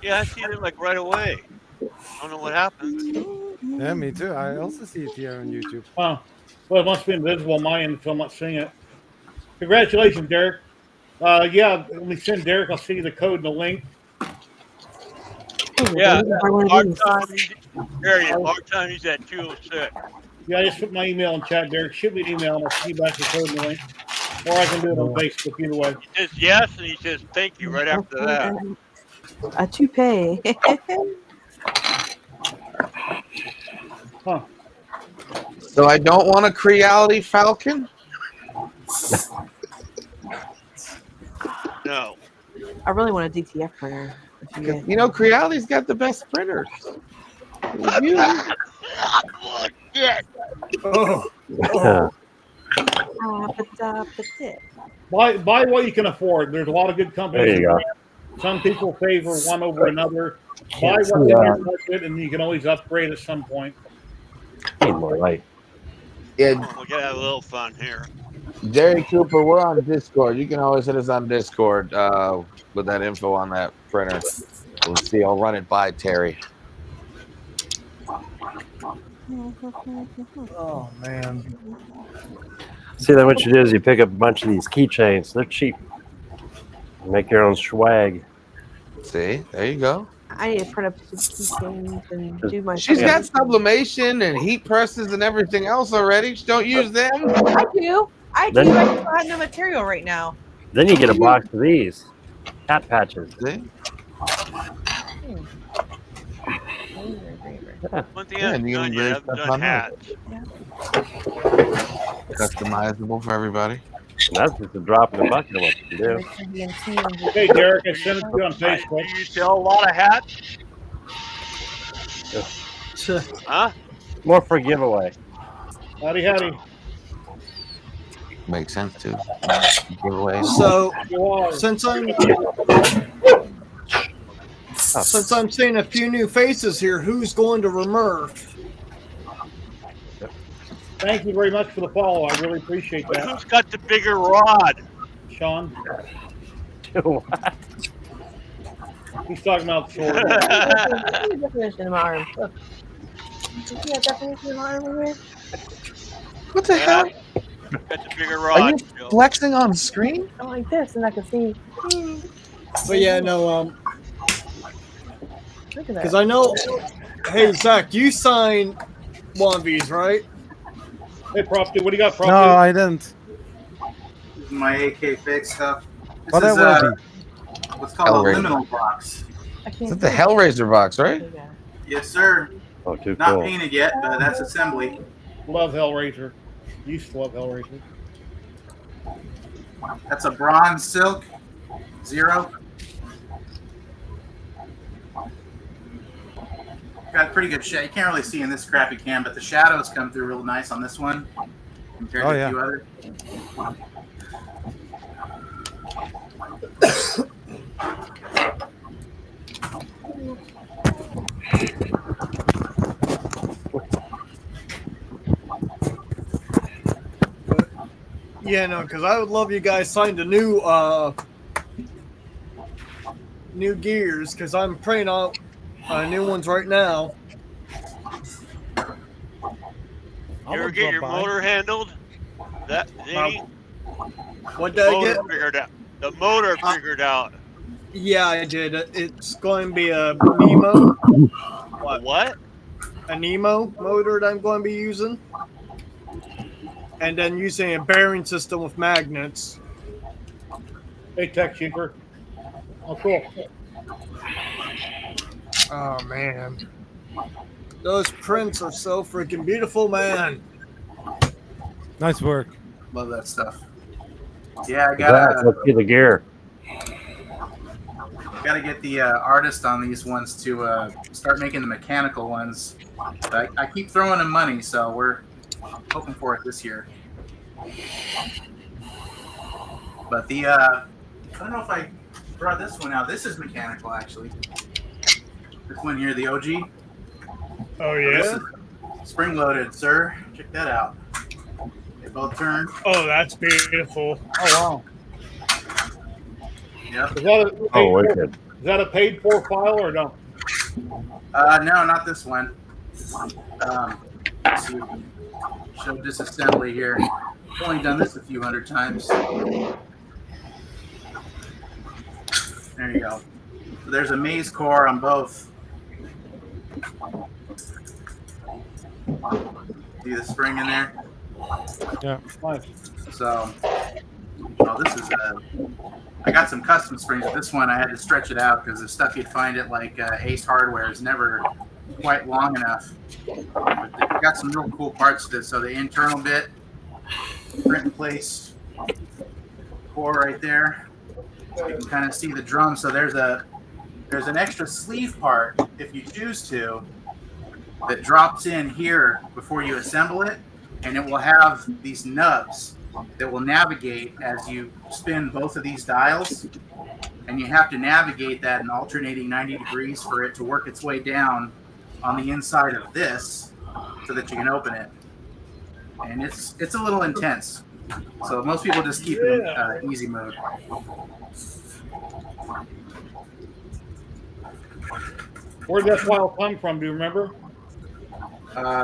yeah, I seen it like right away. I don't know what happened. Yeah, me too. I also see it here on YouTube. Oh, well, it must be invisible on my end until I'm not seeing it. Congratulations, Derek. Yeah, when we send Derek, I'll send you the code and the link. Yeah, hard time he's at 206. Yeah, I just put my email in chat, Derek. Shoot me an email and I'll send you back the code and the link. Or I can do it on Facebook, either way. He says yes, and he says thank you right after that. A toupee. Huh. So I don't want a Creality Falcon? No. I really want a DTF printer. You know, Creality's got the best printers. Buy what you can afford. There's a lot of good companies. There you go. Some people favor one over another. Buy Can't what's see in that. your budget, and you can always upgrade at some point. Need more light. Yeah, We got a little fun here. Jerry Cooper, we're on Discord. You can always hit us on Discord with that info on that printer. We'll see. I'll run it by Terry. Oh man. See, then what you do is you pick up a bunch of these keychains. They're cheap. Make your own swag. See, there you go. I need to print up some keychains and do my. She's got sublimation and heat presses and everything else already. Just don't use them. I do. I do. Then- I just don't have no material right now. Then you get a box of these hat patches. See? One thing Yeah, I've and you done can yet, I raise haven't stuff done on that. hats. Customizable for everybody. That's just a drop in the bucket of what you can do. Hey, Derek, I sent it to you on Facebook. Do you sell a lot of hats? Huh? More for giveaway. Howdy, howdy. Makes sense too. Giveaway. So since I'm seeing a few new faces here, who's going to Remurf? Thank you very much for the follow. I really appreciate But that. who's got the bigger rod? Sean, What? he's talking about sword. Definition of my arm. Look. You see that definition of my arm over here? What the hell? Got the bigger Are rod. you Joe. flexing on screen? I'm like this, and I can see. But yeah, no, Look at that. because I know. Hey Zach, you signed one of these, right? Hey, Prop, what do you got, Prop? No, I didn't. This is my AK fix stuff. This What is that will be? what's called a Hellraiser. liminal box. Is that the Hellraiser box, right? Yes, sir. Oh, too Not cool. painted yet, but that's assembly. Love Hellraiser. Used to love Hellraiser. That's a bronze silk 0. Got pretty good shade. You can't really see in this crappy cam, but the shadows come through real nice on this one compared to a few other. Yeah, no, because I would love you guys signed a new gears, because I'm praying on new ones right now. You ever get your motor handled? That Zany? What did I get? Figured out. The motor figured out. Yeah, I did. It's going to be a Nemo. What? A Nemo motor that I'm going to be using. And then using a bearing system with magnets. Hey, Tech Cheaper. Oh, cool. Oh, man. Those prints are so freaking beautiful, man. Nice work. Love that stuff. Yeah, I Let's see the gear. gotta get the artist on these ones to start making the mechanical ones. I keep throwing them money, so we're hoping for it this year. But the I don't know if I brought this one out. This is mechanical, actually. This one here, the OG. Oh, yeah? Spring loaded, sir. Check that out. They both turn. Oh, that's beautiful. Oh, wow. Yep. Is that a paid for file or no? No, not this one. Let's see if we can show disassembly here. I've only done this a few hundred times. There you go. So there's a maze core on both. See the spring in there? Yeah. Nice. So, this is I got some custom springs. This one I had to stretch it out because the stuff you'd find at like Ace Hardware is never quite long enough. But they've got some real cool parts to this. So the internal bit, print in place core right there. You can kind of see the drum. So there's an extra sleeve part if you choose to that drops in here before you assemble it, and it will have these nubs that will navigate as you spin both of these dials, and you have to navigate that in alternating 90 degrees for it to work its way down on the inside of this so that you can open it. And it's a little intense. So most people just keep it in easy mode. Where'd that file come from? Do you remember?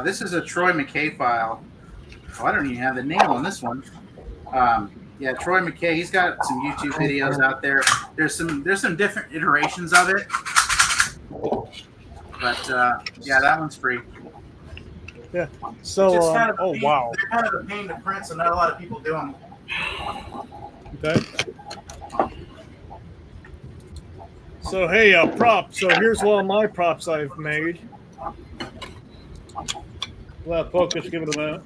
This is a Troy McKay file. Oh, I don't even have the name on this one. Yeah, Troy McKay. He's got some YouTube videos out there. There's some different iterations of it, but yeah, that one's free. Yeah. So, It's kind of oh wow. They're kind of a pain to print, so not a lot of people do them. Okay. So hey, props. So here's one of my props I've made. Well, focus. Give it a minute.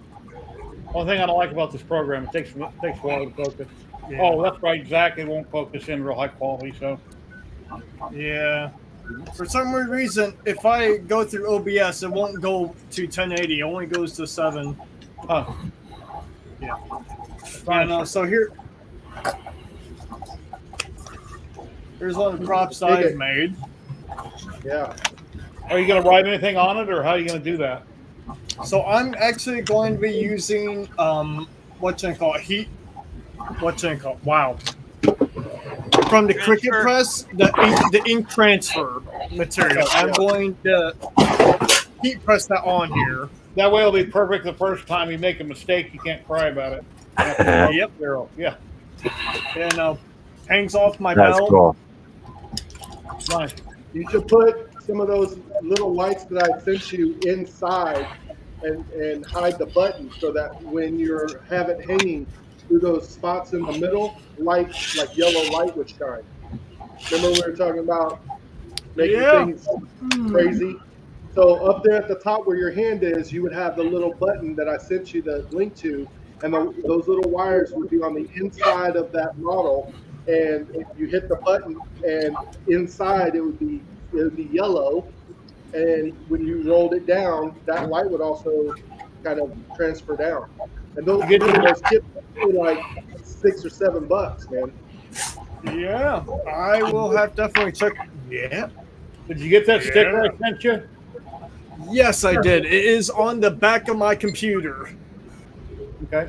One thing I don't like about this program, it takes a while to focus. Yeah. Oh, that's right. Zach, it won't focus in real high quality. So. Yeah. For some weird reason, if I go through OBS, it won't go to 1080. It only goes to 7. Huh. Yeah. So here's one of the props I've made. Yeah. Are you going to write anything on it, or how are you going to do that? So I'm actually going to be using Wow. From the Cricut press, the ink transfer material. I'm going to heat press that on here. That way it'll be perfect the first time you make a mistake. You can't cry about it. Yep. Yeah. And hangs off my That's belt. cool. Nice. You should put some of those little lights that I sent you inside and hide the button so that when you have it hanging, through those spots in the middle, light, like yellow light would shine. Remember we were talking about making things crazy? So up there at the top where your hand is, you would have the little button that I sent you the link to, and those little wires would be on the inside of that model, and you hit the button, and inside it would be yellow, and when you rolled it down, that light would also kind of transfer down. And those kits were like $6 or $7, man. Yeah, I will have definitely check. Yeah. Did you get that sticker I sent you? Yes, I did. It is on the back of my computer. Okay.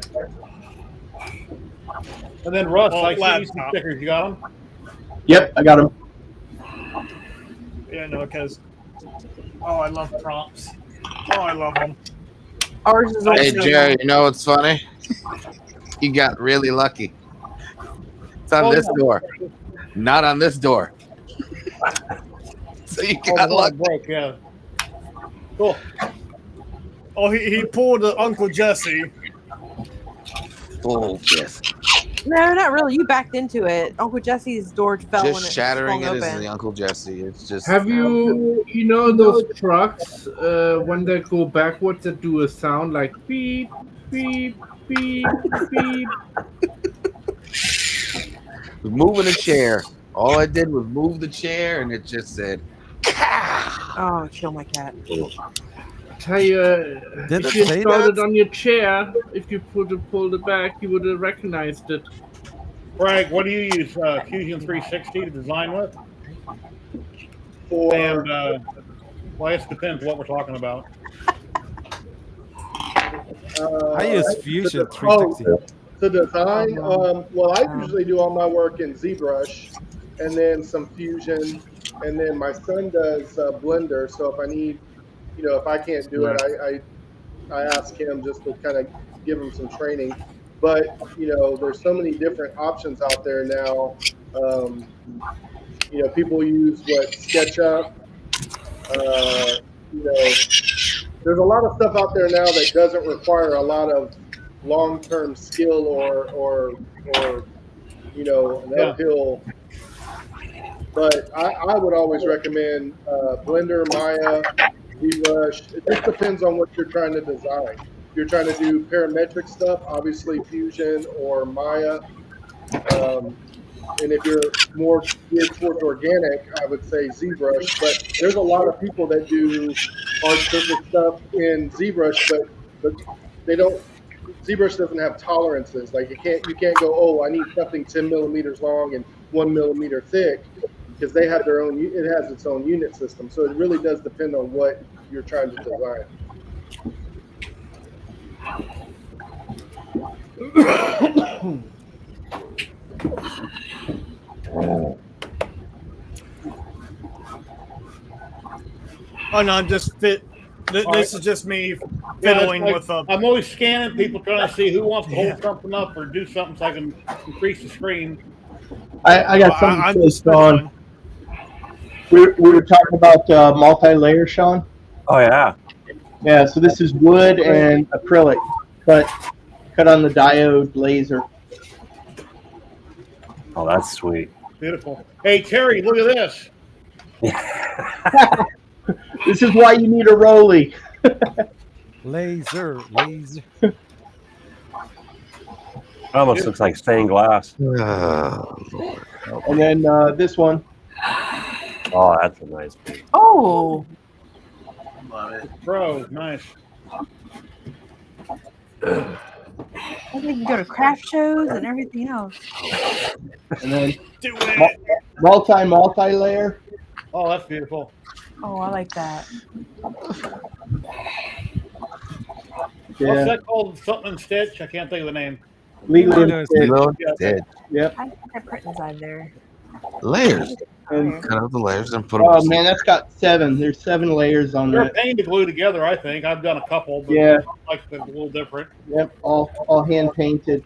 And then Russ, Oh, I see laptop. some stickers. You got them? Yep, I got them. Yeah, no, because I love prompts. Oh, I love them. Ours is Hey, Jerry, you know what's funny? You got really lucky. It's on this door, not on this door. So you got lucky. Broke, yeah. Cool. Oh, he pulled Uncle Jesse. Oh, yes. No, not really. You backed into it. Uncle Jesse's door fell when Just it shattering swung it is open. the Uncle Jesse. It's just. Have you know those trucks when they go backwards that do a sound like beep beep beep beep? Moving a chair. All I did was move the chair, and it just said. Oh, kill my cat. Tell you, Did if it you say started that? on your chair, if you pulled it back, you would have recognized it. Frank, what do you use Fusion 360 to design with? For And well, it depends what we're talking about. I use Fusion 360. To design, well, I usually do all my work in ZBrush, and then some Fusion, and then my son does Blender. So if I need, if I can't do it, I ask him just to kind of give him some training. But there's so many different options out there now. People use SketchUp. There's a lot of stuff out there now that doesn't require a lot of long-term skill or an uphill. But I would always recommend Blender, Maya, ZBrush. It just depends on what you're trying to design. If you're trying to do parametric stuff, obviously Fusion or Maya. And if you're more geared towards organic, I would say ZBrush. But there's a lot of people that do artistic stuff in ZBrush, but they don't. ZBrush doesn't have tolerances. Like you can't go, oh, I need something 10 millimeters long and 1 millimeter thick, because they have their own. It has its own unit system. So it really does depend on what you're trying to design. Oh no, I'm just fit. This is just me fiddling with a. I'm always scanning people, trying to see who wants to hold something up or do something so I can increase the screen. I got something to say, Sean. We were talking about multi-layer, Sean. Oh yeah. Yeah. So this is wood and acrylic, but cut on the diode laser. Oh, that's sweet. Beautiful. Hey Terry, look at this. This is why you need a Rolly. Laser. Almost looks like stained glass. And then this one. Oh, that's a nice piece. Oh. Love it. Bro, nice. I think you can go to craft shows and everything else. And then multi-layer. Oh, that's beautiful. Oh, I like that. Yeah. What's that called? Something in Stitch? I can't think of the name. Lilo Dead. Yep. I think I print inside there. Layers. And Cut out the layers and put them. oh man, that's got 7. There's 7 layers on They're a that. pain to glue together, I think. I've done a couple, but Yeah. I like them a little different. Yep. All hand painted.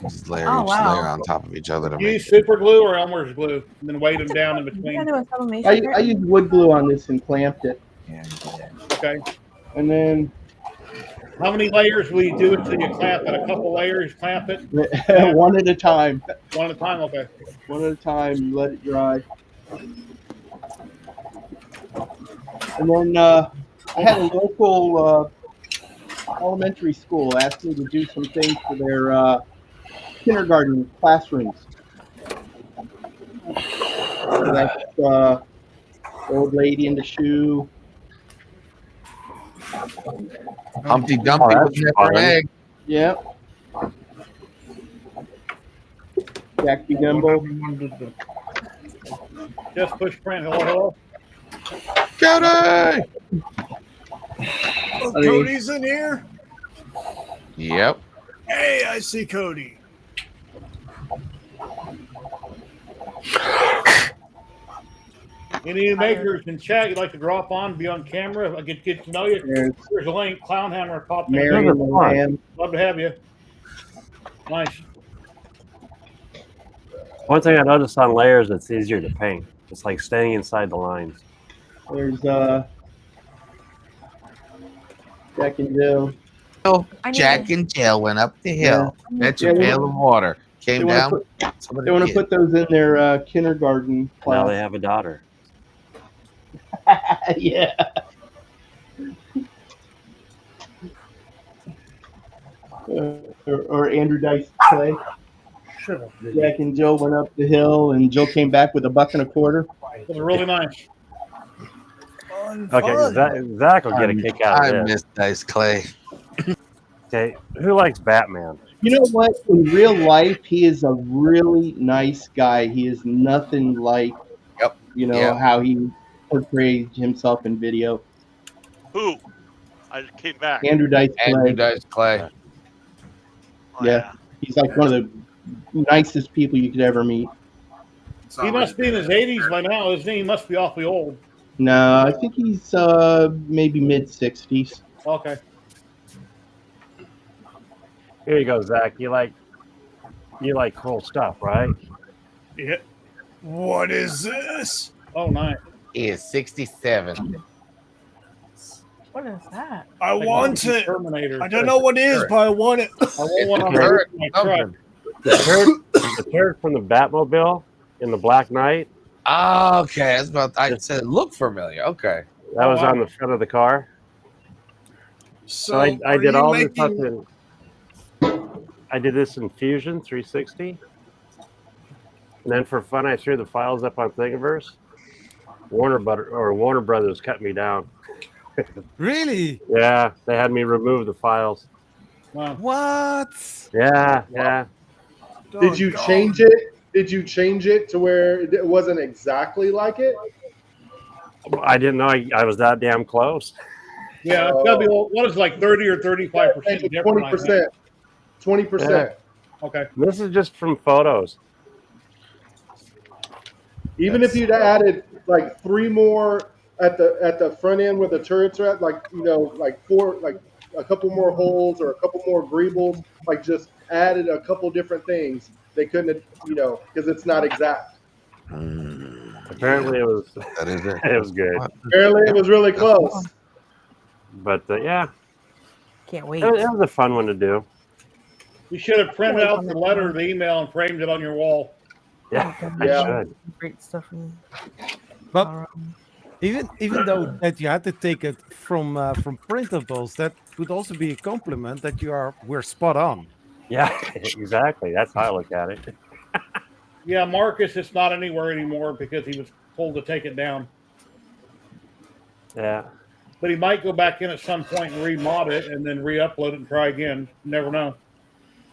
Just layer Oh, each wow. layer on top of each other to You make. use super glue or Elmer's glue, and then weight them down in You between. gotta do a sublimation I print? used wood glue on this and clamped it. Okay. And then How many layers will you do until you clamp it? A couple layers, clamp it? One at a time. One at a time, okay. One at a time, let it dry. And then I had a local elementary school ask me to do some things for their kindergarten classrooms. So that's old lady in the shoe. Humpty Dumpty with never an egg. Yep. Jack be nimble. Just push print. Hello, Cody! Oh, Cody's in here. Yep. Hey, I see Cody. Any makers in chat you'd like to drop on, be on camera? I get to know you. There's a link. Clown Hammer popped in. Mary and the Lamb. Love to have you. Nice. One thing I noticed on layers, it's easier to paint. It's like staying inside the lines. There's Jack and Jill. Oh, Jack and Jill went up the hill. That's a pail of water. Came down. They want to put those in their kindergarten class. Now they have a daughter. Yeah. Or Andrew Dice Clay. Jack and Jill went up the hill, and Jill came back with $1.25. It was really nice. Okay, Zach will get a kick out of this. I miss Dice Clay. Okay, who likes Batman? You know what? In real life, he is a really nice guy. He is nothing like, how he portrays himself in video. Who? I just came back. Andrew Dice Clay. Andrew Dice Clay. Yeah, he's like one of the nicest people you could ever meet. He must be in his 80s by now, isn't he? He must be awfully old. No, I think he's maybe mid-60s. Okay. Here you go, Zach. You like cool stuff, right? Yeah. What is this? Oh, nice. He is 67. What is that? I want it. Terminator. I don't know what it is, but I want it. I want one on my truck. The turret from the Batmobile in the Black Knight. Oh, okay. I said it looked familiar. Okay. That was on the front of the car. So I did all this stuff in. I did this in Fusion 360, and then for fun, I threw the files up on Thingiverse. Warner Brothers cut me down. Really? Yeah, they had me remove the files. Wow. What? Yeah. Did you change it? Did you change it to where it wasn't exactly like it? I didn't know I was that damn close. Yeah, it's gotta be what is it, like 30 or 35%? 20%. 20%. Yeah. Okay. This is just from photos. Even if you'd added like 3 more at the front end where the turrets are at, like a couple more holes or a couple more greebles, like just added a couple different things, they couldn't have, because it's not exact. Apparently it was. That is it. It was good. Apparently it was really close. But yeah, can't wait. It was a fun one to do. You should have printed out the letter, the email, and framed it on your wall. Yeah, Yeah. Great stuff. But even though that you had to take it from printables, that would also be a compliment that we're spot on. Yeah, exactly. That's how I look at it. Yeah, Marcus, it's not anywhere anymore because he was told to take it down. Yeah. But he might go back in at some point and remod it and then re-upload it and try again. You never know.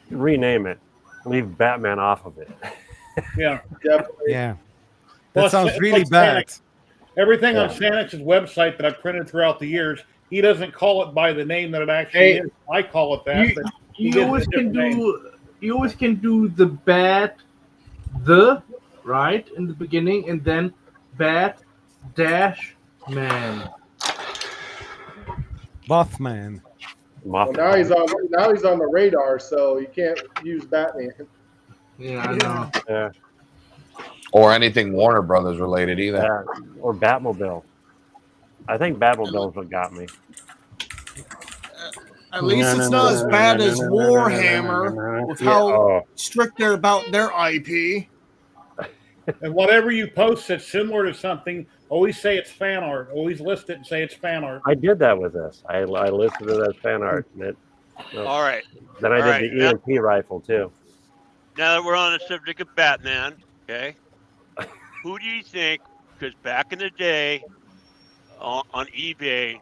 Rename it. Leave Batman off of it. Yeah. Yeah. That Plus, sounds it's really like bad. Sanix. Everything on Yeah. Sanix's website that I've printed throughout the years, he doesn't call it by the name that it actually is. I call it that. But he You gives it always a can different name. do. You always can do the right in the beginning, and then Bat-Man. Mothman. Well, now he's on the radar, so you can't use Batman. Yeah, I know. Yeah. Or anything Warner Brothers related either. Yeah. Or Batmobile. I think Batmobile is what got me. At least it's not as bad as Warhammer with how strict they're about their IP. And whatever you post that's similar to something, always say it's fan art. Always list it and say it's fan art. I did that with this. I listed it as fan art. And it, All right. Then I did the EMP rifle too. Now that we're on the subject of Batman, okay, who do you think? Because back in the day, on eBay,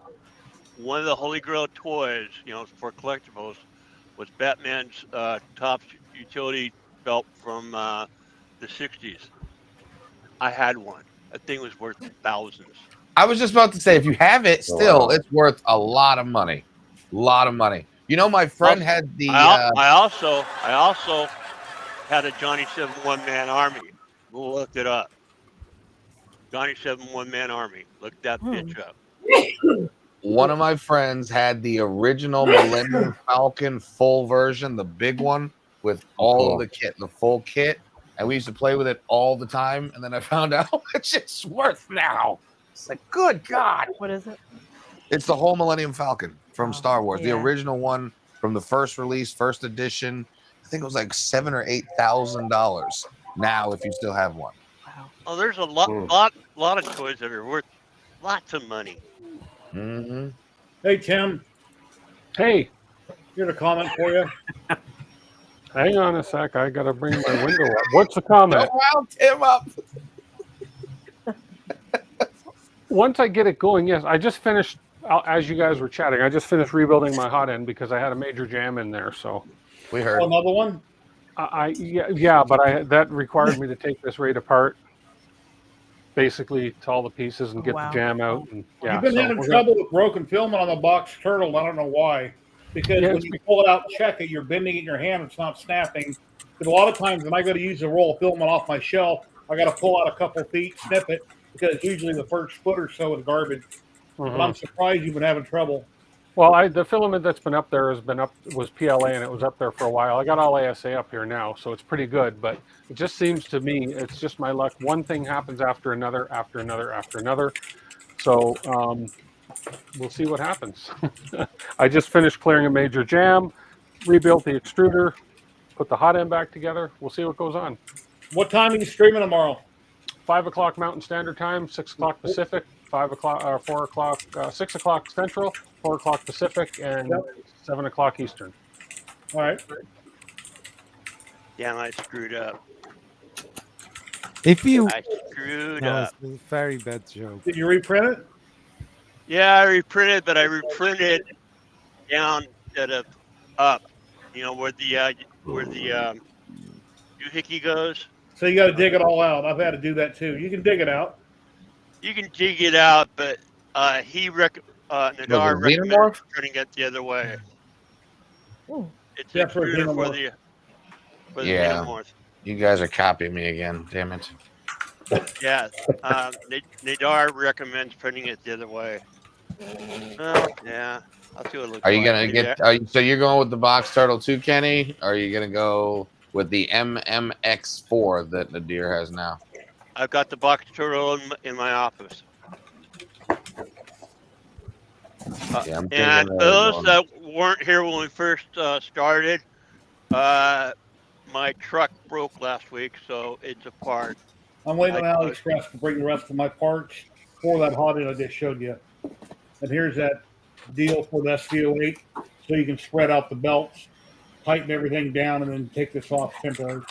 one of the Holy Grail toys, for collectibles, was Batman's top utility belt from the '60s. I had one. That thing was worth thousands. I was just about to say, if you have it, still, it's worth a lot of money. A lot of money. You know, my friend had the. I also had a Johnny 7 one-man army. We'll look it up. Johnny 7 one-man army. Look that bitch up. One of my friends had the original Millennium Falcon full version, the big one with all of the kit, the full kit. And we used to play with it all the time. And then I found out how much it's worth now. It's like, good God. What is it? It's the whole Millennium Falcon from Star Wars, the original one from the first release, first edition. I think it was like $7,000 or $8,000 now if you still have one. Wow. Oh, there's a lot of toys that are worth lots of money. Mm-hmm. Hey, Tim. Hey. Here's a comment for you. Hang on a sec. I got to bring my window up. What's the comment? Don't round Tim up. Once I get it going, yes. I just finished, as you guys were chatting, I just finished rebuilding my hot end because I had a major jam in there. So we heard another one. Yeah, but that required me to take this right apart, basically to all the pieces and get the jam out. And You've been having trouble with broken filament on the box turtle. I don't know why. Because when you pull it out and check it, you're bending it in your hand. It's not snapping. But a lot of times when I go to use a roll of filament off my shelf, I got to pull out a couple feet, snip it, because usually the first foot or so is garbage. But I'm surprised you've been having trouble. Well, the filament that's been up there was PLA, and it was up there for a while. I got all ASA up here now, so it's pretty good. But it just seems to me, it's just my luck. One thing happens after another, after another, after another. So we'll see what happens. I just finished clearing a major jam, rebuilt the extruder, put the hot end back together. We'll see what goes on. What time are you streaming tomorrow? 5 o'clock Mountain Standard Time, 6 o'clock Pacific, 5 o'clock or 4 o'clock, 6 o'clock Central, 4 o'clock Pacific, and 7 o'clock Eastern. All right. Damn, I screwed up. I screwed up. It's a very bad joke. Did you reprint it? Yeah, I reprinted, but I reprinted down instead of up. You know where the doohickey goes. So you got to dig it all out. I've had to do that too. You can dig it out. You can dig it out, but Nadar recommends printing it the other way. It's extruder for the xenomorph. You guys are copying me again. Damn it. Yeah, Nadar recommends printing it the other way. Well, yeah, I'll see what it looks like. Are you gonna get? So you're going with the box turtle too, Kenny? Or are you gonna go with the MMX4 that Nadir has now? I've got the box turtle in my office. And those that weren't here when we first started, my truck broke last week, so it's apart. I'm waiting on AliExpress to bring the rest of my parts for that hot end I just showed you. And here's that deal for the SVO8, so you can spread out the belts, tighten everything down, and then take this off temporarily.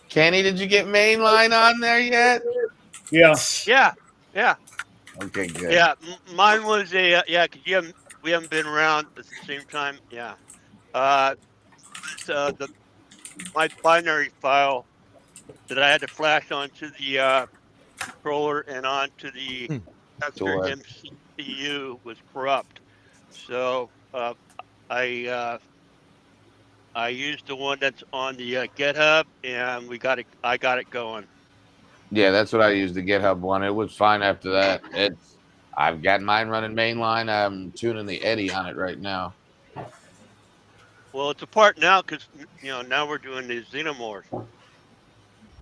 Kenny, did you get mainline on there yet? Yeah. Yeah. Okay, good. Yeah, mine was because we haven't been around at the same time. Yeah. My binary file that I had to flash onto the controller and onto the MCU was corrupt. So I used the one that's on the GitHub, and I got it going. Yeah, that's what I used, the GitHub one. It was fine after that. I've got mine running mainline. I'm tuning the Eddy on it right now. Well, it's apart now because now we're doing the xenomorph.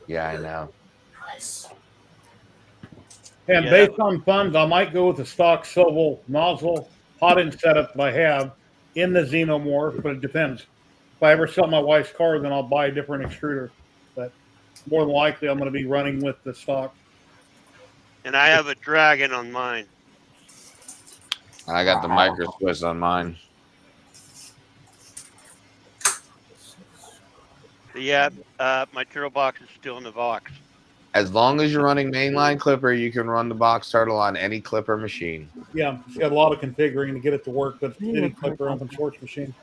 Yeah, I know. And Yeah. based on funds, I might go with the stock Sobel nozzle hot end setup that I have in the Xenomorph, but it depends. If I ever sell my wife's car, then I'll buy a different extruder. But more than likely, I'm going to be running with the stock. And I have a dragon on mine. I got the micro Swiss on mine. But yeah, my turtle box is still in the box. As long as you're running mainline clipper, you can run the box turtle on any clipper machine. Yeah, it's got a lot of configuring to get it to work, but any clipper open source machine.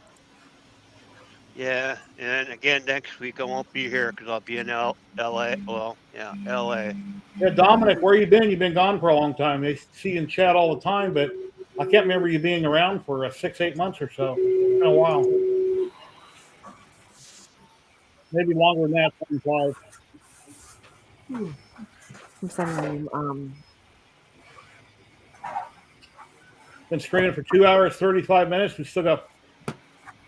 Yeah, and again, next week I won't be here because I'll be in L.A. Well, yeah, L.A. Yeah, Dominic, where you been? You've been gone for a long time. They see you in chat all the time, but I can't remember you being around for 6-8 months or so. It's been a while. Maybe longer than that. 25. I'm sending you, Been streaming for 2 hours, 35 minutes. We still got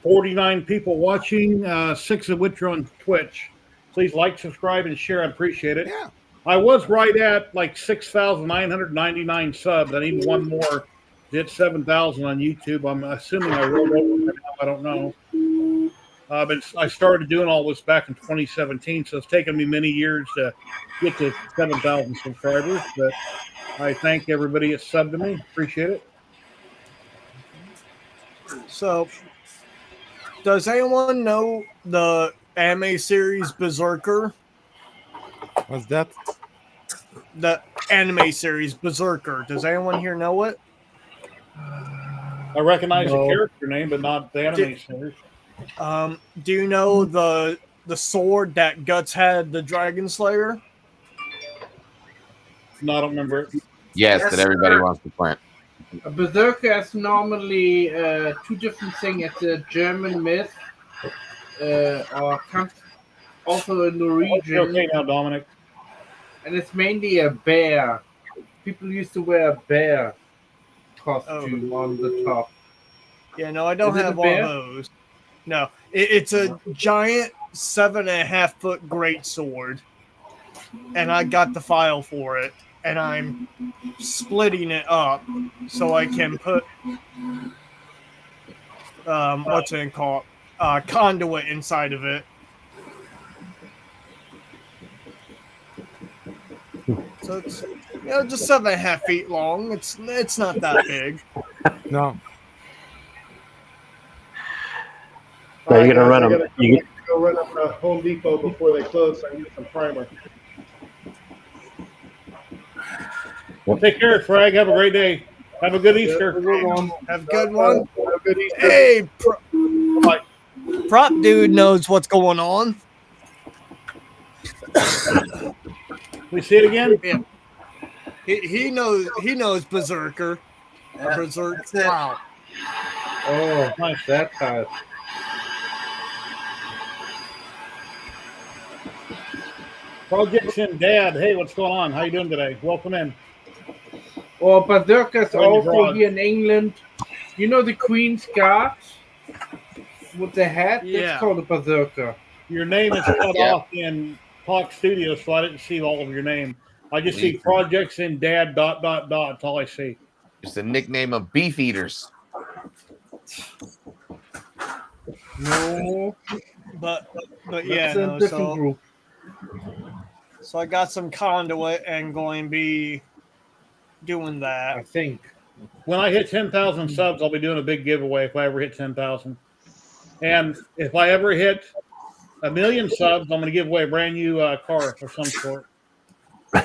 49 people watching, 6 of which are on Twitch. Please like, subscribe, and share. I appreciate it. Yeah. I was right at like 6,999 subs. I need one more. Did 7,000 on YouTube. I'm assuming I rolled over now. I don't know. But I started doing all this back in 2017, so it's taken me many years to get to 7,000 subscribers. But I thank everybody that subbed to me. Appreciate it. So, does anyone know the anime series Berserker? What's that? The anime series Berserker. Does anyone here know it? I recognize the character name, but not the anime series. Do you know the sword that Guts had, the Dragon Slayer? No, I don't remember it. Yes, that everybody wants to print. A berserker is normally two different things. It's a German myth, or comes also a Norwegian. Okay, now Dominic. And it's mainly a bear. People used to wear a bear costume on the top. Yeah, no, I don't Is it have a one bear? of those. No, it's a giant 7.5-foot great sword, and I got the file for it, and I'm splitting it up so I can put what's it called, conduit inside of it. So it's just 7.5 feet long. It's not that big. No. So you're gonna run I them. gotta go run up to Home Depot before they close so I can get some primer. Well, take care, Frag. Have a great day. Have a good Easter. Have a good one. Have a good Easter. Hey, prop dude knows what's going on. We see it again. Yeah. He knows Berserker. Yeah, Berserk. that's it. Wow. Oh, nice that fast. Projects and Dad. Hey, what's going on? How you doing today? Welcome in. Well, berserkers When you also draw- here in England. You know the Queen's Guard with the hat? Yeah. That's called a berserker. Your name is cut Yeah. off in Talk Studio, so I didn't see all of your name. I just see Projects and Dad ... That's all I see. It's the nickname of beef eaters. No, but yeah, That's a no, different group. so I got some conduit and going to be doing that. I think. When I hit 10,000 subs, I'll be doing a big giveaway if I ever hit 10,000. And if I ever hit 1 million subs, I'm going to give away a brand new car of some sort. You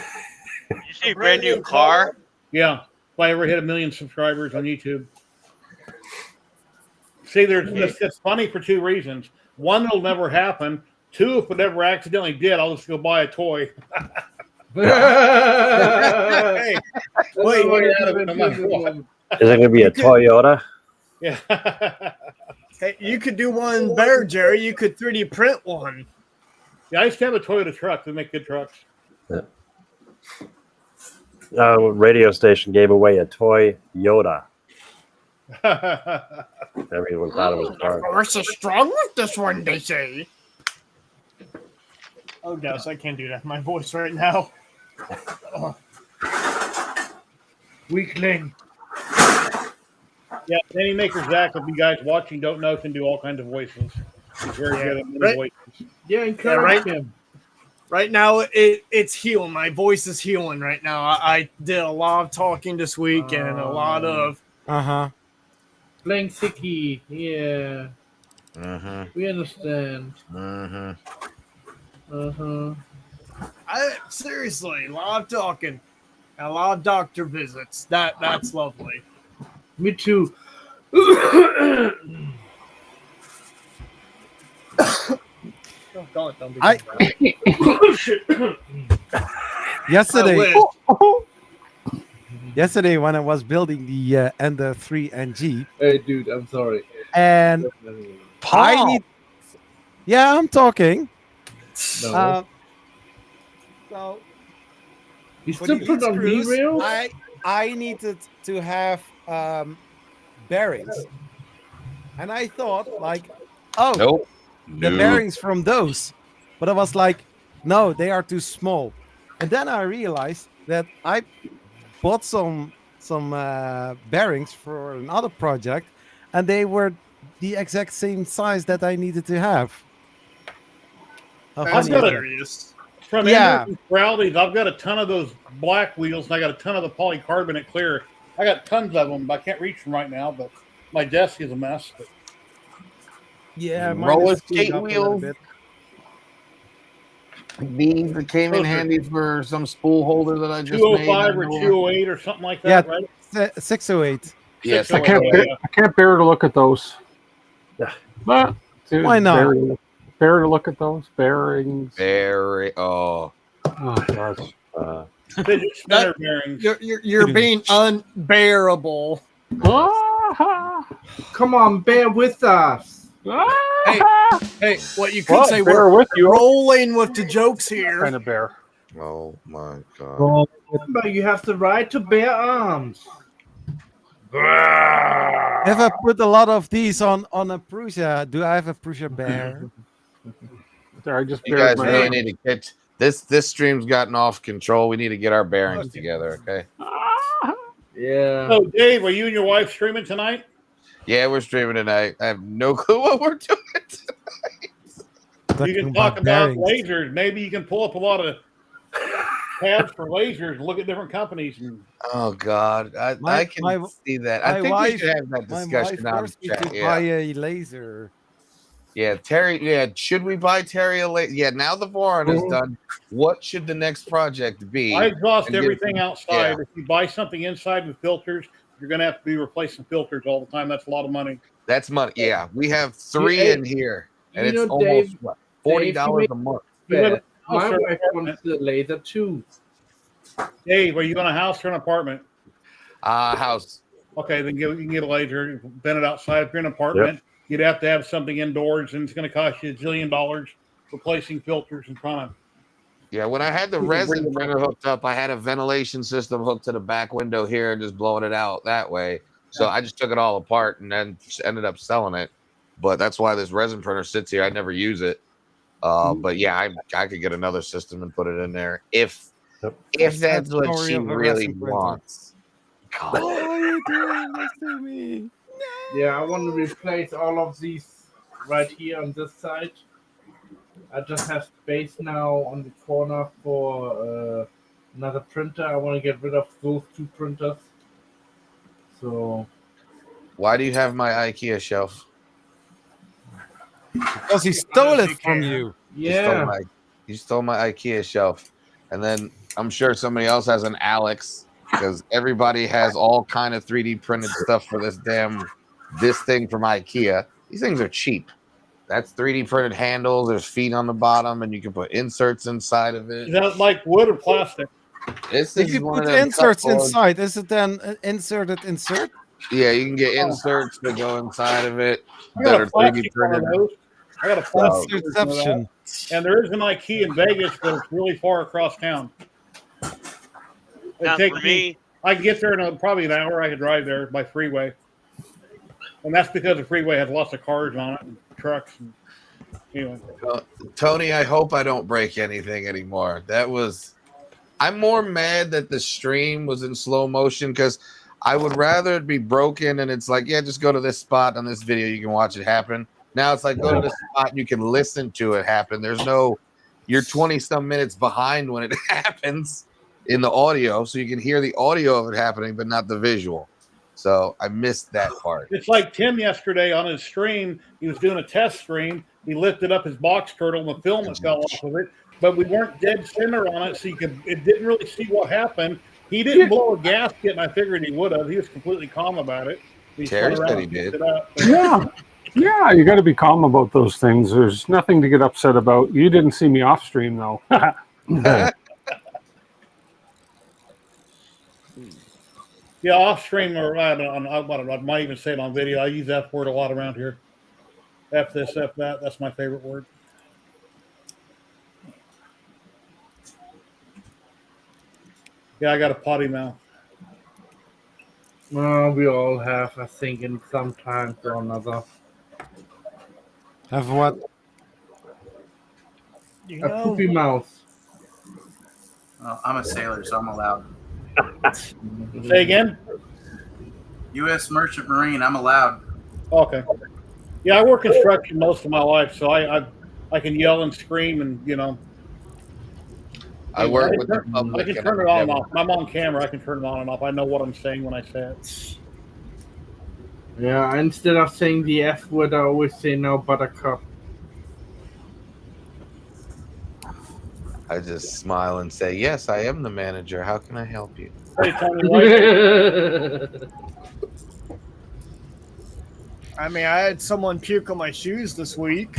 see a brand new car? Yeah, if I ever hit 1 million subscribers on YouTube. See, it's funny for two reasons. One, it'll never happen. Two, if it ever accidentally did, I'll just go buy a toy. Hey, wait, no matter what. Is it gonna be a Toyota? Yeah. Hey, you could do one better, Jerry. You could 3D print one. Yeah, I used to have a Toyota truck. They make good trucks. Radio station gave away a toy Yoda. Everyone thought it was a car. Force is strong with this one, they say. Oh, gosh, I can't do that. My voice right now. Oh. Weakling. Yeah, Penny Maker Zach, if you guys watching don't know, can do all kinds of voices. He's very good at many voices. Yeah, encourage him. Right now, it's healing. My voice is healing right now. I did a lot of talking this week and a lot of Playing sicky. Yeah. We understand. Seriously, a lot of talking, and a lot of doctor visits. That's lovely. Me too. Oh, God, don't be Yesterday when I was building the Ender 3 NG. Hey, dude, I'm sorry. And I'm talking. No. So You for still the put lead on screws, V-rails? I needed to have bearings. And I thought like, the bearings from those. But I was like, no, they are too small. And then I realized that I bought some bearings for another project, and they were the exact same size that I needed to have. I've got from Emerald and Crowley's, I've got a ton of those black wheels, and I got a ton of the polycarbonate clear. I got tons of them, but I can't reach them right now. But my desk is a mess. But yeah, roller skate wheels. These that came in handy for some spool holder that I just made. 205 or 208 or something like that, right? 608. Yes, I can't bear to look at those. But dude, why not? Bear to look at those bearings. Oh gosh. Fidget spinner bearings. You're being unbearable. Come on, bear with us. Hey, what you could say, bear we're with you. rolling with the jokes here. Kind of bear. Oh my God. Remember, you have the right to bear arms. If I put a lot of these on a Prusa, do I have a Prusa bear? There, I just you guys really need to get this stream's gotten off control. We need to get our bearings together, okay? Yeah. So, Dave, are you and your wife streaming tonight? Yeah, we're streaming tonight. I have no clue what we're doing tonight. You can talk about lasers. Maybe you can pull up a lot of tabs for lasers and look at different companies. And oh God, I can see that. I think we should have that discussion on the chat. Buy a laser. Yeah, Terry. Yeah, should we buy Terry a laser? Yeah, now the Voron is done. What should the next project be? I exhaust everything outside. Yeah. If you buy something inside with filters, you're going to have to be replacing filters all the time. That's a lot of money. That's money. Yeah, we have 3 in here, and it's almost $40 a month. My wife wants the laser too. Dave, are you in a house or an apartment? House. Okay, then you can get a laser, bend it outside. If you're in an apartment, you'd have to have something indoors, and it's going to cost you $1 zillion replacing filters and trying to. Yeah, when I had the resin printer hooked up, I had a ventilation system hooked to the back window here and just blowing it out that way. So I just took it all apart and then just ended up selling it. But that's why this resin printer sits here. I never use it. But yeah, I could get another system and put it in there if that's what she really wants. God. Why are you doing this to me? Yeah, I want to replace all of these right here on this side. I just have space now on the corner for another printer. I want to get rid of those 2 printers. So, why do you have my IKEA shelf? Because he stole it from you. Yeah, you stole my IKEA shelf, and then I'm sure somebody else has an Alex because everybody has all kind of 3D printed stuff for this thing from IKEA. These things are cheap. That's 3D printed handles. There's feet on the bottom, and you can put inserts inside of it. Is that like wood or plastic? This if you put inserts inside, is it then an inserted insert? Yeah, you can get inserts that go inside of it that are 3D printed. I got a plastic version, and there is an IKEA in Vegas, but it's really far across town. Not for me. I can get there in probably an hour. I could drive there by freeway. And that's because the freeway has lots of cars on it and trucks. And, anyway. Tony, I hope I don't break anything anymore. That was I'm more mad that the stream was in slow motion because I would rather it be broken and it's like, yeah, just go to this spot on this video. You can watch it happen. Now it's like, go to this spot and you can listen to it happen. There's no, you're 20 some minutes behind when it happens in the audio. So you can hear the audio of it happening, but not the visual. So I missed that part. It's like Tim yesterday on his stream. He was doing a test stream. He lifted up his box turtle and the filament fell off of it. But we weren't dead center on it, so it didn't really see what happened. He didn't blow a gasket, and I figured he would have. He was completely calm about it. Terry said he did. Yeah, you got to be calm about those things. There's nothing to get upset about. You didn't see me off stream though. Yeah, off stream or I might even say it on video. I use that word a lot around here. F this, F that. That's my favorite word. Yeah, I got a potty mouth. Well, we all have, I think, in some time or another. Have what? A poopy mouth. Well, I'm a sailor, so I'm allowed. Say again? U.S. Merchant Marine, I'm allowed. Okay. Yeah, I work construction most of my life, so I can yell and scream and, you know. I work with the public. I can turn it on and off. When I'm on camera, I can turn it on and off. I know what I'm saying when I say it. Yeah, instead of saying the F word, I always say no, buttercup. I just smile and say, yes, I am the manager. How can I help you? Hey, Tony, I mean, I had someone puke on my shoes this week.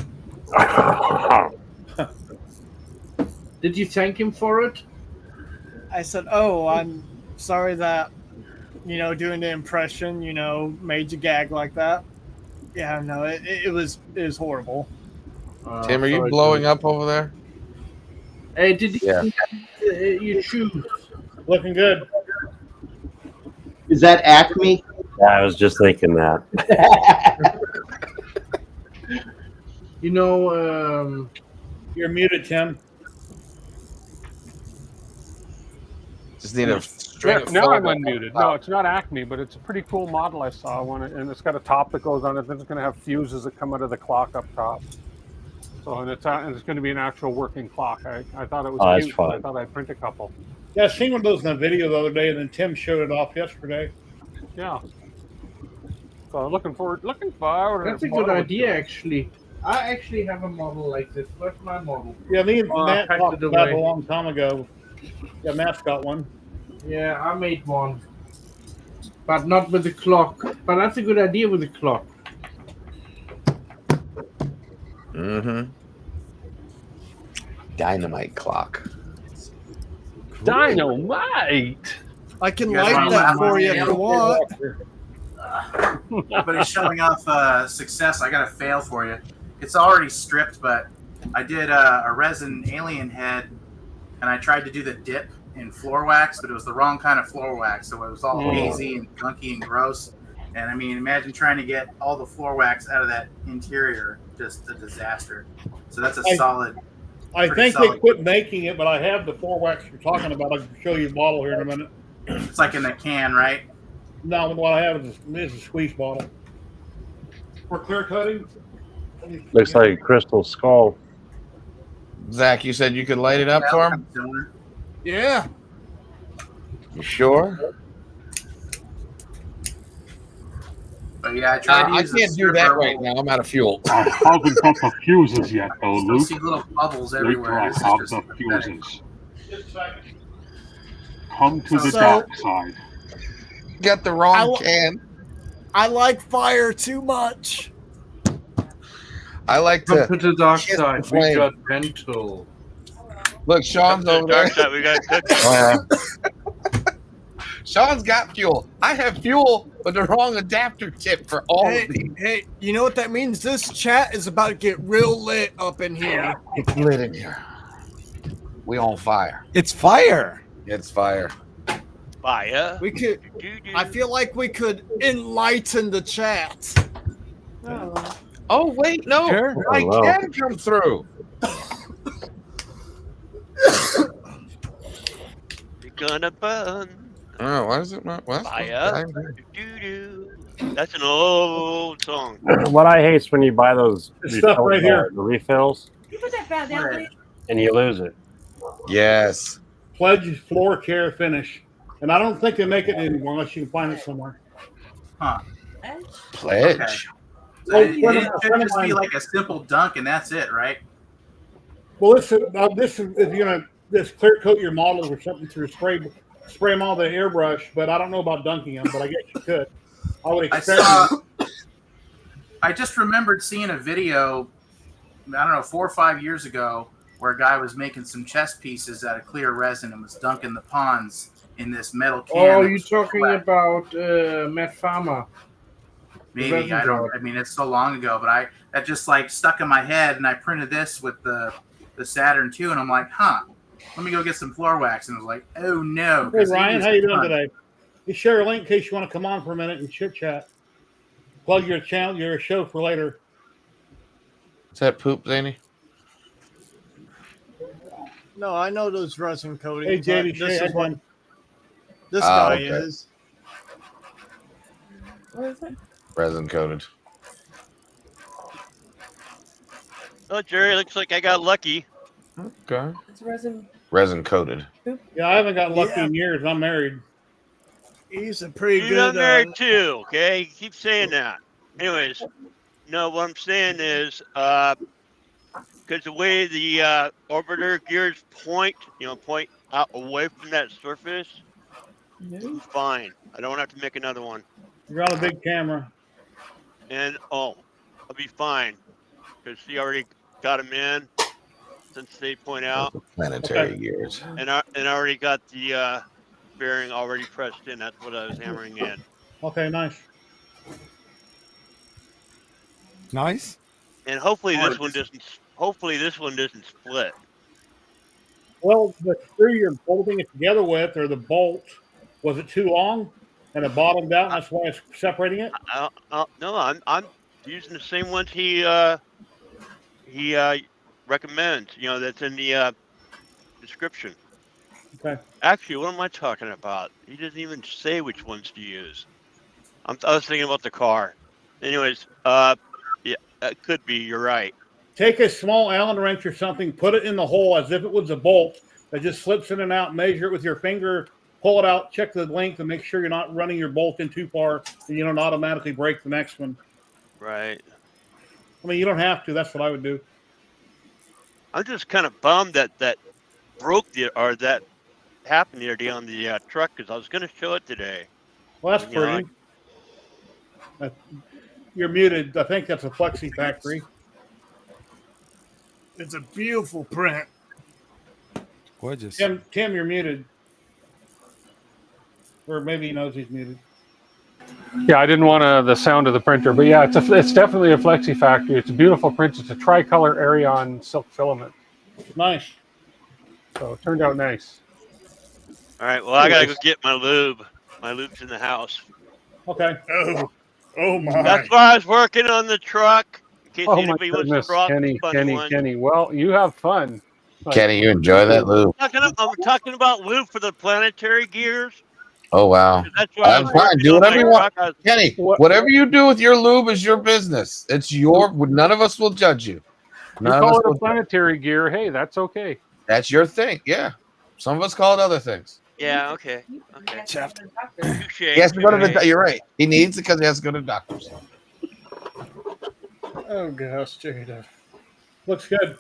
Did you thank him for it? I said, "Oh, I'm sorry that, doing the impression, made you gag like that." Yeah, no, it was horrible. Tim, are you blowing up over there? Hey, did you your shoes? Looking good. Is that Acme? Yeah, I was just thinking that. You're muted, Tim. Just need a string of now I'm film. unmuted. No, it's not Acme, but it's a pretty cool model I saw one, and it's got a top that goes on it. Then it's going to have fuses that come out of the clock up top. So and it's going to be an actual working clock. I thought it was cute. So I thought I'd print a couple. Yeah, I seen one of those in a video the other day, and then Tim showed it off yesterday. Yeah. So looking forward. That's a good idea, actually. I actually have a model like this. Where's my model? Yeah, me and Matt talked about it a long time ago. Yeah, Matt's got one. Yeah, I made one. But not with the clock. But that's a good idea with the clock. Mm-hmm. Dynamite clock. Dynamite! I can light that for you if you want. But it's showing off success. I got a fail for you. It's already stripped, but I did a resin alien head, and I tried to do the dip in floor wax, but it was the wrong kind of floor wax, so it was all hazy and gunky and gross. And I mean, imagine trying to get all the floor wax out of that interior, just a disaster. So that's a solid. I think they quit making it, but I have the floor wax you're talking about. I can show you a bottle here in a minute. It's like in a can, right? No, what I have is a squeeze bottle. For clear cutting? Looks like a crystal skull. Zach, you said you could light it up for him? Yeah. You sure? But yeah, I tried to I use can't do that right now. I'm out of fuel. I haven't got the fuses yet, though, You Luke. see little bubbles everywhere. I This is have just the pathetic. fuses. Come to the dark side. Got the wrong can. I like fire too much. I like Come to to the dark kiss side. the We flame. got mental. Look, Sean's over there. Dark side, we got cookies. Sean's got fuel. I have fuel, but the wrong adapter tip for all of these. Hey, you know what that means? This chat is about to get real lit up in here. It's lit in here. We on fire. It's fire. It's fire. Fire. We could. I feel like we could enlighten the chat. Oh wait, no, Sure. I Hello. can come through. gonna burn. Oh, why is it not? What? Fire. Doo-doo. That's an old song. What I hate is when you buy those This stuff right here. the refills You put that fan down, please. and you lose it. Yes. Pledge floor care finish. And I don't think they make it anymore unless you can find it somewhere. Huh. Pledge. Okay. So Oh, it should just be like a simple dunk, and that's it, right? Well, this is if you're gonna just clear coat your models or something through spray them all with an airbrush. But I don't know about dunking them. But I guess you could. I would expect. I just remembered seeing a video, I don't know, 4 or 5 years ago, where a guy was making some chess pieces out of clear resin and was dunking the pawns in this metal can. Oh, you're talking about Matt Farmer. Maybe, I don't. I mean, it's so long ago, but that just like stuck in my head, and I printed this with the Saturn II, and I'm like, huh, let me go get some floor wax, and I was like, oh no. Hey Ryan, how you doing today? You share a link in case you want to come on for a minute and chit chat. Plug your channel, your show for later. Is that poop, Zany? No, I know those resin coatings. Hey JD, This is what this Oh, guy okay. is. What is it? Resin coated. Oh, Jerry, looks like I got lucky. Okay. It's resin. Resin coated. Yeah, I haven't got lucky in years. I'm married. He's a pretty Dude, good. I'm married too, okay? You keep saying that. Anyways, no, what I'm saying is, because the way the orbiter gears point out away from that surface, it's fine. I don't have to make another one. You're on a big camera. And, I'll be fine. Because she already got them in since they point out. Planetary gears. And I already got the bearing already pressed in. That's what I was hammering in. Okay, nice. Nice. And hopefully this one doesn't. Hopefully this one doesn't split. Well, the screw you're bolting it together with, or the bolt, was it too long and it bottomed out? And that's why it's separating it. No, I'm using the same ones he recommends. That's in the description. Okay. Actually, what am I talking about? He doesn't even say which ones to use. I was thinking about the car. Anyways, yeah, it could be. You're right. Take a small Allen wrench or something, put it in the hole as if it was a bolt that just slips in and out. Measure it with your finger, pull it out, check the length, and make sure you're not running your bolt in too far, and you don't automatically break the next one. Right. I mean, you don't have to. That's what I would do. I'm just kind of bummed that broke that happened the other day on the truck because I was going to show it today. Well, that's pretty. You're muted. I think that's a Flexi Factory. It's a beautiful print. Gorgeous. Tim, you're muted. Or maybe he knows he's muted. Yeah, I didn't want the sound of the printer, but yeah, it's definitely a Flexi Factory. It's a beautiful print. It's a tricolor Arion silk filament. Nice. So it turned out nice. All right. Well, I gotta go get my lube. My lube's in the house. Okay. Oh my. That's why I was working on the truck. In case Oh my anybody wants to goodness, drop Kenny, a funny one. Kenny. Well, you have fun. Kenny, you enjoy that, Lou? I'm talking about lube for the planetary gears. Oh, wow. That's why I'm fine. Do whatever you want. Kenny, What- whatever you do with your lube is your business. It's your, none of us will judge you. You None of call us it a will- planetary gear. Hey, that's okay. That's your thing. Yeah. Some of us call it other things. Yeah. Okay. Okay. Touche, He has to go to the, touche. you're right. He needs it because he has to go to the doctor's. Oh gosh, Jada. Looks good.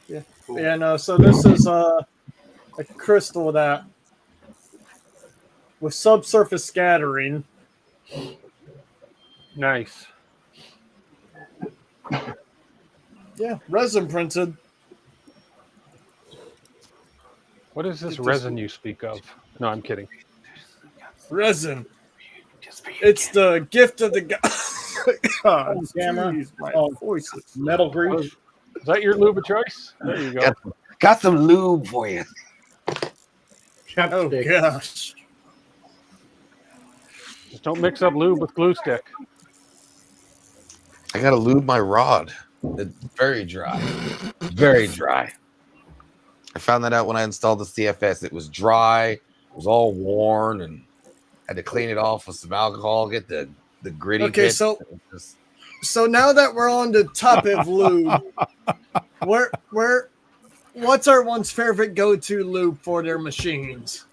Yeah. Yeah. No. So this is a crystal that with subsurface scattering. Nice. Yeah, resin printed. What is this resin you speak of? No, I'm kidding. Resin. It's the gift of the God. Camera. Jeez, my Oh, voice. metal grease. Is that your lube of choice? There you go. Got some lube for you. Oh gosh. Just don't mix up lube with glue stick. I got to lube my rod. It's very dry. Very dry. I found that out when I installed the CFS. It was dry was all worn and had to clean it off with some alcohol, get the gritty Okay, bits. so now that we're on the topic of lube, what's our one's favorite go-to lube for their machines?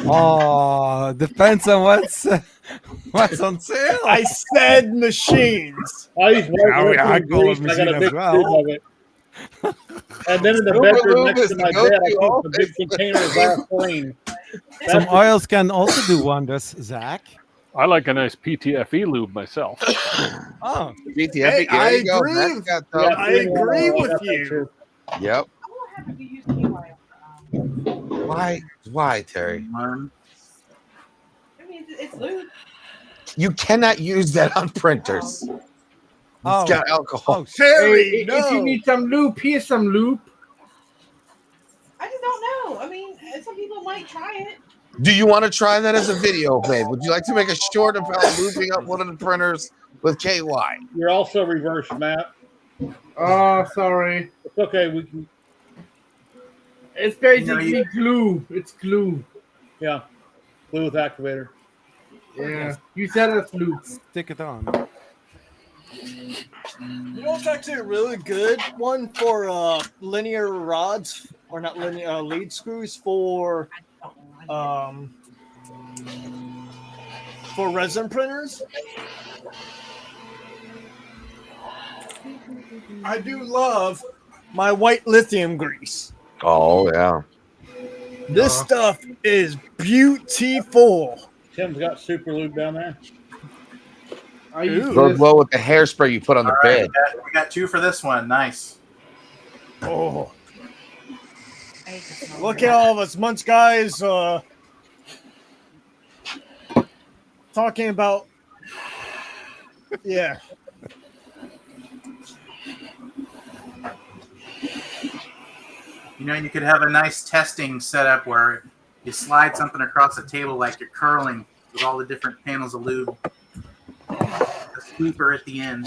Oh, depends on what's on sale. I said machines. I use white I lithium call it grease. I got machine a as big well. tube of it. And then in the Super bedroom lube next is to the my go-to bed, I keep a always. big container of Vaseline. Some oils can also do wonders, Zach. I like a nice PTFE lube myself. Oh, BTFE, Hey, there I you go. agree. Zach's got Yeah, those. I agree with you. Yep. Why, Terry? One. I mean, it's lube. You cannot use that on printers. Oh. It's got alcohol. Oh, Terry, Hey, if you need some lube, here's some lube. I just don't know. I mean, some people might try it. Do you want to try that as a video, babe? Would you like to make a short about lubing up one of the printers with KY? You're also reversed, Matt. Oh, sorry. It's okay. We can. It's basically glue. It's glue. Yeah. Glue with activator. Yeah. You said it's lube. Stick it on. You know, it's actually a really good one for linear rods, or not linear lead screws for resin printers. I do love my white lithium grease. Oh, yeah. This stuff is beautiful. Tim's got super lube down there. I use Goes this. well with the hairspray you put on the All right, bed. we got 2 for this one. Nice. Oh, look at all of us munch guys talking about. Yeah. You know, you could have a nice testing setup where you slide something across the table like you're curling with all the different panels of lube. A scooper at the end.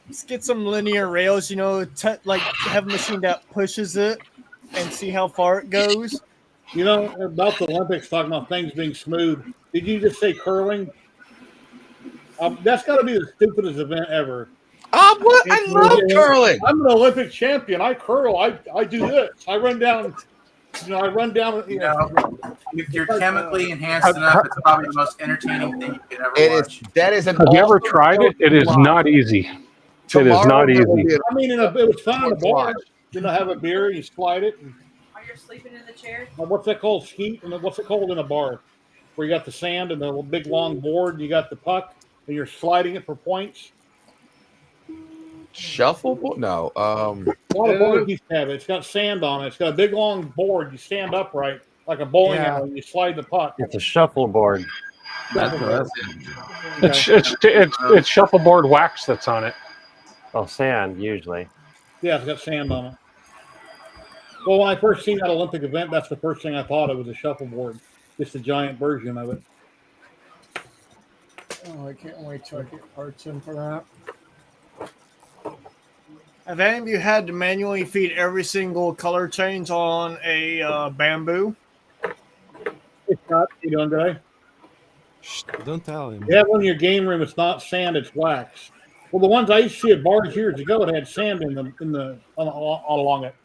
Let's get some linear rails, you know, like have a machine that pushes it and see how far it goes. You know, about the Olympics, talking about things being smooth. Did you just say curling? That's got to be the stupidest event ever. I love curling. I'm an Olympic champion. I curl. I do this. I run down. You know, You know, if you're chemically enhanced enough, it's probably the most entertaining thing you could ever watch. That is an Have you ever tried it? It is not easy. It is not easy. I mean, it was fun in a bar. You know, have a beer, you slide it. And, While you're sleeping in the chair. what's that called? Skeet? And what's it called in a bar? Where you got the sand and the big long board, you got the puck, and you're sliding it for points. Shuffleboard? No. A lot of bars used to have it. It's got sand on it. It's got a big long board. You stand upright like a bowling alley. And you slide the puck. It's a shuffleboard. It's shuffleboard wax that's on it. Oh, sand usually. Yeah, it's got sand on it. Well, when I first seen that Olympic event, that's the first thing I thought it was a shuffleboard. Just a giant version of it. Oh, I can't wait till I get parts in for that. Have any of you had to manually feed every single color change on a bamboo? It's not. You doing today? Don't tell him. You have one in your game room. It's not sand. It's wax. Well, the ones I used to see at bars years ago, it had sand in them all along it.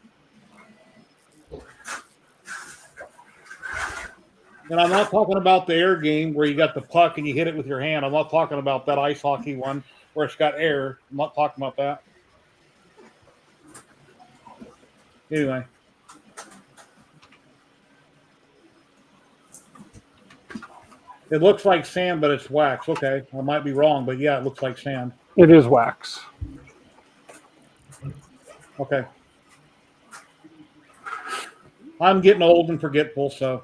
And I'm not talking about the air game where you got the puck and you hit it with your hand. I'm not talking about that ice hockey one where it's got air. I'm not talking about that. Anyway. It looks like sand, but it's wax. Okay, I might be wrong, but yeah, it looks like sand. It is wax. Okay. I'm getting old and forgetful, so.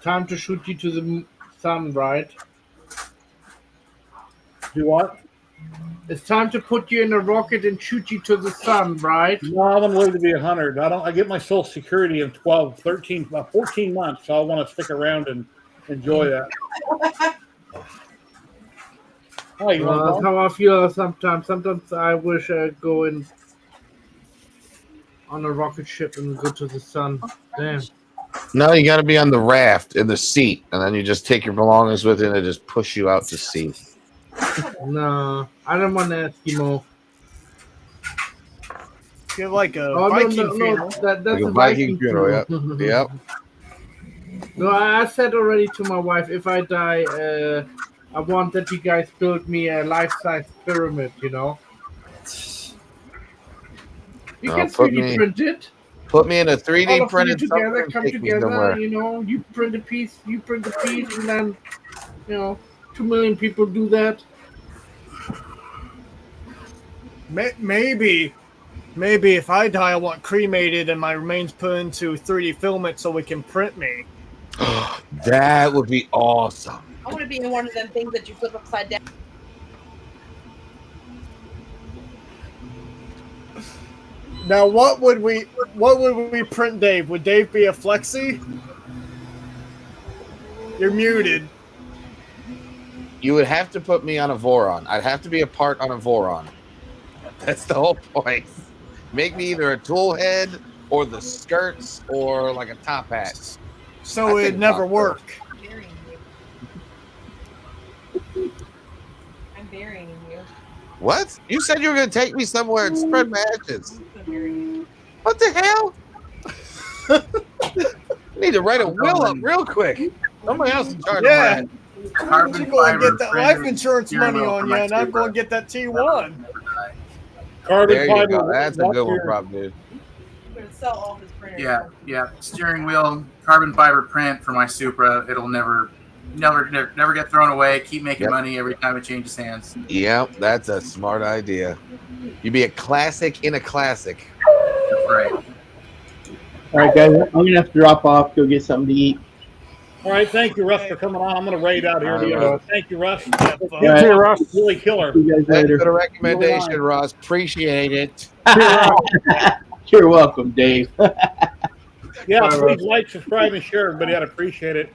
Time to shoot you to the sun, right? Do what? It's time to put you in a rocket and shoot you to the sun, right? No, I want to live to be 100. I get my Social Security in 12, 13, 14 months, so I want to stick around and enjoy that. That's how I feel sometimes. Sometimes I wish I'd go in on a rocket ship and go to the sun. Damn. No, you got to be on the raft in the seat, and then you just take your belongings with you and they just push you out to sea. No, I don't want an Eskimo. Get like a Oh Viking no, funeral. that's Like a a Viking funeral, funeral. Yep. No, I said already to my wife, if I die, I want that you guys build me a life-size pyramid. You know, you can Put 3D me print it. in a All 3D of you printed something together and come take me together. somewhere. You know, you print a piece, and then 2 million people do that. Maybe if I die, I want cremated and my remains put into 3D filament so we can print me. That would be awesome. I want to be in one of them things that you flip upside down. Now, what would we print, Dave? Would Dave be a flexi? You're muted. You would have to put me on a Voron. I'd have to be a part on a Voron. That's the whole point. Make me either a tool head or the skirts or like a top hat. So it'd never work. I'm burying you. What? You said you were going to take me somewhere and spread my ashes. What the hell? I need to write a will up real quick. Somebody else in charge of that. Carbon You going to fiber get that printed life insurance money material on for you, my and I'm Supra. going to get that T1. Carbon There you fiber. go. That's a good one, Rob, dude. I'm going to sell all his printers. Yeah. Steering wheel, carbon fiber print for my Supra. It'll never get thrown away. Keep making money every time it changes hands. Yep, that's a smart idea. You'd be a classic in a classic. That's right. All right, guys, I'm gonna have to drop off. Go get something to eat. All right, thank you, Russ, for coming on. I'm going to raid out here. All right. Thank you, Russ. Yeah, You Russ. Really killer. See you guys Thanks later. for the recommendation, Ross. Appreciate it. You're welcome, Dave. Yeah, Bye, please Russ. like, subscribe, and share, everybody. I'd appreciate it.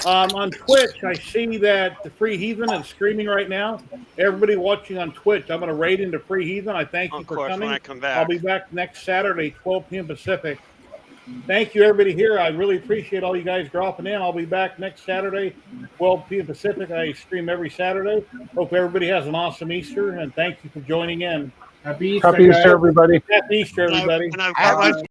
On Twitch, I see that the Free Heathen is streaming right now. Everybody watching on Twitch, I'm going to raid into Free Heathen. I thank you Of for course, coming. when I come back. I'll be back next Saturday, 12 p.m. Pacific. Thank you, everybody here. I really appreciate all you guys dropping in. I'll be back next Saturday, 12 p.m. Pacific. I stream every Saturday. Hope everybody has an awesome Easter, and thank you for joining in. Happy Easter, Happy Easter, everybody. Happy Easter, everybody. And I've got my